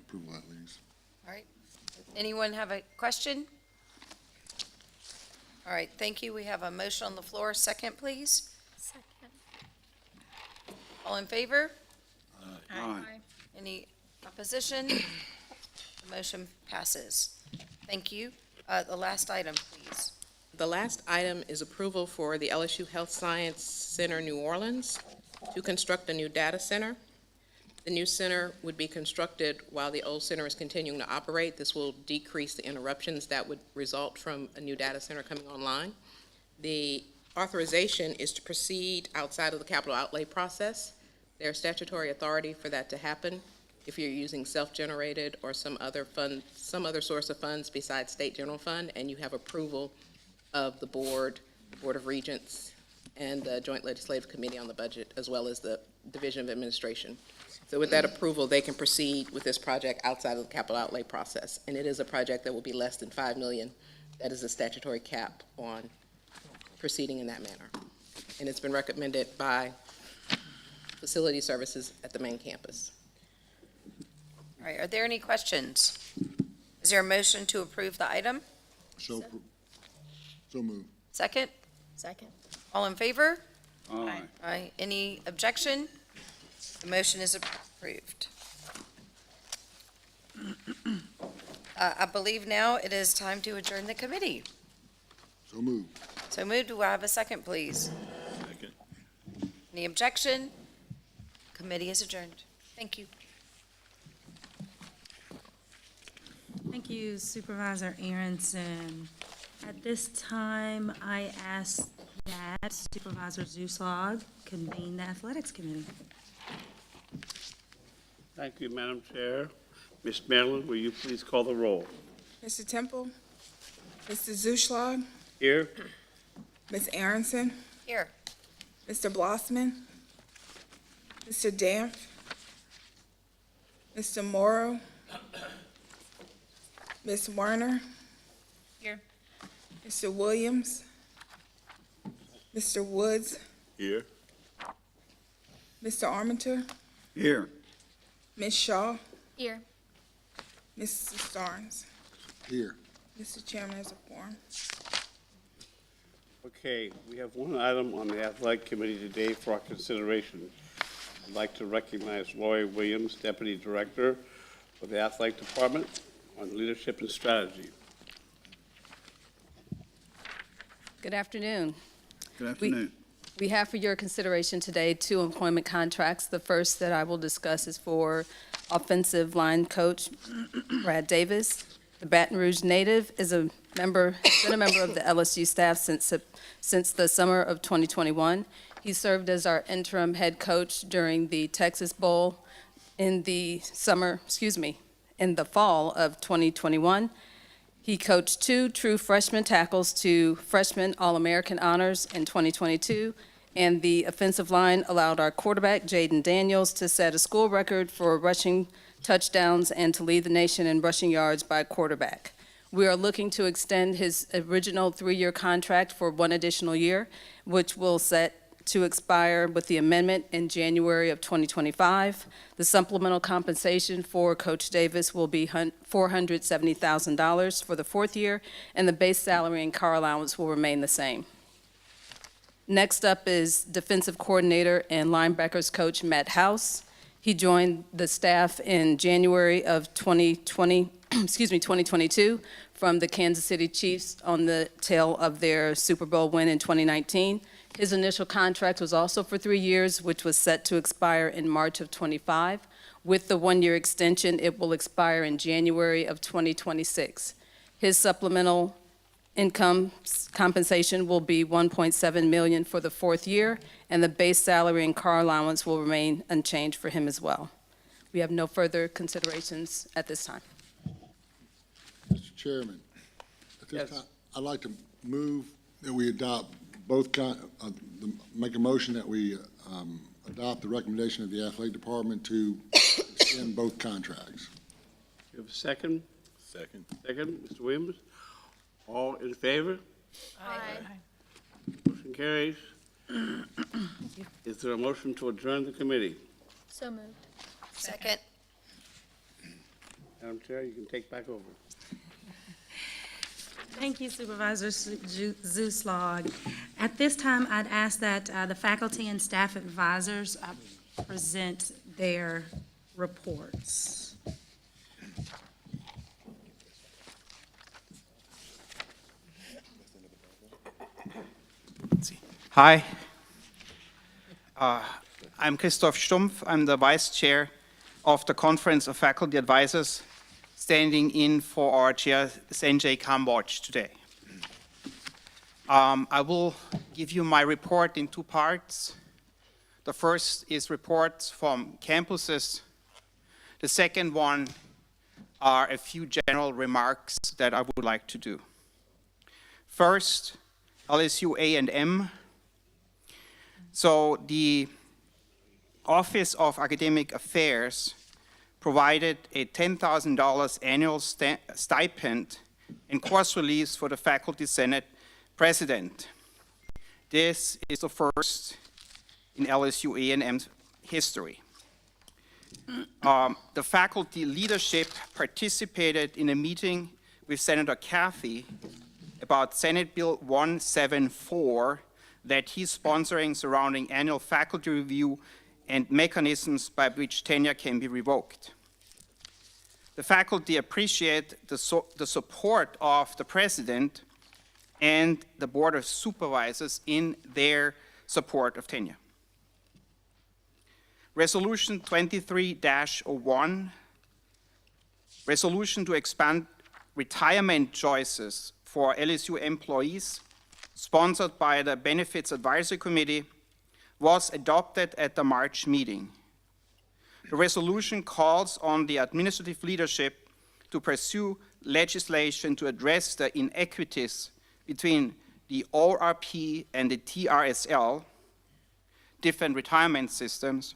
approval of that lease. All right. Anyone have a question? All right, thank you. We have a motion on the floor. Second, please. Second. All in favor? Aye. Any opposition? The motion passes. Thank you. The last item, please. The last item is approval for the LSU Health Science Center New Orleans to construct a new data center. The new center would be constructed while the old center is continuing to operate. This will decrease the interruptions that would result from a new data center coming online. The authorization is to proceed outside of the capital outlay process. There's statutory authority for that to happen if you're using self-generated or some other fund, some other source of funds besides state general fund, and you have approval of the Board of Regents, and the Joint Legislative Committee on the Budget, as well as the Division of Administration. So with that approval, they can proceed with this project outside of the capital outlay process. And it is a project that will be less than $5 million. That is a statutory cap on proceeding in that manner. And it's been recommended by Facility Services at the main campus. All right, are there any questions? Is there a motion to approve the item? So moved. Second? Second. All in favor? Aye. Aye. Any objection? The motion is approved. I believe now it is time to adjourn the committee. So moved. So moved. Do I have a second, please? Second. Any objection? Committee is adjourned. Thank you. Thank you, Supervisor Aronson. At this time, I ask that Supervisor Zuslog convene the Athletics Committee. Thank you, Madam Chair. Ms. Marilyn, will you please call the roll? Mr. Temple, Mr. Zuschlag, Here? Ms. Aronson, Here. Mr. Blossman, Mr. Danf, Mr. Morrow, Ms. Werner, Here. Mr. Williams, Mr. Woods, Here. Mr. Armenter, Here. Ms. Shaw, Here. Mrs. Starnes. Here. Mr. Chairman, as a quorum. Okay, we have one item on the Athletic Committee today for our consideration. I'd like to recognize Lori Williams, Deputy Director for the Athletic Department, on leadership and strategy. Good afternoon. Good afternoon. We have for your consideration today 2 employment contracts. The first that I will discuss is for offensive line coach Brad Davis. The Baton Rouge native is has been a member of the LSU staff since the summer of 2021. He served as our interim head coach during the Texas Bowl in the fall of 2021. He coached 2 true freshman tackles to freshman All-American honors in 2022, and the offensive line allowed our quarterback, Jaden Daniels, to set a school record for rushing touchdowns and to lead the nation in rushing yards by a quarterback. We are looking to extend his original 3-year contract for 1 additional year, which will set to expire with the amendment in January of 2025. The supplemental compensation for Coach Davis will be $470,000 for the 4th year, and the base salary and car allowance will remain the same. Next up is defensive coordinator and linebackers coach Matt House. He joined the staff in January of 2022 from the Kansas City Chiefs on the tail of their Super Bowl win in 2019. His initial contract was also for 3 years, which was set to expire in March of 25. With the 1-year extension, it will expire in January of 2026. His supplemental income compensation will be $1.7 million for the 4th year, and the base salary and car allowance will remain unchanged for him as well. We have no further considerations at this time. Mr. Chairman, at this time, I'd like to move that we adopt make a motion that we adopt the recommendation of the Athletic Department to extend both contracts. You have a second? Second. Second, Mr. Williams. All in favor? Aye. Motion carries. Is there a motion to adjourn the committee? So moved. Second. Madam Chair, you can take back over. Thank you, Supervisor Zuslog. At this time, I'd ask that the faculty and staff advisors present their reports. Hi. I'm Christoph Stumpf. I'm the Vice Chair of the Conference of Faculty Advisors, standing in for our Chair, Sanjay Kamboj, today. I will give you my report in two parts. The first is reports from campuses. The second one are a few general remarks that I would like to do. First, LSU A&M. So the Office of Academic Affairs provided a $10,000 annual stipend and course release for the Faculty Senate President. This is the first in LSU A&M's history. The faculty leadership participated in a meeting with Senator Cathy about Senate Bill 174 that he's sponsoring surrounding annual faculty review and mechanisms by which tenure can be revoked. The faculty appreciate the support of the President and the Board of Supervisors in their support of tenure. Resolution 23-01, resolution to expand retirement choices for LSU employees, sponsored by the Benefits Advisory Committee, was adopted at the March meeting. The resolution calls on the administrative leadership to pursue legislation to address the inequities between the ORP and the TRSL, different retirement systems,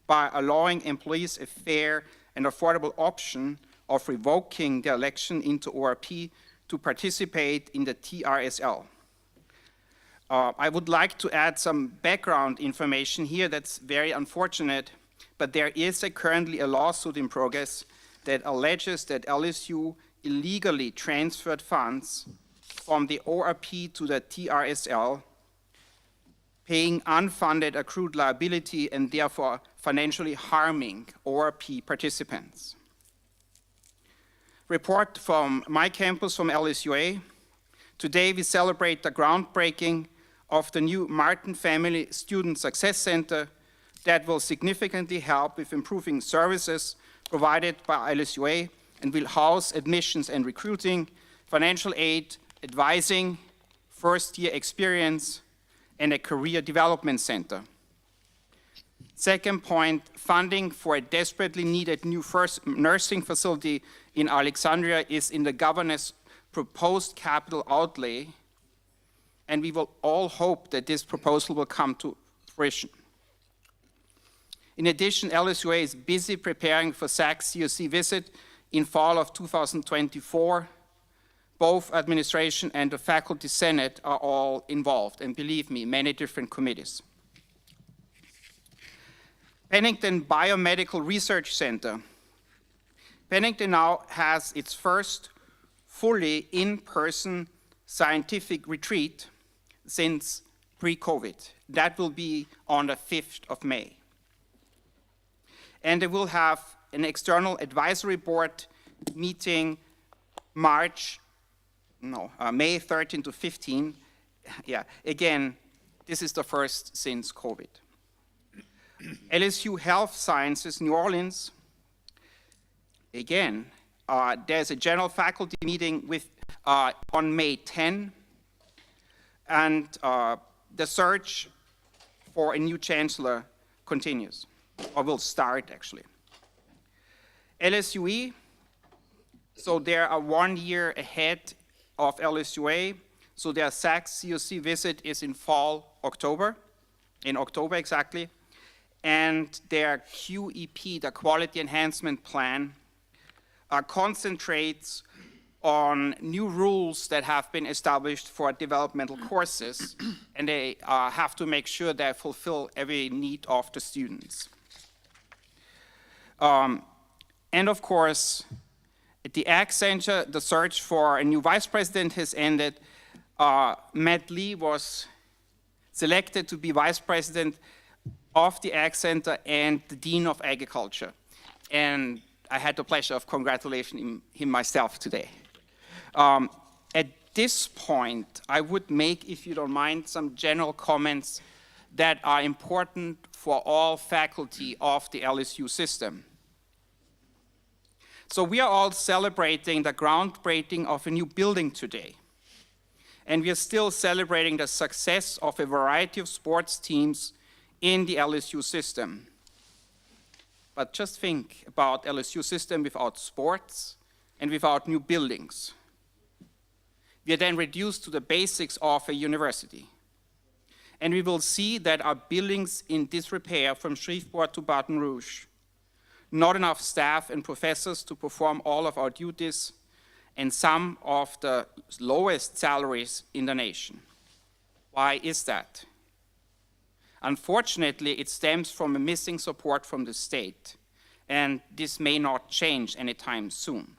by allowing employees a fair and affordable option of revoking their election into ORP to participate in the TRSL. I would like to add some background information here that's very unfortunate, but there is currently a lawsuit in progress that alleges that LSU illegally transferred funds from the ORP to the TRSL, paying unfunded accrued liability and therefore financially harming ORP participants. Report from my campus from LSUA. Today we celebrate the groundbreaking of the new Martin Family Student Success Center that will significantly help with improving services provided by LSUA and will house admissions and recruiting, financial aid, advising, first-year experience, and a career development center. Second point, funding for a desperately needed new first nursing facility in Alexandria is in the governor's proposed capital outlay, and we will all hope that this proposal will come to fruition. In addition, LSUA is busy preparing for SAC's COC visit in fall of 2024. Both administration and the faculty senate are all involved, and believe me, many different committees. Pennington Biomedical Research Center. Pennington now has its first fully in-person scientific retreat since pre-COVID. That will be on the 5th of May. And they will have an external advisory board meeting May 13 to 15. Yeah, again, this is the first since COVID. LSU Health Sciences, New Orleans. Again, there's a general faculty meeting on May 10, and the search for a new chancellor continues, or will start actually. LSUE, so they are 1 year ahead of LSUA, so their SAC's COC visit is in October exactly, and their QEP, the Quality Enhancement Plan, concentrates on new rules that have been established for developmental courses, and they have to make sure they fulfill every need of the students. And of course, at the Ag Center, the search for a new vice president has ended. Matt Lee was selected to be vice president of the Ag Center and the Dean of Agriculture. And I had the pleasure of congratulating him myself today. At this point, I would make, if you don't mind, some general comments that are important for all faculty of the LSU system. So we are all celebrating the groundbreaking of a new building today. and we are still celebrating the success of a variety of sports teams in the LSU system. But just think about LSU system without sports and without new buildings. We are then reduced to the basics of a university. And we will see that our buildings in disrepair from Shreveport to Baton Rouge, not enough staff and professors to perform all of our duties, and some of the lowest salaries in the nation. Why is that? Unfortunately, it stems from a missing support from the state, and this may not change anytime soon.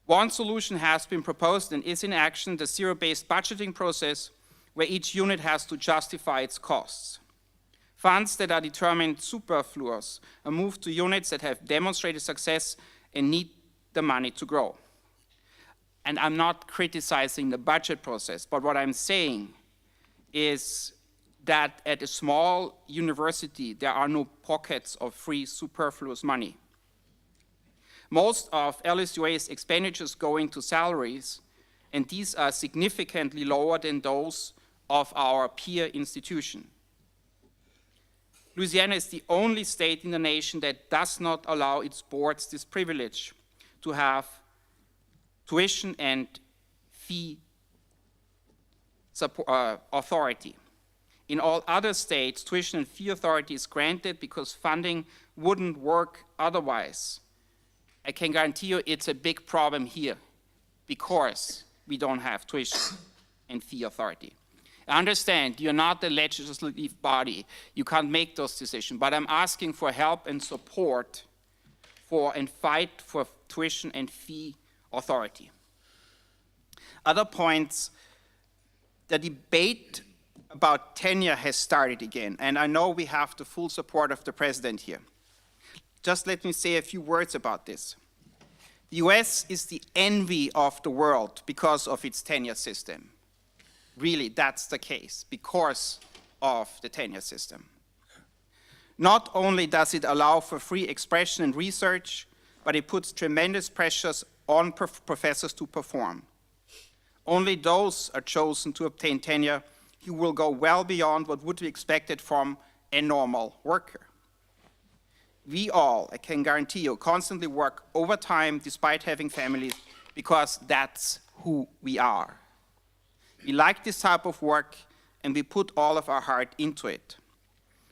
One solution has been proposed and is in action, the zero-based budgeting process, where each unit has to justify its costs. Funds that are determined superfluous are moved to units that have demonstrated success and need the money to grow. And I'm not criticizing the budget process, but what I'm saying is that at a small university, there are no pockets of free superfluous money. Most of LSUA's expenditures go into salaries, and these are significantly lower than those of our peer institution. Louisiana is the only state in the nation that does not allow its boards this privilege to have tuition and fee authority. In all other states, tuition and fee authority is granted because funding wouldn't work otherwise. I can guarantee you it's a big problem here because we don't have tuition and fee authority. I understand you're not the legislative body. You can't make those decisions, but I'm asking for help and support for and fight for tuition and fee authority. Other points, the debate about tenure has started again, and I know we have the full support of the president here. Just let me say a few words about this. The US is the envy of the world because of its tenure system. Really, that's the case, because of the tenure system. Not only does it allow for free expression and research, but it puts tremendous pressures on professors to perform. Only those are chosen to obtain tenure who will go well beyond what would be expected from a normal worker. We all, I can guarantee you, constantly work overtime despite having families because that's who we are. We like this type of work and we put all of our heart into it.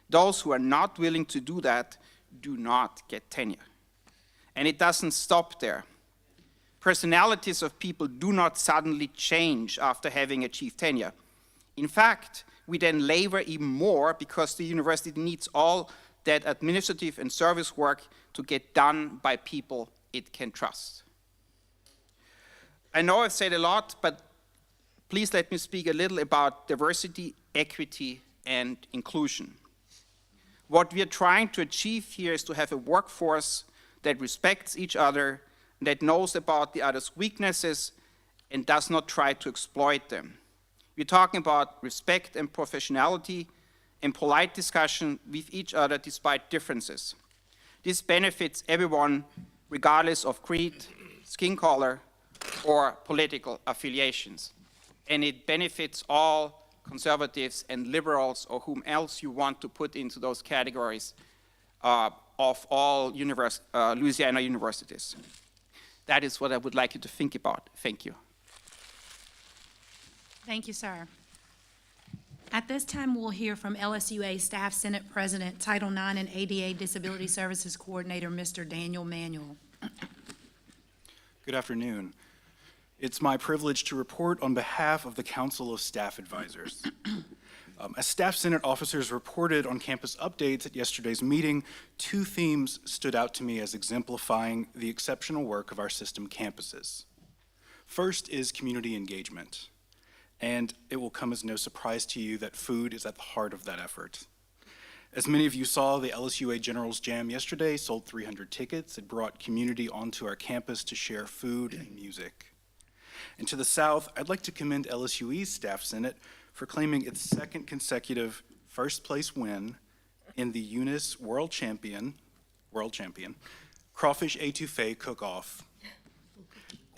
Those who are not willing to do that do not get tenure. And it doesn't stop there. Personalities of people do not suddenly change after having achieved tenure. In fact, we then labor even more because the university needs all that administrative and service work to get done by people it can trust. I know I've said a lot, but please let me speak a little about diversity, equity, and inclusion. What we are trying to achieve here is to have a workforce that respects each other, that knows about the other's weaknesses, and does not try to exploit them. We're talking about respect and professionality and polite discussion with each other despite differences. This benefits everyone regardless of creed, skin color, or political affiliations. And it benefits all conservatives and liberals or whom else you want to put into those categories of all Louisiana universities. That is what I would like you to think about. Thank you. Thank you, sir. At this time, we'll hear from LSUA Staff Senate President, Title IX and ADA Disability Services Coordinator, Mr. Daniel Manuel. Good afternoon. It's my privilege to report on behalf of the Council of Staff Advisors. As Staff Senate officers reported on campus updates at yesterday's meeting, two themes stood out to me as exemplifying the exceptional work of our system campuses. First is community engagement, and it will come as no surprise to you that food is at the heart of that effort. As many of you saw, the LSUA Generals Jam yesterday sold 300 tickets. It brought community onto our campus to share food and music. And to the south, I'd like to commend LSUE's Staff Senate for claiming its second consecutive first place win in the Eunice World Champion Crawfish Etouffee Cook-Off.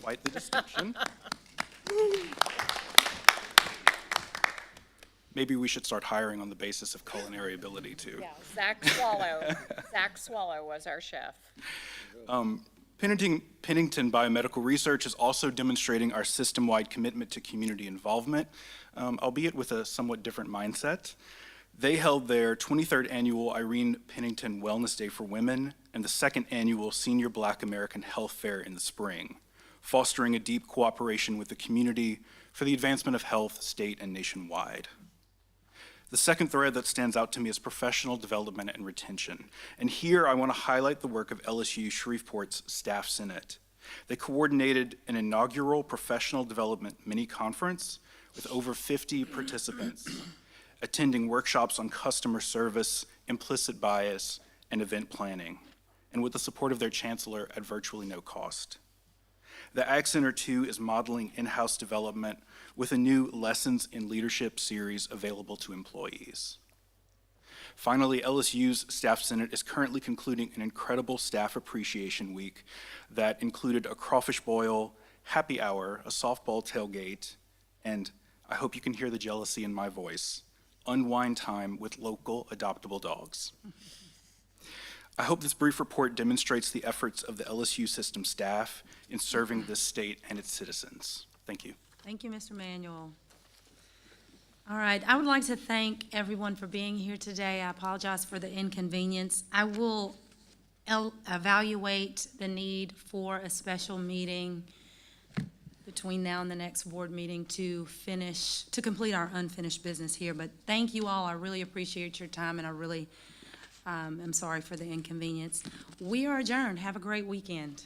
Quite the distinction. Maybe we should start hiring on the basis of culinary ability, too. Yeah, Zach Swallow. Zach Swallow was our chef. Pennington Biomedical Research is also demonstrating our system-wide commitment to community involvement, albeit with a somewhat different mindset. They held their 23rd annual Irene Pennington Wellness Day for Women and the 2nd annual Senior Black American Health Fair in the spring, fostering a deep cooperation with the community for the advancement of health, state, and nationwide. The second thread that stands out to me is professional development and retention. And here I want to highlight the work of LSU Shreveport's Staff Senate. They coordinated an inaugural professional development mini-conference with over 50 participants, attending workshops on customer service, implicit bias, and event planning, and with the support of their chancellor at virtually no cost. The Ag Center 2 is modeling in-house development with a new Lessons in Leadership series available to employees. Finally, LSU's Staff Senate is currently concluding an incredible Staff Appreciation Week that included a crawfish boil, happy hour, a softball tailgate, and I hope you can hear the jealousy in my voice, unwind time with local adoptable dogs. I hope this brief report demonstrates the efforts of the LSU system staff in serving this state and its citizens. Thank you. Thank you, Mr. Manuel. All right, I would like to thank everyone for being here today. I apologize for the inconvenience. I will evaluate the need for a special meeting between now and the next board meeting to complete our unfinished business here. But thank you all. I really appreciate your time, and I really am sorry for the inconvenience. We are adjourned. Have a great weekend.